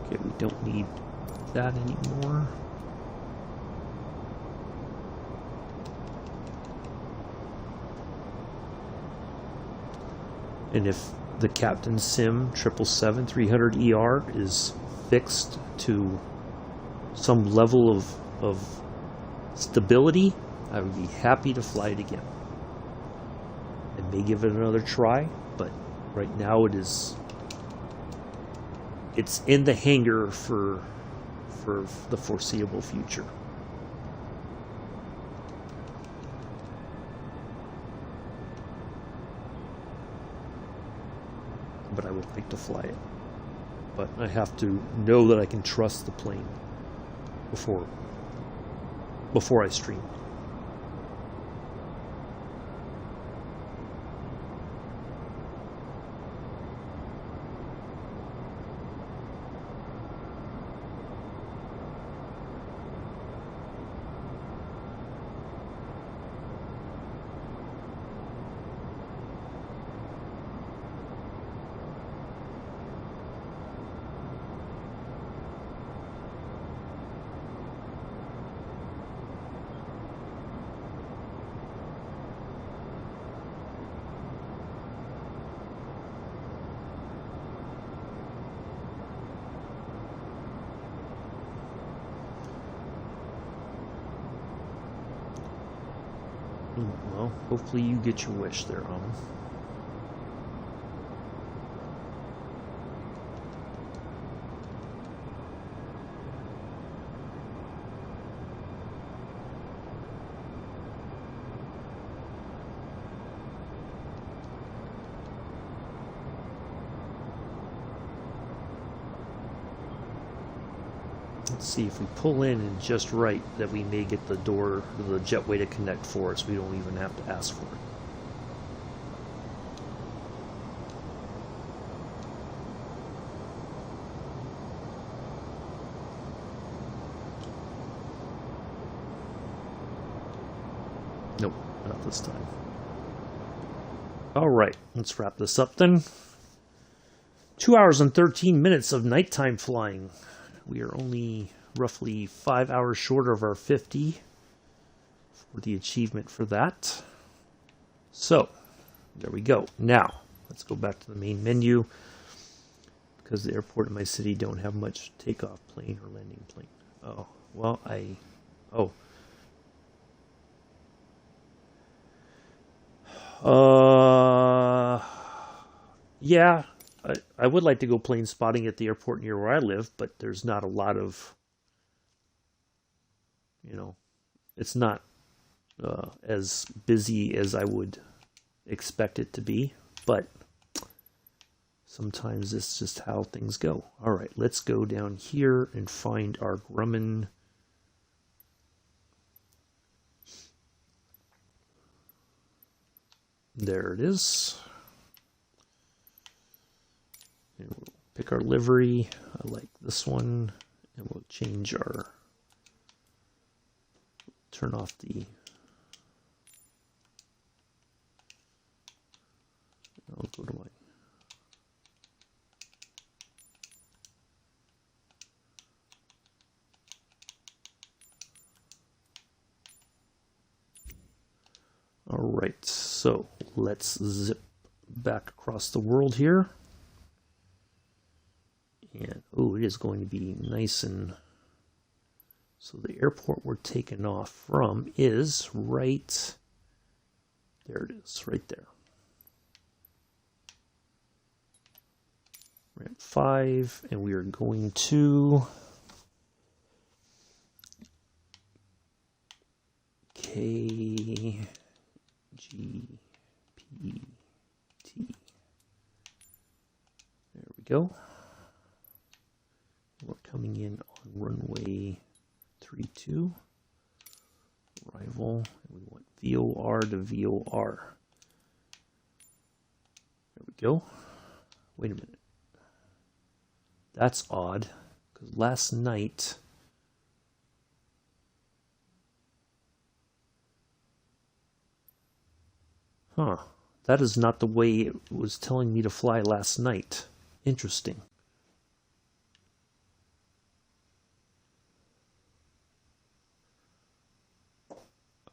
Okay, we don't need that anymore. And if the Captain Sim 777-300ER is fixed to some level of stability, I would be happy to fly it again. I may give it another try, but right now it's in the hangar for the foreseeable future. But I would like to fly it. But I have to know that I can trust the plane before I stream. Well, hopefully you get your wish there, Let's see if we pull in just right that we may get the jetway to connect for us. We don't even have to ask for it. Nope, not this time. All right, let's wrap this up then. 2 hours and 13 minutes of nighttime flying. We are only roughly 5 hours short of our 50 for the achievement for that. So, there we go. Now, let's go back to the main menu because the airport in my city don't have much takeoff plane or landing plane. Oh, well, yeah. I would like to go plane spotting at the airport near where I live, but there's not a lot of, it's not as busy as I would expect it to be, but sometimes it's just how things go. All right, let's go down here and find our Grumman. There it is. And we'll pick our livery. I like this one. And we'll change turn off the, I'll go to my, all right, so let's zip back across the world here. And, oh, it is going to be nice and... So the airport we're taking off from is right... There it is, right there. Ramp 5, and we are going to... KGPT. There we go. We're coming in on runway 32, arrival, and we want VOR to VOR. There we go. Wait a minute. That's odd, because last night, that is not the way it was telling me to fly last night. Interesting.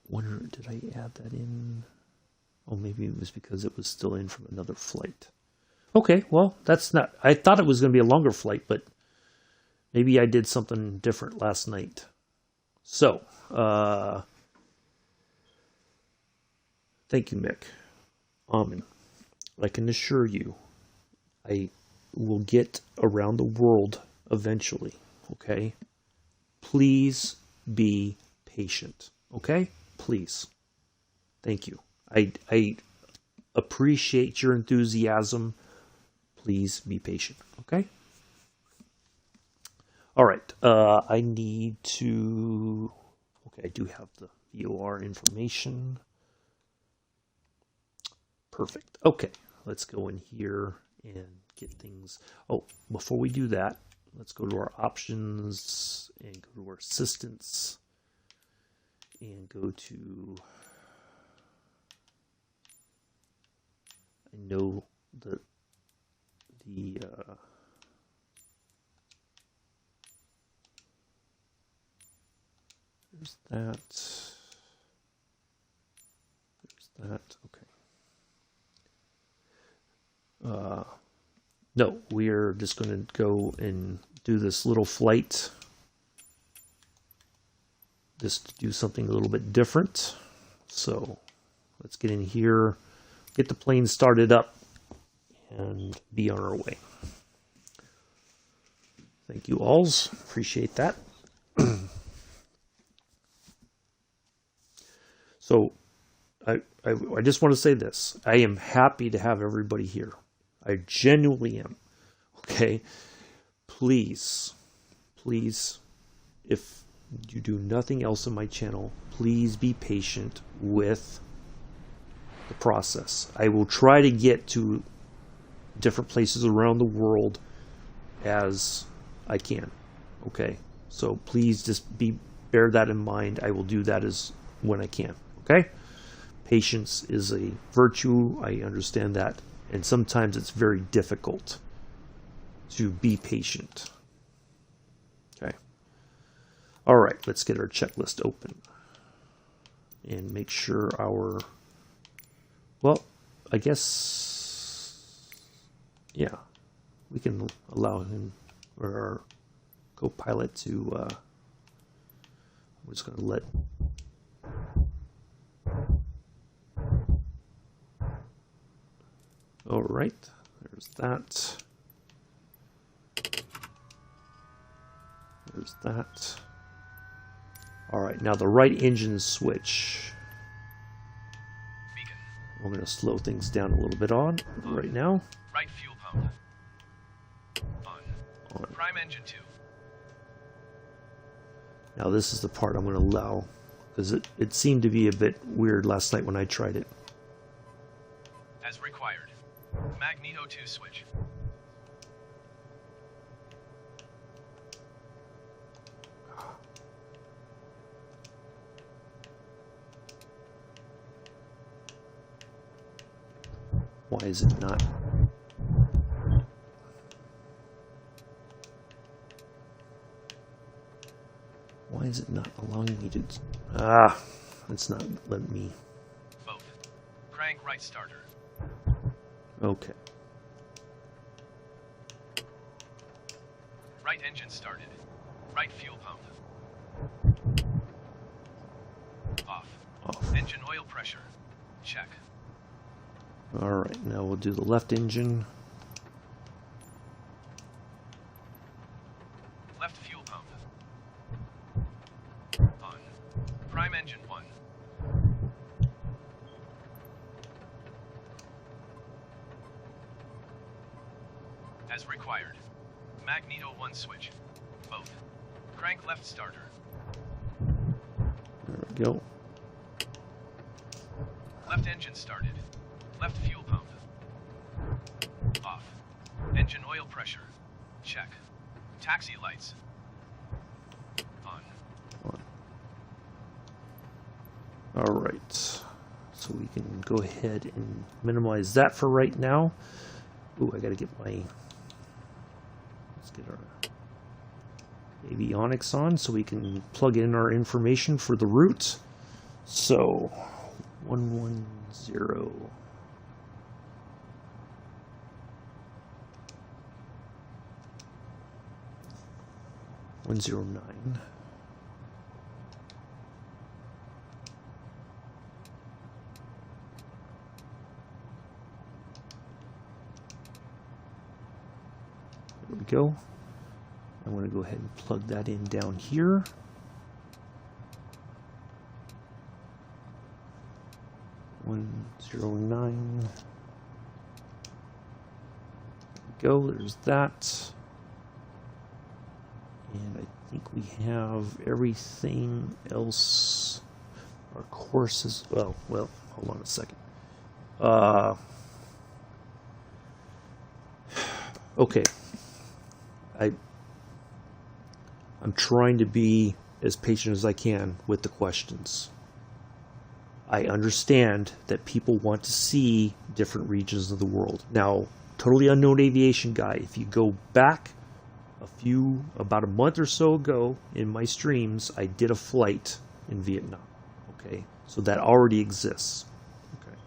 Wonder, did I add that in? Oh, maybe it was because it was still in from another flight. Okay, well, that's not... I thought it was going to be a longer flight, but maybe I did something different last night. So, thank you, Mick. Amen. I can assure you, I will get around the world eventually, okay? Please be patient, okay? Please. Thank you. I appreciate your enthusiasm. Please be patient, okay? All right. I need to... Okay, I do have the VOR information. Perfect. Okay, let's go in here and get things... Oh, before we do that, let's go to our options and go to our assistance. And go to, I know that there's that, okay. No, we're just going to go and do this little flight. Just to do something a little bit different. So Let's get in here, get the plane started up, and be on our way. Thank you alls. Appreciate that. So I just want to say this. I am happy to have everybody here. I genuinely am. Okay? Please, if you do nothing else on my channel, please be patient with the process. I will try to get to different places around the world as I can. Okay? So please just bear that in mind. I will do that as when I can. Okay? Patience is a virtue. I understand that. And sometimes it's very difficult to be patient. Okay. All right, let's get our checklist open and make sure our, well, I guess, yeah, we can allow him or our co-pilot to, we're just going to let, all right, there's that. There's that. All right, now the right engine switch. Beacon. We're going to slow things down a little bit on right now. Right fuel pump. On. Prime engine 2. Now this is the part I'm going to allow, because it seemed to be a bit weird last night when I tried it. As required. Magneto 2 switch. Why is it not? Why is it not allowing me to... Ah, it's not letting me... Both. Crank right starter. Okay. Right engine started. Right fuel pump. Off. Off. Engine oil pressure. Check. All right, now we'll do the left engine. Left fuel pump. On. Prime engine 1. As required. Magneto 1 switch. Both. Crank left starter. There we go. Left engine started. Left fuel pump. Off. Engine oil pressure. Check. Taxi lights. On. All right. So we can go ahead and minimize that for right now. Ooh, I got to get my... Let's get our avionics on so we can plug in our information for the route. So, 110... 109. There we go. I'm going to go ahead and plug that in down here. $109. There we go. There's that. And I think we have everything else. Our courses. Well, hold on a second. Okay. I'm trying to be as patient as I can with the questions. I understand that people want to see different regions of the world. Now, Totally Unknown Aviation Guy, if you go back about a month or so ago in my streams, I did a flight in Vietnam. Okay, so that already exists. Okay,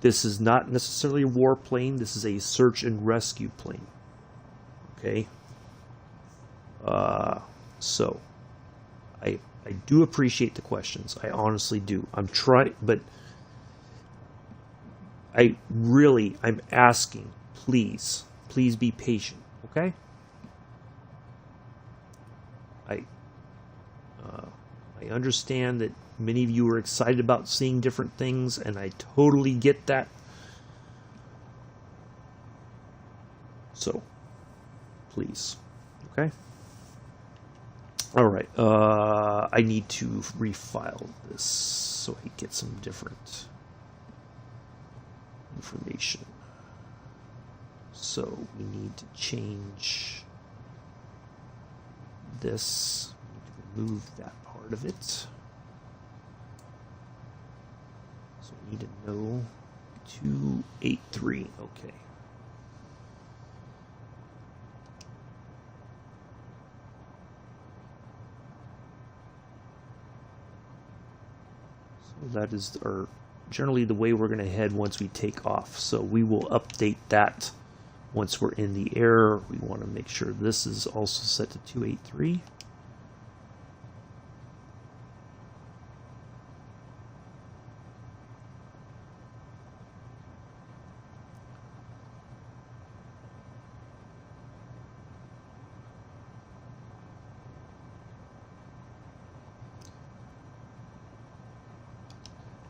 this is not necessarily a warplane. This is a search and rescue plane. Okay, so I do appreciate the questions. I honestly do. I'm trying, but I'm asking, please be patient, okay? I understand that many of you are excited about seeing different things, and I totally get that. So, please, okay? All right, I need to refile this so I get some different information. So we need to change this. We need to remove that part of it. So we need to know 283. Okay. So that is generally the way we're going to head once we take off. So we will update that once we're in the air. We want to make sure this is also set to 283.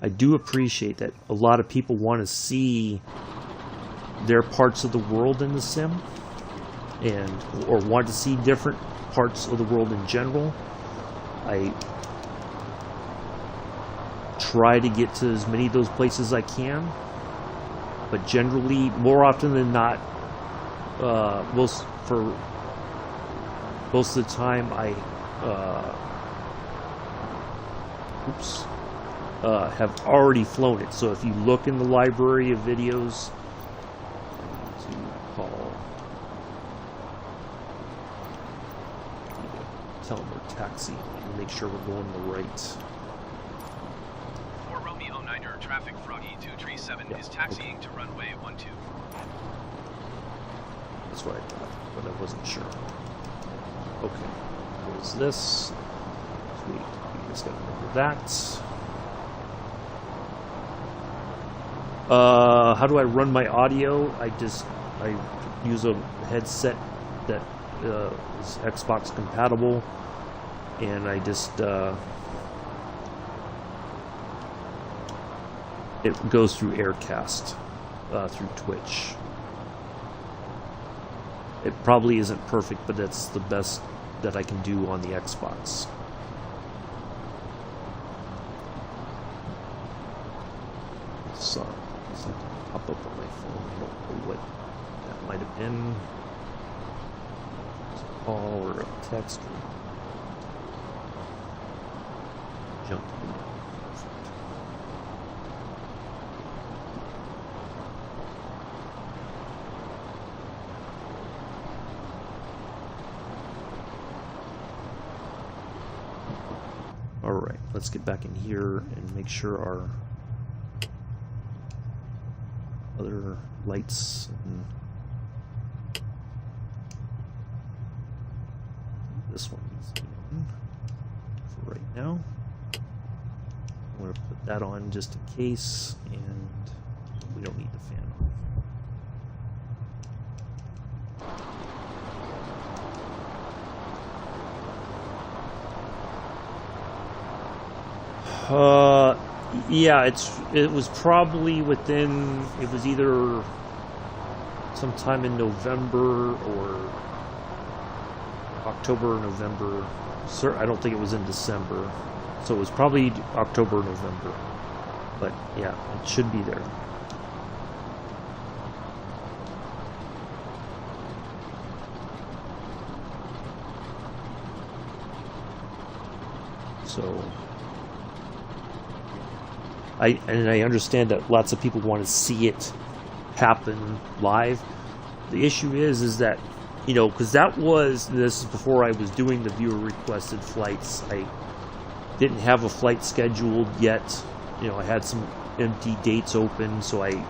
I do appreciate that a lot of people want to see their parts of the world in the sim, or want to see different parts of the world in general. I try to get to as many of those places as I can, but generally, more often than not, most of the time, have already flown it. So if you look in the library of videos, tell them we're taxiing and make sure we're going the right. 4 Romeo 9er traffic Froggy 237 is taxiing to runway 12. That's what I thought, but I wasn't sure. Okay, what is this? Sweet, we just gotta remember that. How do I run my audio? I use a headset that is Xbox compatible, and I just it goes through Aircast through Twitch. It probably isn't perfect, but that's the best that I can do on the Xbox. Sorry. Something pop up on my phone. I don't know what that might have been. It's a call or a text or junk. All right, let's get back in here and make sure our other lights and this one needs to be on for right now. I'm going to put that on just in case, and we don't need the fan on. Yeah, it was probably within, it was either sometime in November or October or November. I don't think it was in December. So it was probably October or November. But yeah, it should be there. So I understand that lots of people want to see it happen live. The issue is that, you know, because this is before I was doing the viewer requested flights. I didn't have a flight scheduled yet. You know, I had some empty dates open, so I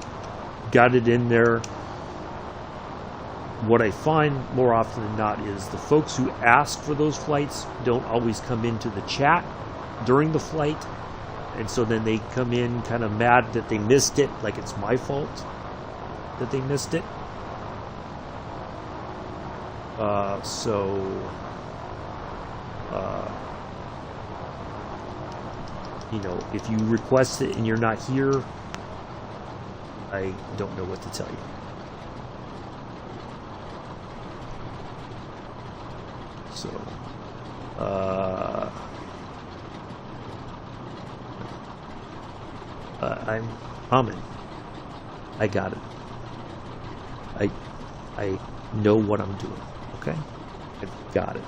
got it in there. What I find more often than not is the folks who ask for those flights don't always come into the chat during the flight. And so then they come in kind of mad that they missed it, like it's my fault that they missed it. You know, if you request it and you're not here, I don't know what to tell you. So, I'm humming. I got it. I know what I'm doing. Okay? I've got it.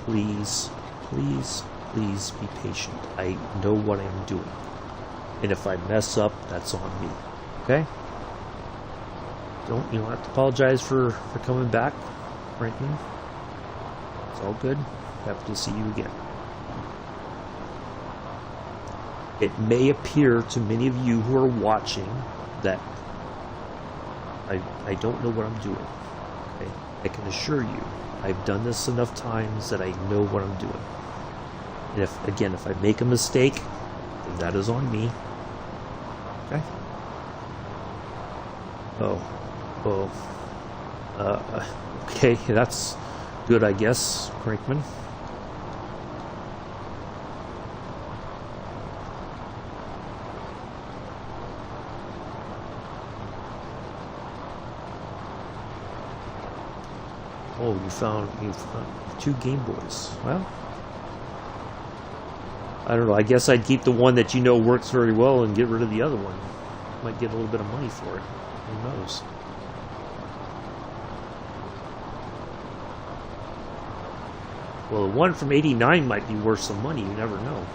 Please, please, please be patient. I know what I'm doing. And if I mess up, that's on me. Okay? You don't have to apologize for coming back, Franklin. It's all good. Happy to see you again. It may appear to many of you who are watching that I don't know what I'm doing. Okay? I can assure you, I've done this enough times that I know what I'm doing. And if I make a mistake, then that is on me. Okay? Okay, that's good, I guess, Crankman. Oh, you found 2 Game Boys. Well, I don't know. I guess I'd keep the one that you know works very well and get rid of the other one. Might get a little bit of money for it. Who knows? Well, the one from '89 might be worth some money. You never know.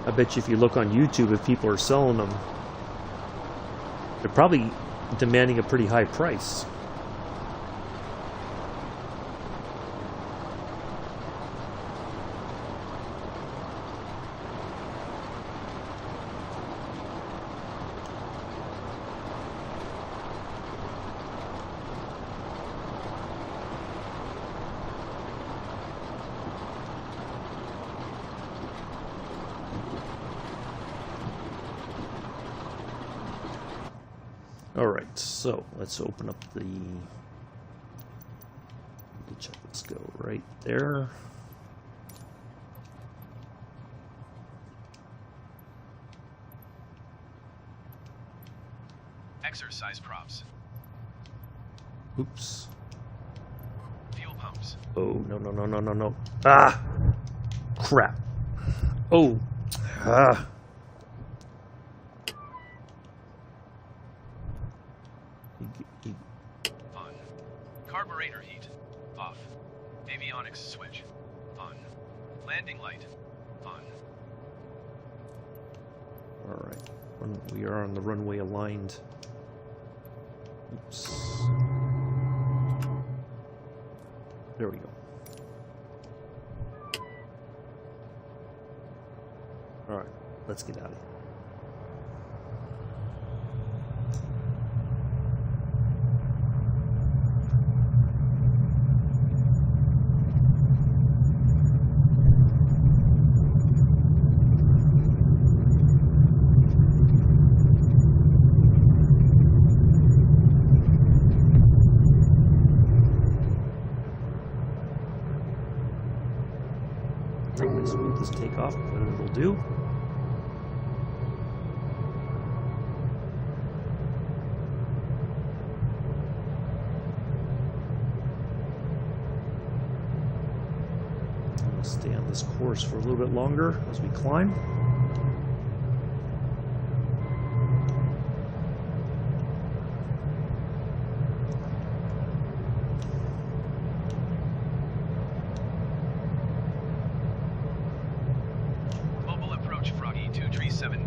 I bet you if you look on YouTube, if people are selling them, they're probably demanding a pretty high price. Alright, so let's open up the check. Let's go right there. Exercise props. Oops. Fuel pumps. Oh, no. Ah! Crap. Oh. Ah. On. Carburetor heat. Off. Avionics switch. On. Landing light. On. Alright. We are on the runway aligned. Oops. There we go. Alright, let's get out of here. Smooth this takeoff, but it'll do. I'm going to stay on this course for a little bit longer as we climb.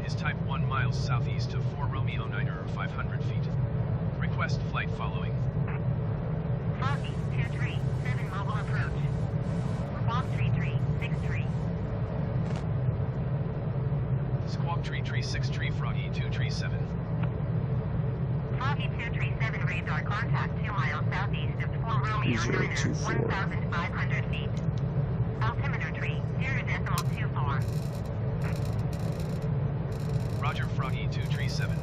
Is type 1 miles southeast of 4 Romeo 9 or 500 feet. Request flight following. Foggy 237 mobile approach. Squawk 3363. Squawk 3363 Froggy 237. Foggy 237 radar contact 2 miles southeast of 4 Romeo 9er, 1,500 feet. Altimeter tree 0.24. Roger, Froggy 237.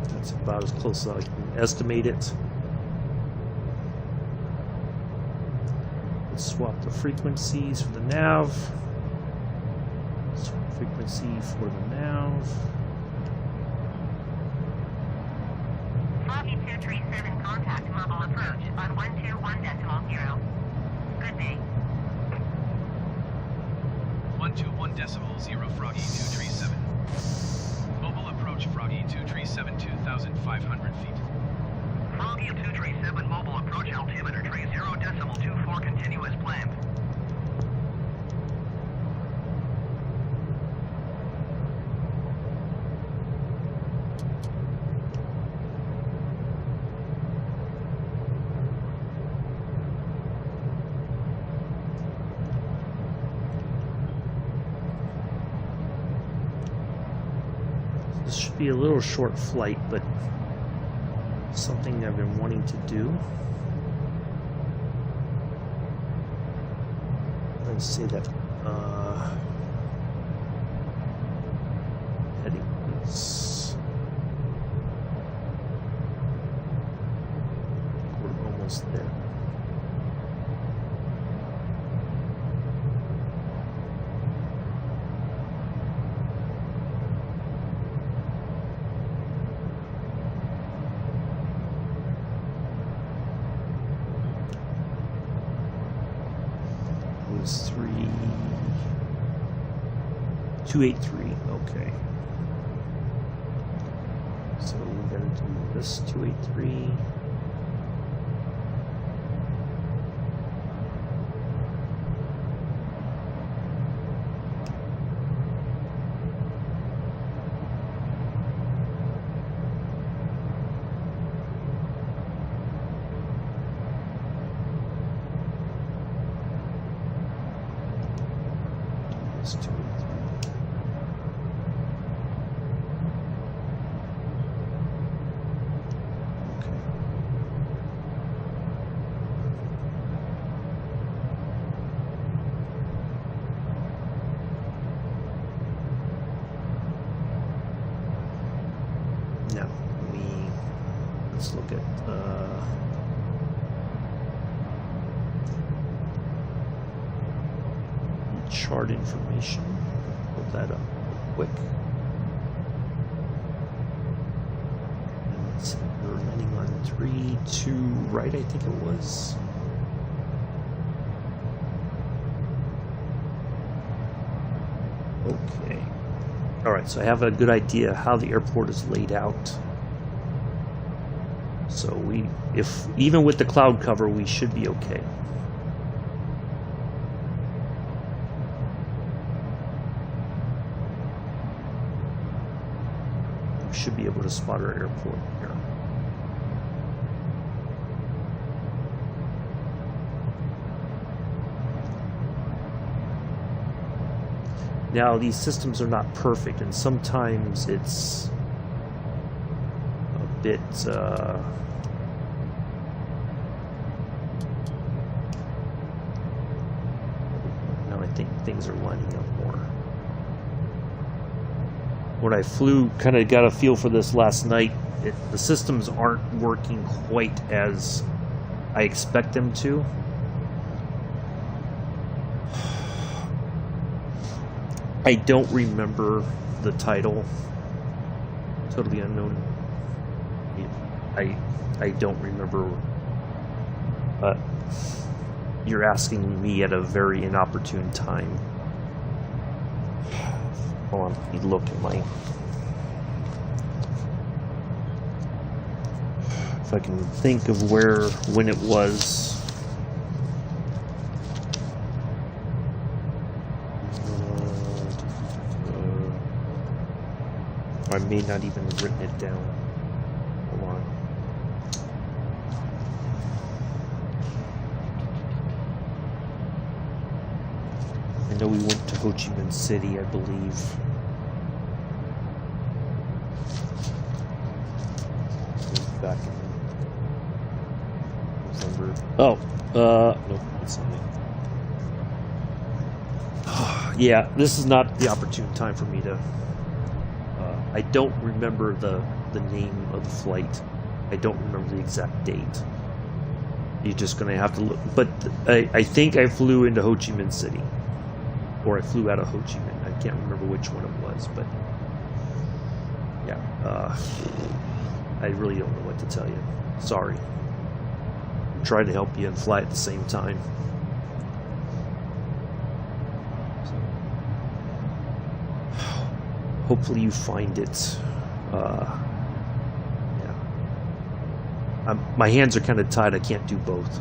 That's about as close as I can estimate it. Let's swap the frequencies for the nav. Swap frequency for the nav. Foggy 237 contact mobile approach on 121.0. Good day. 121.0 Froggy 237. Mobile approach Froggy 237 2,500 feet. Froggy 237 mobile approach altimeter tree 0.24 continuous planned. This should be a little short flight, but something I've been wanting to do. Let's say that heading is, we're almost there. Was 283. Okay. So we're gonna do this 283. This 283. Okay. Now let's look at chart information. Pull that up real quick. And let's see, we're landing on 3-2 right, I think it was. Okay. Alright, so I have a good idea how the airport is laid out. So even with the cloud cover, we should be okay. Should be able to spot our airport here. Now these systems are not perfect, and sometimes it's a bit now I think things are lining up more. When I flew, kind of got a feel for this last night, the systems aren't working quite as I expect them to. I don't remember the title. Totally Unknown. I don't remember. You're asking me at a very inopportune time. Hold on, let me look at my... If I can think of when it was. I may not even have written it down. Hold on. I know we went to Ho Chi Minh City, I believe. back in November. Oh, no, that's not it. Yeah, this is not the opportune time for me to. I don't remember the name of the flight. I don't remember the exact date. You're just going to have to look. But I think I flew into Ho Chi Minh City. Or I flew out of Ho Chi Minh. I can't remember which one it was. But yeah. I really don't know what to tell you. Sorry. I'm trying to help you and fly at the same time. Hopefully you find it. My hands are kind of tied. I can't do both.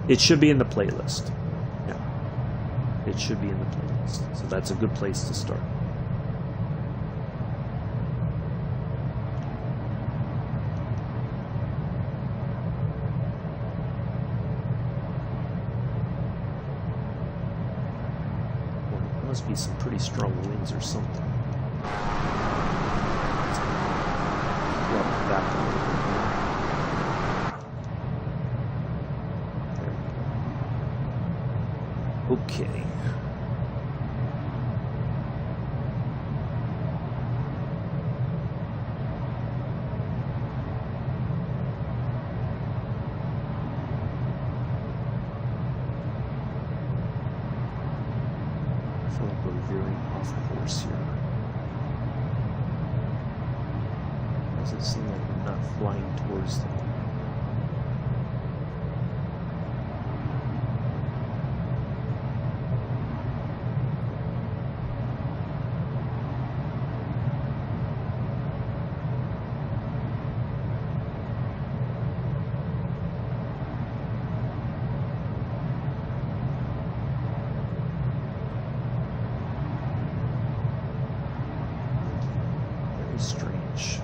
It should be in the playlist. Yeah. It should be in the playlist. So that's a good place to start. Well, there must be some pretty strong winds or something. Back a little bit more. Okay. I feel like we're veering off course here. Does it seem like we're not flying towards them? Very strange.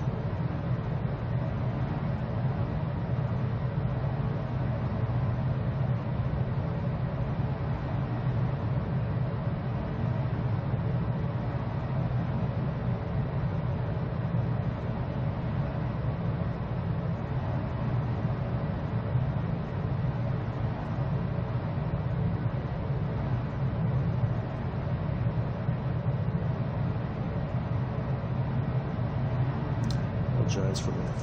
Apologize for that.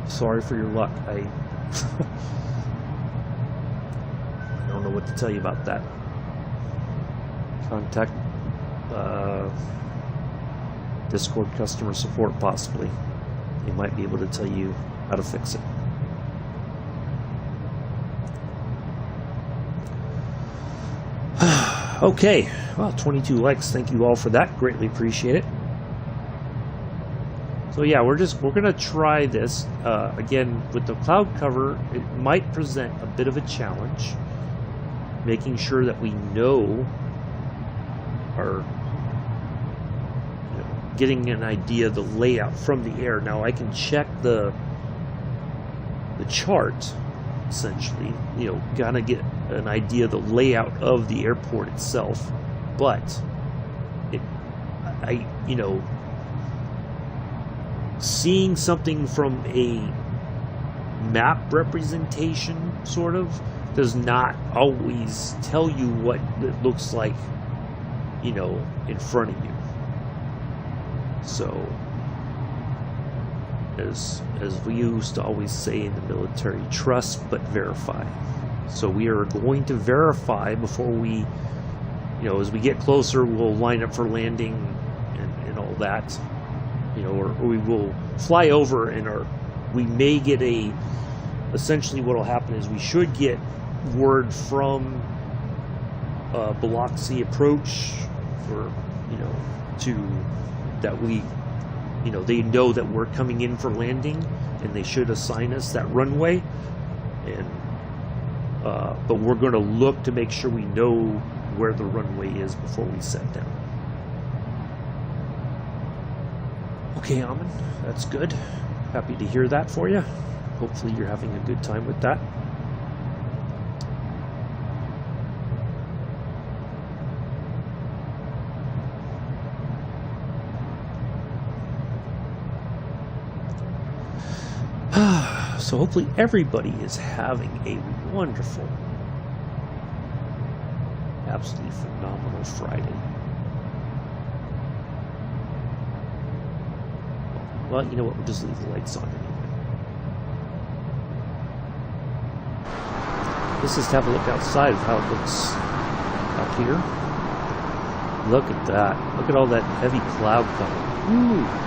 Sorry for your luck. I don't know what to tell you about that. Contact Discord customer support possibly. They might be able to tell you how to fix it. Okay, well, 22 likes. Thank you all for that. Greatly appreciate it. So yeah, we're gonna try this again with the cloud cover. It might present a bit of a challenge, making sure that we know our, getting an idea of the layout from the air. Now I can check the chart. Essentially, gotta get an idea of the layout of the airport itself, but seeing something from a map representation sort of does not always tell you what it looks like, in front of you. So as we used to always say in the military, trust but verify. So we are going to verify before we, as we get closer, we'll line up for landing and all that, or we will fly over and we may get essentially what will happen is we should get word from Biloxi approach, or, to that we, they know that we're coming in for landing, and they should assign us that runway. And but we're going to look to make sure we know where the runway is before we set down. Okay, Amin, that's good. Happy to hear that for you. Hopefully you're having a good time with that. So hopefully everybody is having a wonderful, absolutely phenomenal Friday. Well, you know what? We'll just leave the lights on anyway. Let's just have a look outside of how it looks up here. Look at that. Look at all that heavy cloud coming. Ooh.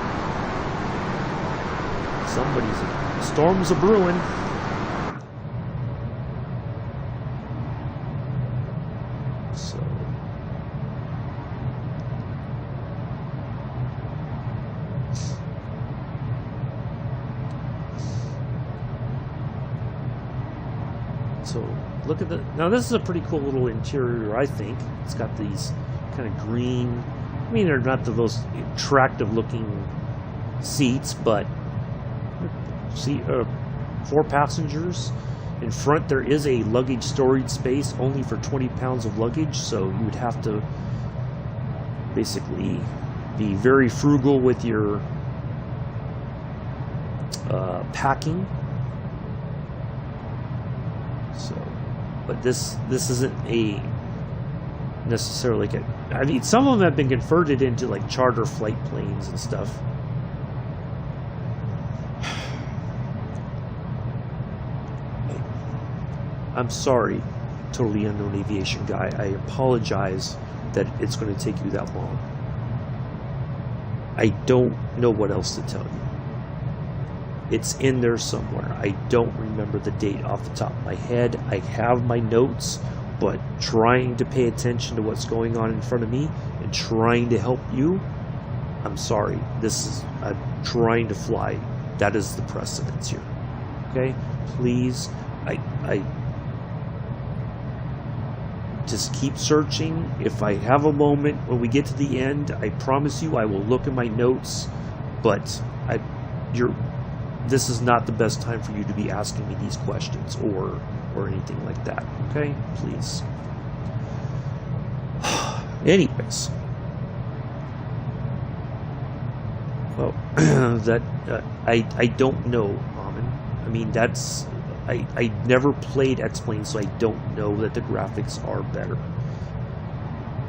Storms are brewing. So look at the, now this is a pretty cool little interior, I think. It's got these kind of green, I mean, they're not the most attractive looking seats, but see, 4 passengers. In front there is a luggage storage space only for 20 pounds of luggage, so you would have to basically be very frugal with your packing. So, but this isn't a necessarily like a, I mean, some of them have been converted into like charter flight planes and stuff. I'm sorry, totally unknown aviation guy. I apologize that it's going to take you that long. I don't know what else to tell you. It's in there somewhere. I don't remember the date off the top of my head. I have my notes, but trying to pay attention to what's going on in front of me and trying to help you, I'm sorry. I'm trying to fly. That is the precedence here. Okay? Please, I just keep searching. If I have a moment when we get to the end, I promise you I will look at my notes, but this is not the best time for you to be asking me these questions or anything like that. Okay? Please. Anyways. Well, that I don't know, Amin. I mean, that's I never played X-Plane, so I don't know that the graphics are better.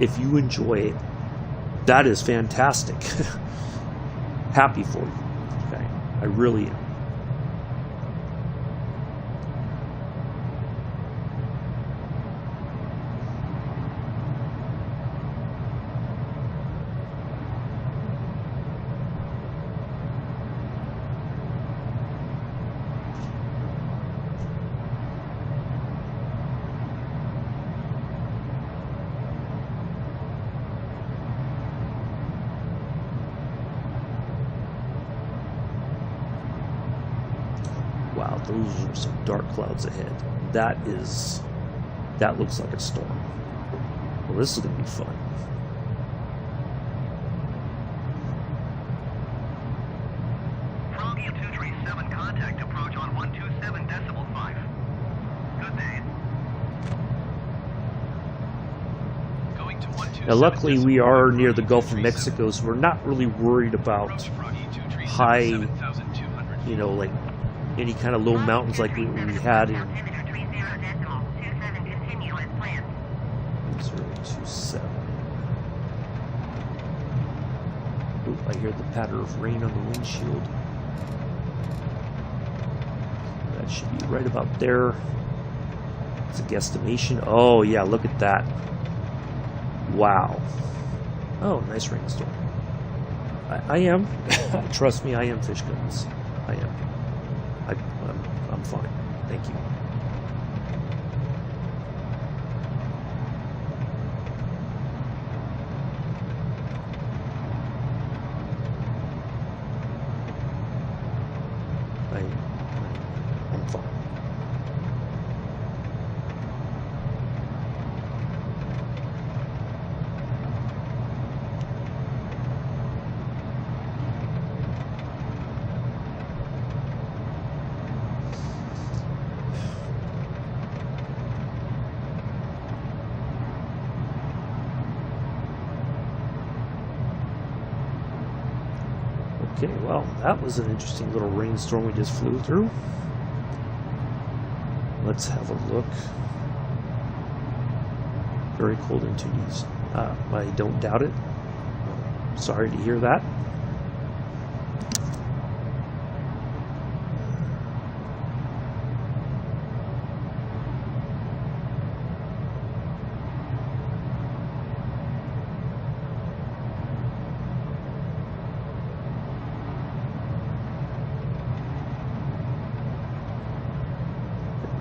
If you enjoy it, that is fantastic. Happy for you. Okay? I really am. Wow, those are some dark clouds ahead. That looks like a storm. Well, this is going to be fun. Froggy 237, contact approach on 127.5. Good day. Going to 127. Now, luckily, we are near the Gulf of Mexico, so we're not really worried about high, you know, like any kind of low mountains like we had in 027. Oop, I hear the patter of rain on the windshield. That should be right about there. It's a guesstimation. Oh yeah, look at that. Wow. Oh, nice rainstorm. I am. Trust me, I am fish guns. I am. I'm fine. Thank you. I'm fine. Okay, well, that was an interesting little rainstorm we just flew through. let's have a look. Very cold in Tunis. I don't doubt it. Sorry to hear that.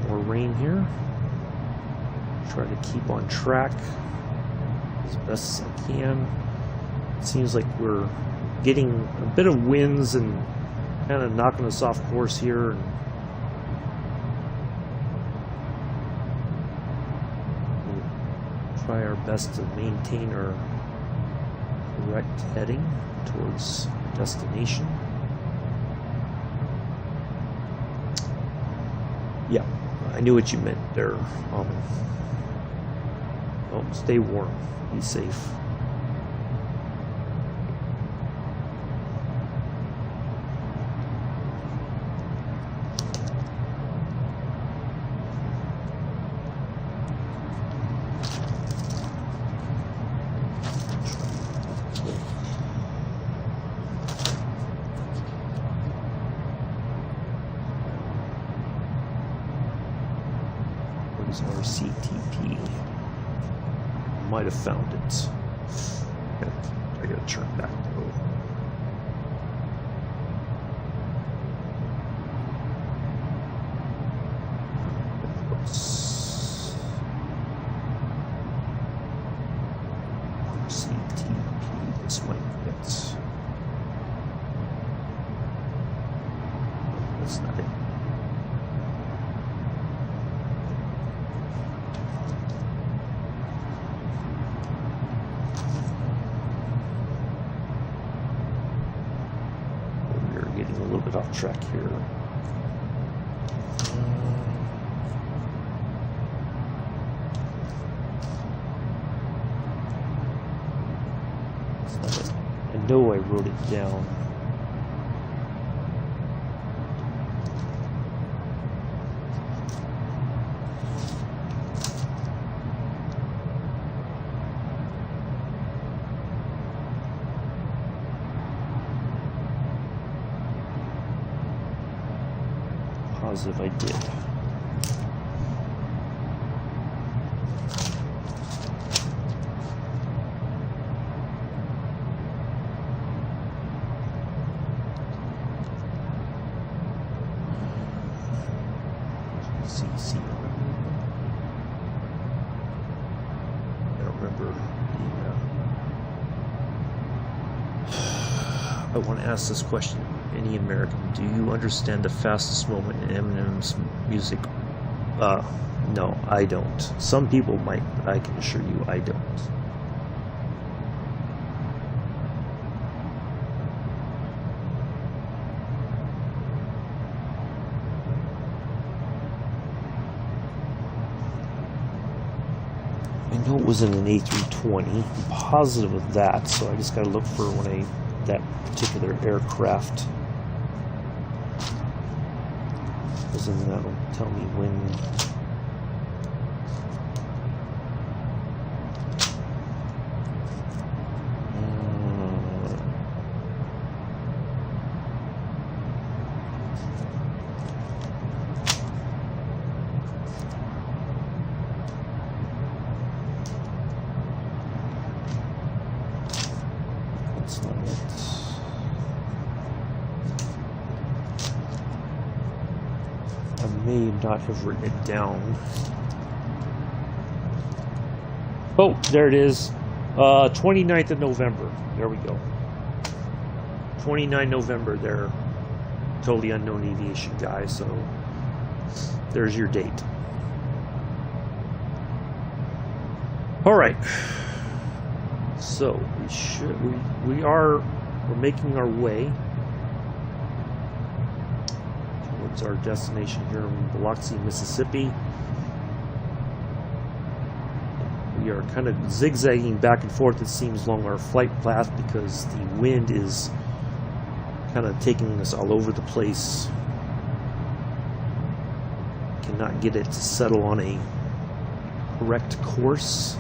More rain here. Try to keep on track as best as I can. It seems like we're getting a bit of winds and kind of knocking us off course here, and we'll try our best to maintain our correct heading towards destination. Yeah, I knew what you meant there. Oh, stay warm, be safe. What is our CTP? Might have found it. I gotta turn back though. CTP, this might be it. That's not it. Getting a little bit off track here. I know I wrote it down. Positive I did. CC. I don't remember. I want to ask this question. Any American, do you understand the fastest moment in Eminem's music? No, I don't. Some people might, but I can assure you I don't. I know it was in an A320. I'm positive of that, so I just got to look for that particular aircraft. Because then that'll tell me when. That's not it. I may not have written it down. Oh, there it is. 29th of November. There we go. 29 November there. Totally unknown aviation guy, so there's your date. Alright. So we're making our way towards our destination here in Biloxi, Mississippi. We are kind of zigzagging back and forth, it seems, along our flight path because the wind is kind of taking us all over the place. cannot get it to settle on a correct course.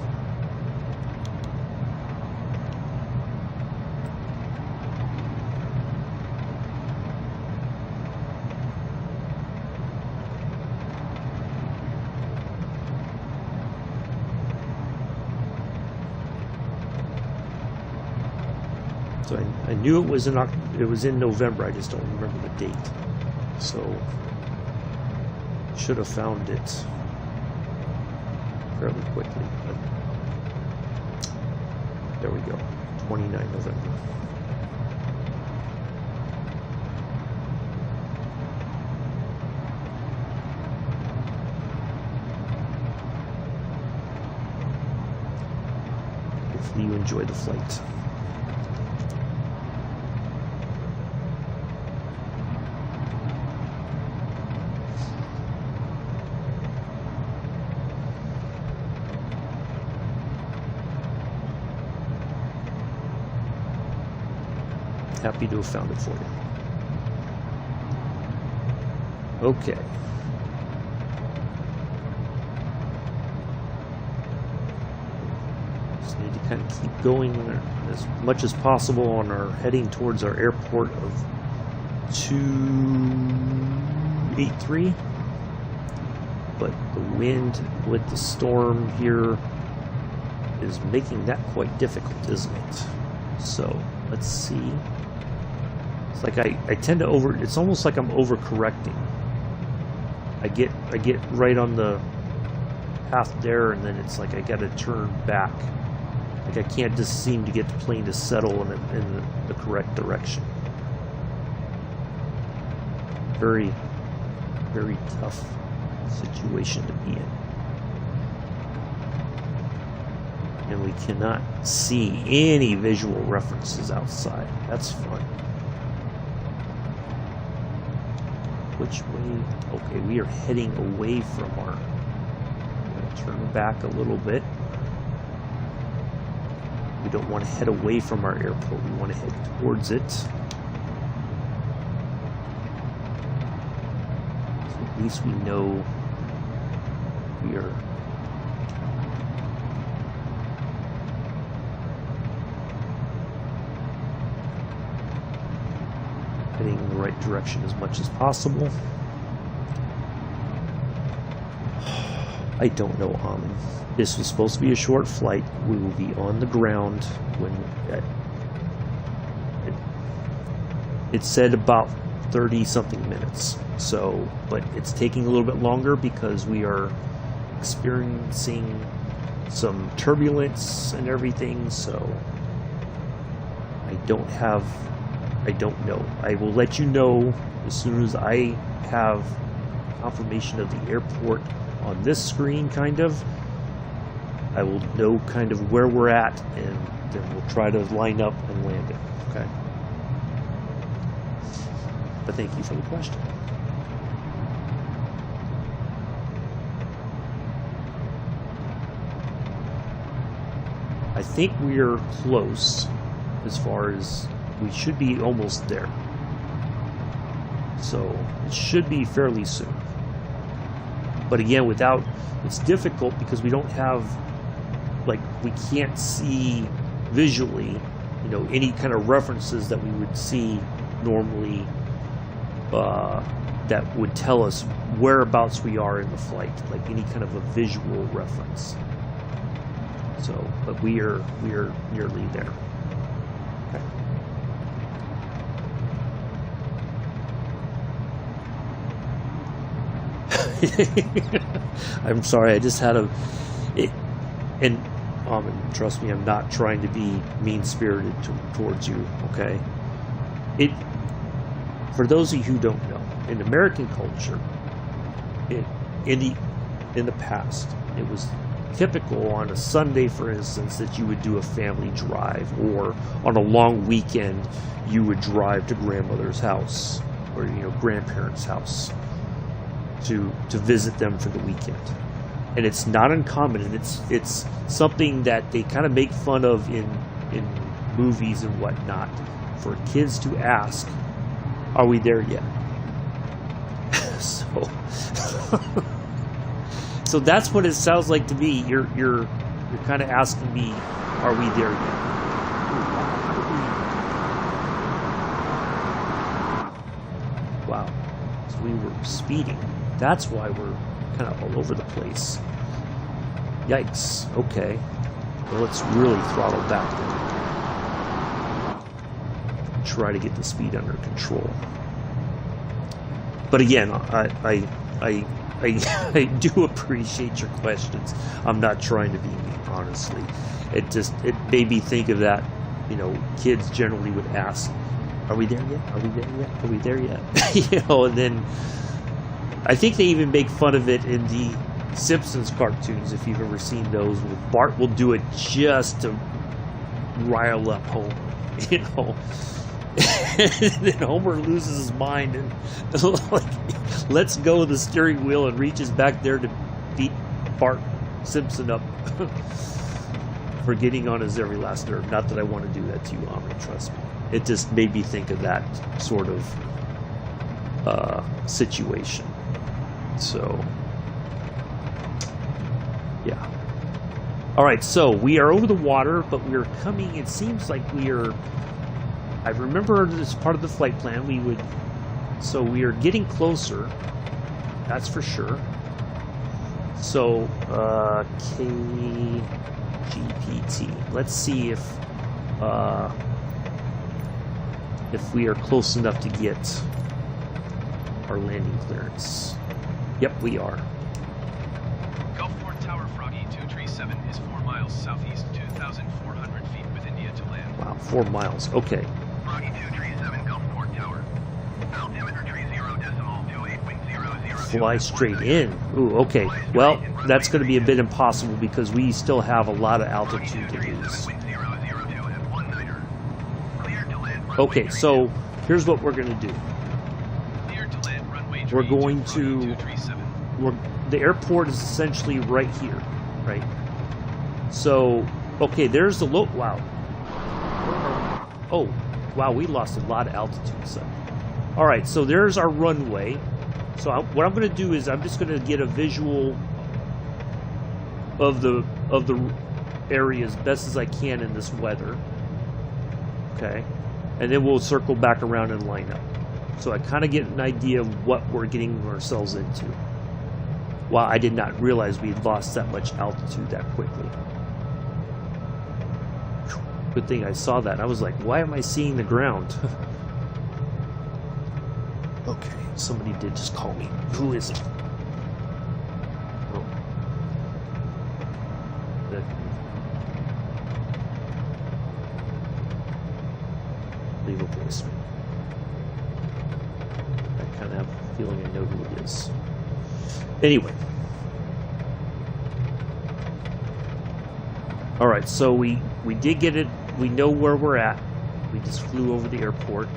So I knew it was in November. I just don't remember the date. So should have found it fairly quickly. But there we go. 29 November. Hopefully you enjoy the flight. Happy to have found it for you. Okay. Just need to kind of keep going as much as possible on our heading towards our airport of 283. But the wind with the storm here is making that quite difficult, isn't it? So let's see. It's like I tend to it's almost like I'm overcorrecting. I get right on the path there, and then it's like I gotta turn back. Like I can't just seem to get the plane to settle in the correct direction. Very, very tough situation to be in. And we cannot see any visual references outside. That's fun. Which way? Okay, we are heading away from our... I'm going to turn back a little bit. We don't want to head away from our airport. We want to head towards it. So at least we know we are... heading in the right direction as much as possible. I don't know, this was supposed to be a short flight. We will be on the ground when it said about 30 something minutes. So, but it's taking a little bit longer because we are experiencing some turbulence and everything. So I don't know. I will let you know as soon as I have confirmation of the airport on this screen, kind of. I will know kind of where we're at, and then we'll try to line up and land it. Okay? But thank you for the question. I think we're close as far as... we should be almost there. So it should be fairly soon. But again, it's difficult because we don't have, like, we can't see visually, you know, any kind of references that we would see normally that would tell us whereabouts we are in the flight, like any kind of a visual reference. So, but we are nearly there. Okay. I'm sorry, I just had and trust me, I'm not trying to be mean-spirited towards you, okay? For those of you who don't know, in American culture, in the past, it was typical on a Sunday, for instance, that you would do a family drive, or on a long weekend, you would drive to grandmother's house, or, you know, grandparents' house, to visit them for the weekend. And it's not uncommon, and it's something that they kind of make fun of in movies and whatnot, for kids to ask, are we there yet? So, so that's what it sounds like to me. You're kind of asking me, are we there yet? Wow. So we were speeding. That's why we're kind of all over the place. Yikes. Okay. Well, let's really throttle back then. Try to get the speed under control. But again, I do appreciate your questions. I'm not trying to be mean, honestly. It made me think of that, you know, kids generally would ask, are we there yet? Are we there yet? Are we there yet? You know, and then I think they even make fun of it in the Simpsons cartoons, if you've ever seen those. Bart will do it just to rile up Homer, you know. And then Homer loses his mind and like lets go of the steering wheel and reaches back there to beat Bart Simpson up for getting on his every last nerve. Not that I want to do that to you, Omri, trust me. It just made me think of that sort of situation. So, yeah. All right, so we are over the water, but we're coming, it seems like we are, I remember this part of the flight plan, so we are getting closer, that's for sure. So, KGPT, let's see if we are close enough to get our landing clearance. Yep, we are. Gulfport Tower Froggy 237 is 4 miles southeast, 2,400 feet with India to land. Wow, 4 miles, okay. Froggy 237 Gulfport Tower. Altimeter 30.28.00. Fly straight in. Ooh, okay. Well, that's going to be a bit impossible because we still have a lot of altitude to lose. Okay, so here's what we're going to do. We're going to... the airport is essentially right here, right? So, okay, there's the low... Wow. Oh, wow, we lost a lot of altitude, so. All right, so there's our runway. So what I'm going to do is I'm just going to get a visual of the area as best as I can in this weather. Okay, and then we'll circle back around and line up. So I kind of get an idea of what we're getting ourselves into. Wow, I did not realize we'd lost that much altitude that quickly. Good thing I saw that. I was like, why am I seeing the ground? Okay, somebody did just call me. Who is it? Oh. Leave a voicemail. I kind of have a feeling I know who it is. Anyway. Alright, so we did get it. We know where we're at. We just flew over the airport.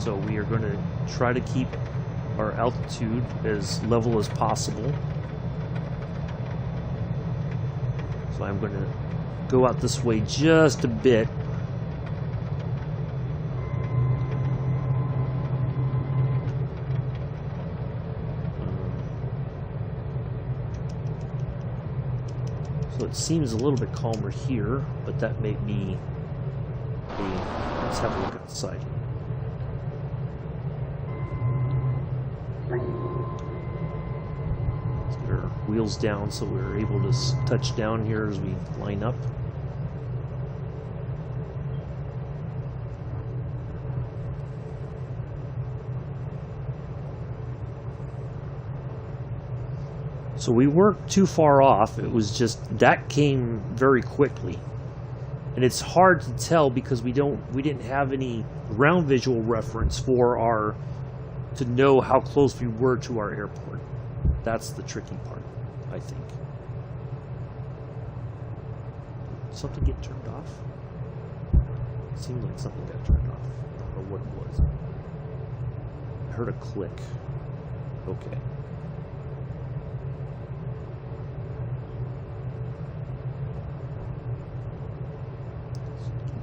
So we are going to try to keep our altitude as level as possible. So I'm going to go out this way just a bit. So it seems a little bit calmer here, but that may be let's have a look outside. Let's get our wheels down so we're able to touch down here as we line up. So we weren't too far off. It was just that came very quickly, and it's hard to tell because we didn't have any ground visual reference for to know how close we were to our airport. That's the tricky part, I think. Something get turned off? It seemed like something got turned off. I don't know what it was. I heard a click. Okay.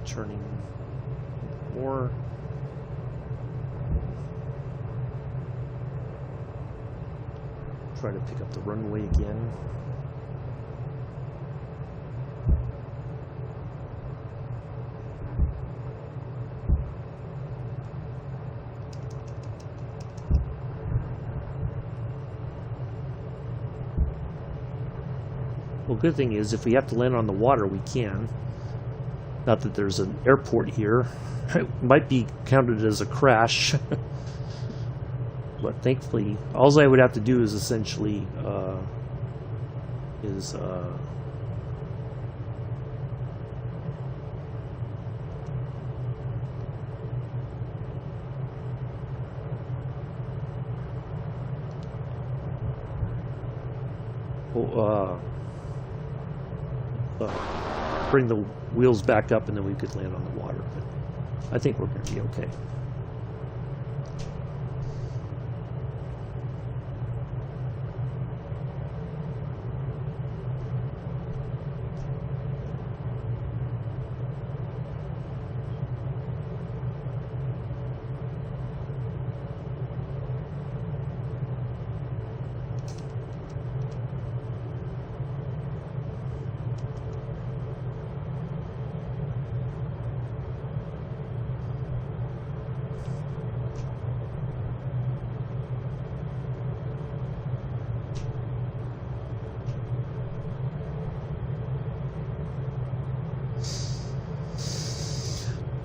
Turning more. Try to pick up the runway again. Well, good thing is, if we have to land on the water, we can. Not that there's an airport here. It might be counted as a crash. But thankfully, all I would have to do is essentially bring the wheels back up, and then we could land on the water. But I think we're going to be okay.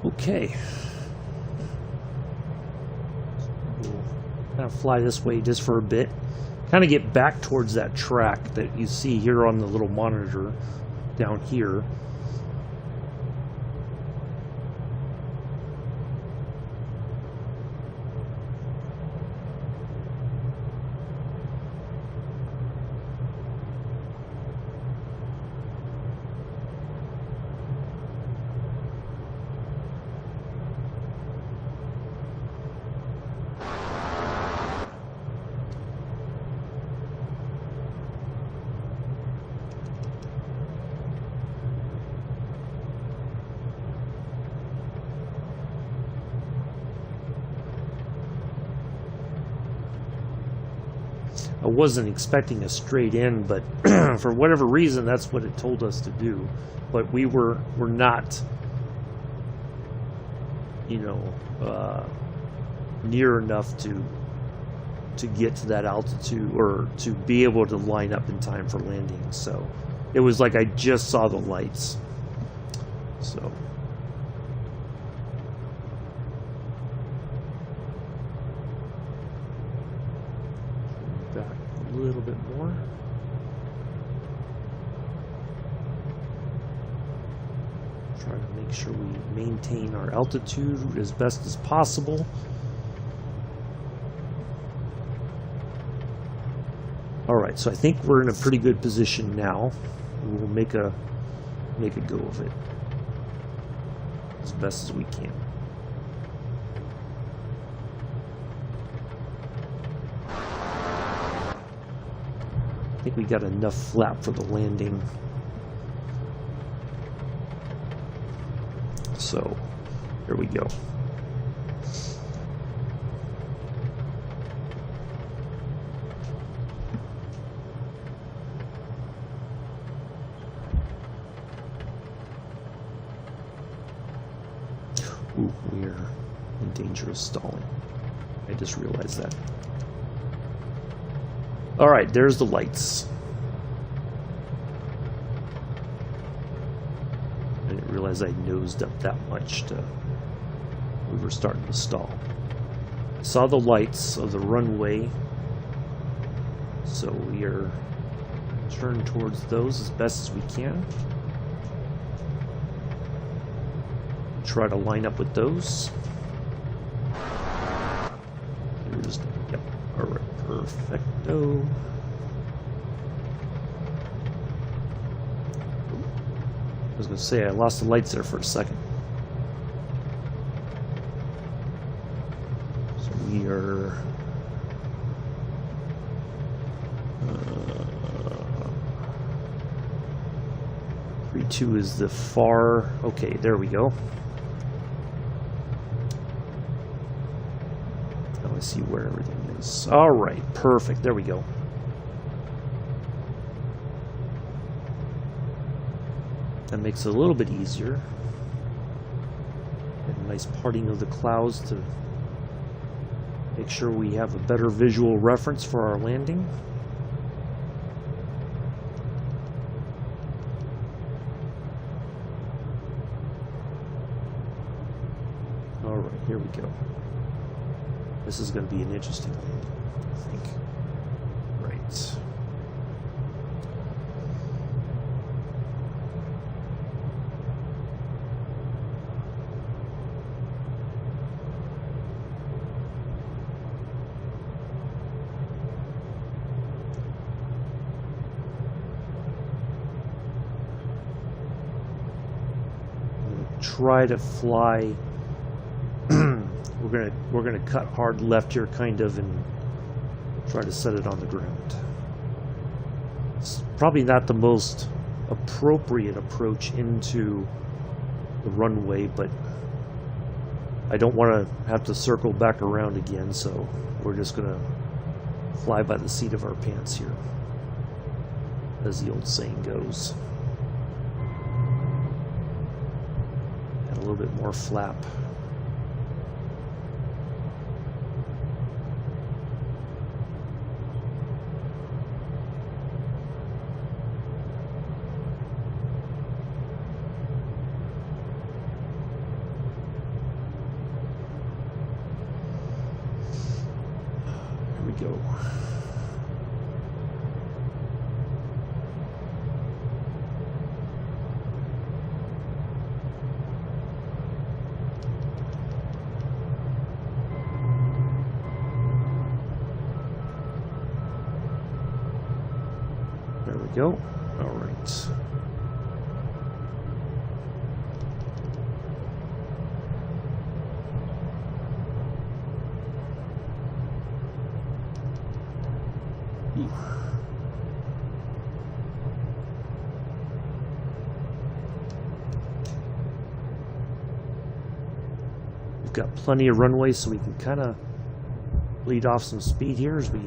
Okay. We'll kind of fly this way just for a bit. Kind of get back towards that track that you see here on the little monitor down here. I wasn't expecting a straight in, but for whatever reason, that's what it told us to do. But we're not, you know, near enough to get to that altitude or to be able to line up in time for landing. So it was like I just saw the lights. So. A little bit more. Try to make sure we maintain our altitude as best as possible. Alright, so I think we're in a pretty good position now. We'll make a go of it as best as we can. I think we got enough flap for the landing. So, here we go. Ooh, we're in danger of stalling. I just realized that. Alright, there's the lights. I didn't realize I nosed up that much we were starting to stall. I saw the lights of the runway, so we are turned towards those as best as we can. Try to line up with those. Yep. Alright. Perfecto. I was going to say I lost the lights there for a second. So we are 3-2 is the far. Okay, there we go. Now let's see where everything is. All right, perfect. There we go. That makes it a little bit easier. And a nice parting of the clouds to make sure we have a better visual reference for our landing. Alright, here we go. This is going to be an interesting landing, I think. Right. Try to fly. We're gonna cut hard left here, kind of, and try to set it on the ground. It's probably not the most appropriate approach into the runway, but I don't want to have to circle back around again, so we're just gonna fly by the seat of our pants here, as the old saying goes. Add a little bit more flap. Go. There we go. All right. We've got plenty of runway, so we can kind of bleed off some speed here as we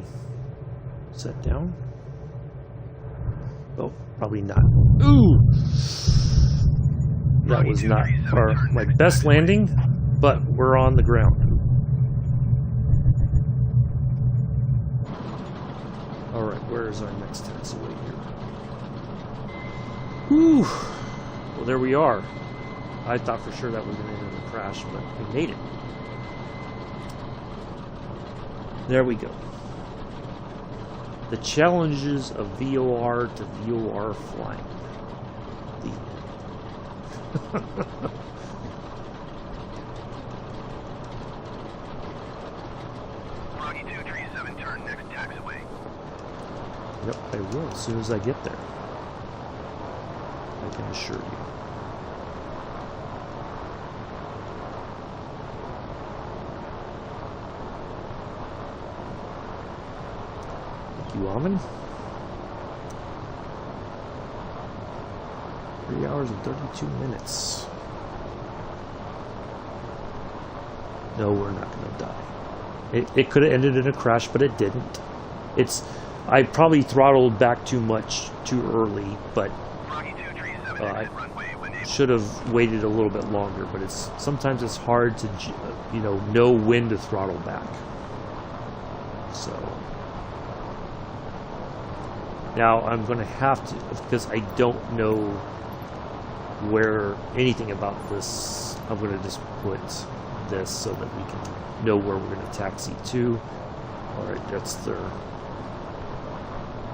set down. Oh, probably not. Ooh! That was not my best landing, but we're on the ground. Alright, where is our next taxiway here? Whew! Well, there we are. I thought for sure that was going to end in a crash, but we made it. There we go. The challenges of VOR to VOR flying. Froggy 237, turn next taxiway. Yep, I will as soon as I get there. I can assure you. Thank you, Almond. 3 hours and 32 minutes. No, we're not going to die. It could have ended in a crash, but it didn't. I probably throttled back too much too early, but I should have waited a little bit longer. But sometimes it's hard to know when to throttle back. So now I'm going to have to, because I don't know anything about this. I'm going to just put this so that we can know where we're going to taxi to. All right, that's there.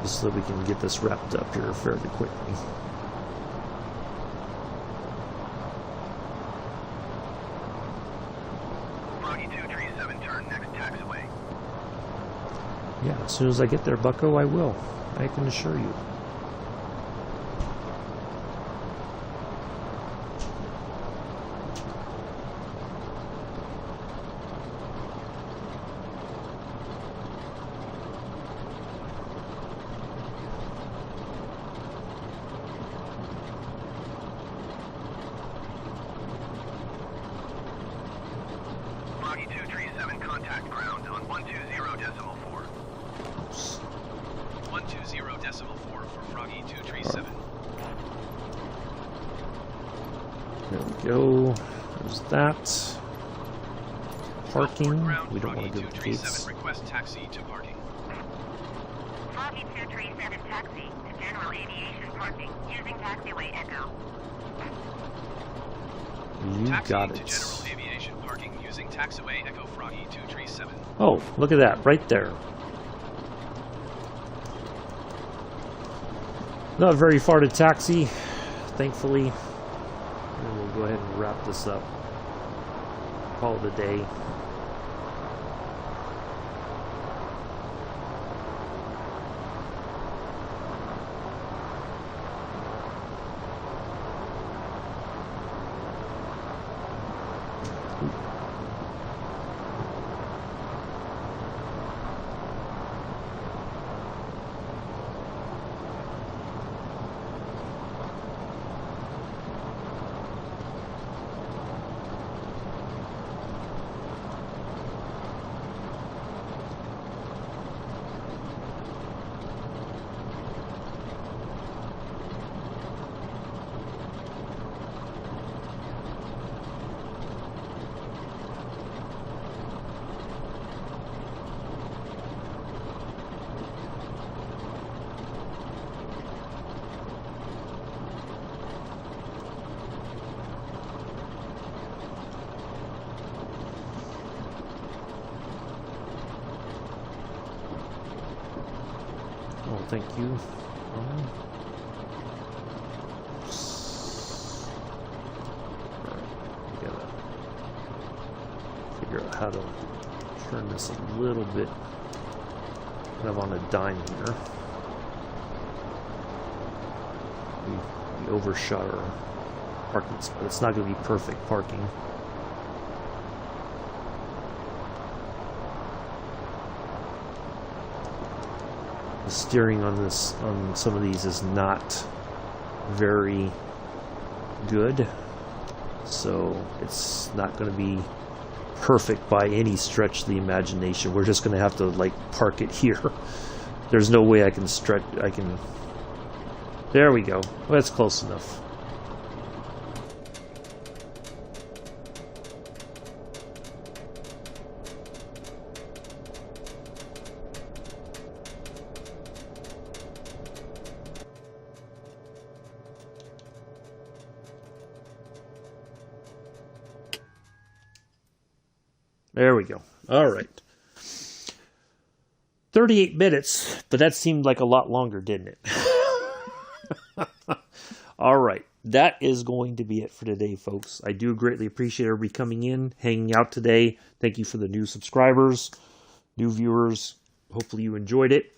Just so we can get this wrapped up here fairly quickly. Froggy 237, turn next taxiway. Yeah, as soon as I get there, Bucko, I will. I can assure you. Froggy 237, contact ground on 120.4. 120.4 for Froggy 237. There we go. There's that. Parking. We don't want to go to the gates. Request taxi to parking. Foggy 237 taxi to general aviation parking using taxiway Echo. You Taxi got to it. general aviation parking using taxiway Echo Froggy 237. Oh, look at that, right there. Not very far to taxi, thankfully. And we'll go ahead and wrap this up. Call it a day. Oh, thank you. We gotta figure out how to turn this a little bit kind of on a dime here. We overshot our parking spot. It's not going to be perfect parking. The steering on some of these is not very good, so it's not going to be perfect by any stretch of the imagination. We're just going to have to like park it here. There's no way I can stretch. There we go. Well, that's close enough. There we go. All right. 38 minutes, but that seemed like a lot longer, didn't it? All right. That is going to be it for today, folks. I do greatly appreciate everybody coming in, hanging out today. Thank you for the new subscribers, new viewers. Hopefully you enjoyed it.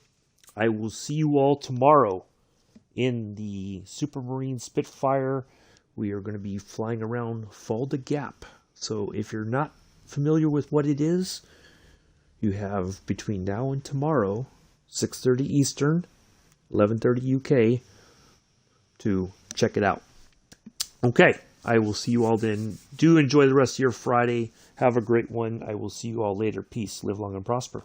I will see you all tomorrow in the Supermarine Spitfire. We are going to be flying around Fulda Gap. So if you're not familiar with what it is, you have between now and tomorrow, 6:30 Eastern, 11:30 UK, to check it out. Okay, I will see you all then. Do enjoy the rest of your Friday. Have a great one. I will see you all later. Peace. Live long and prosper.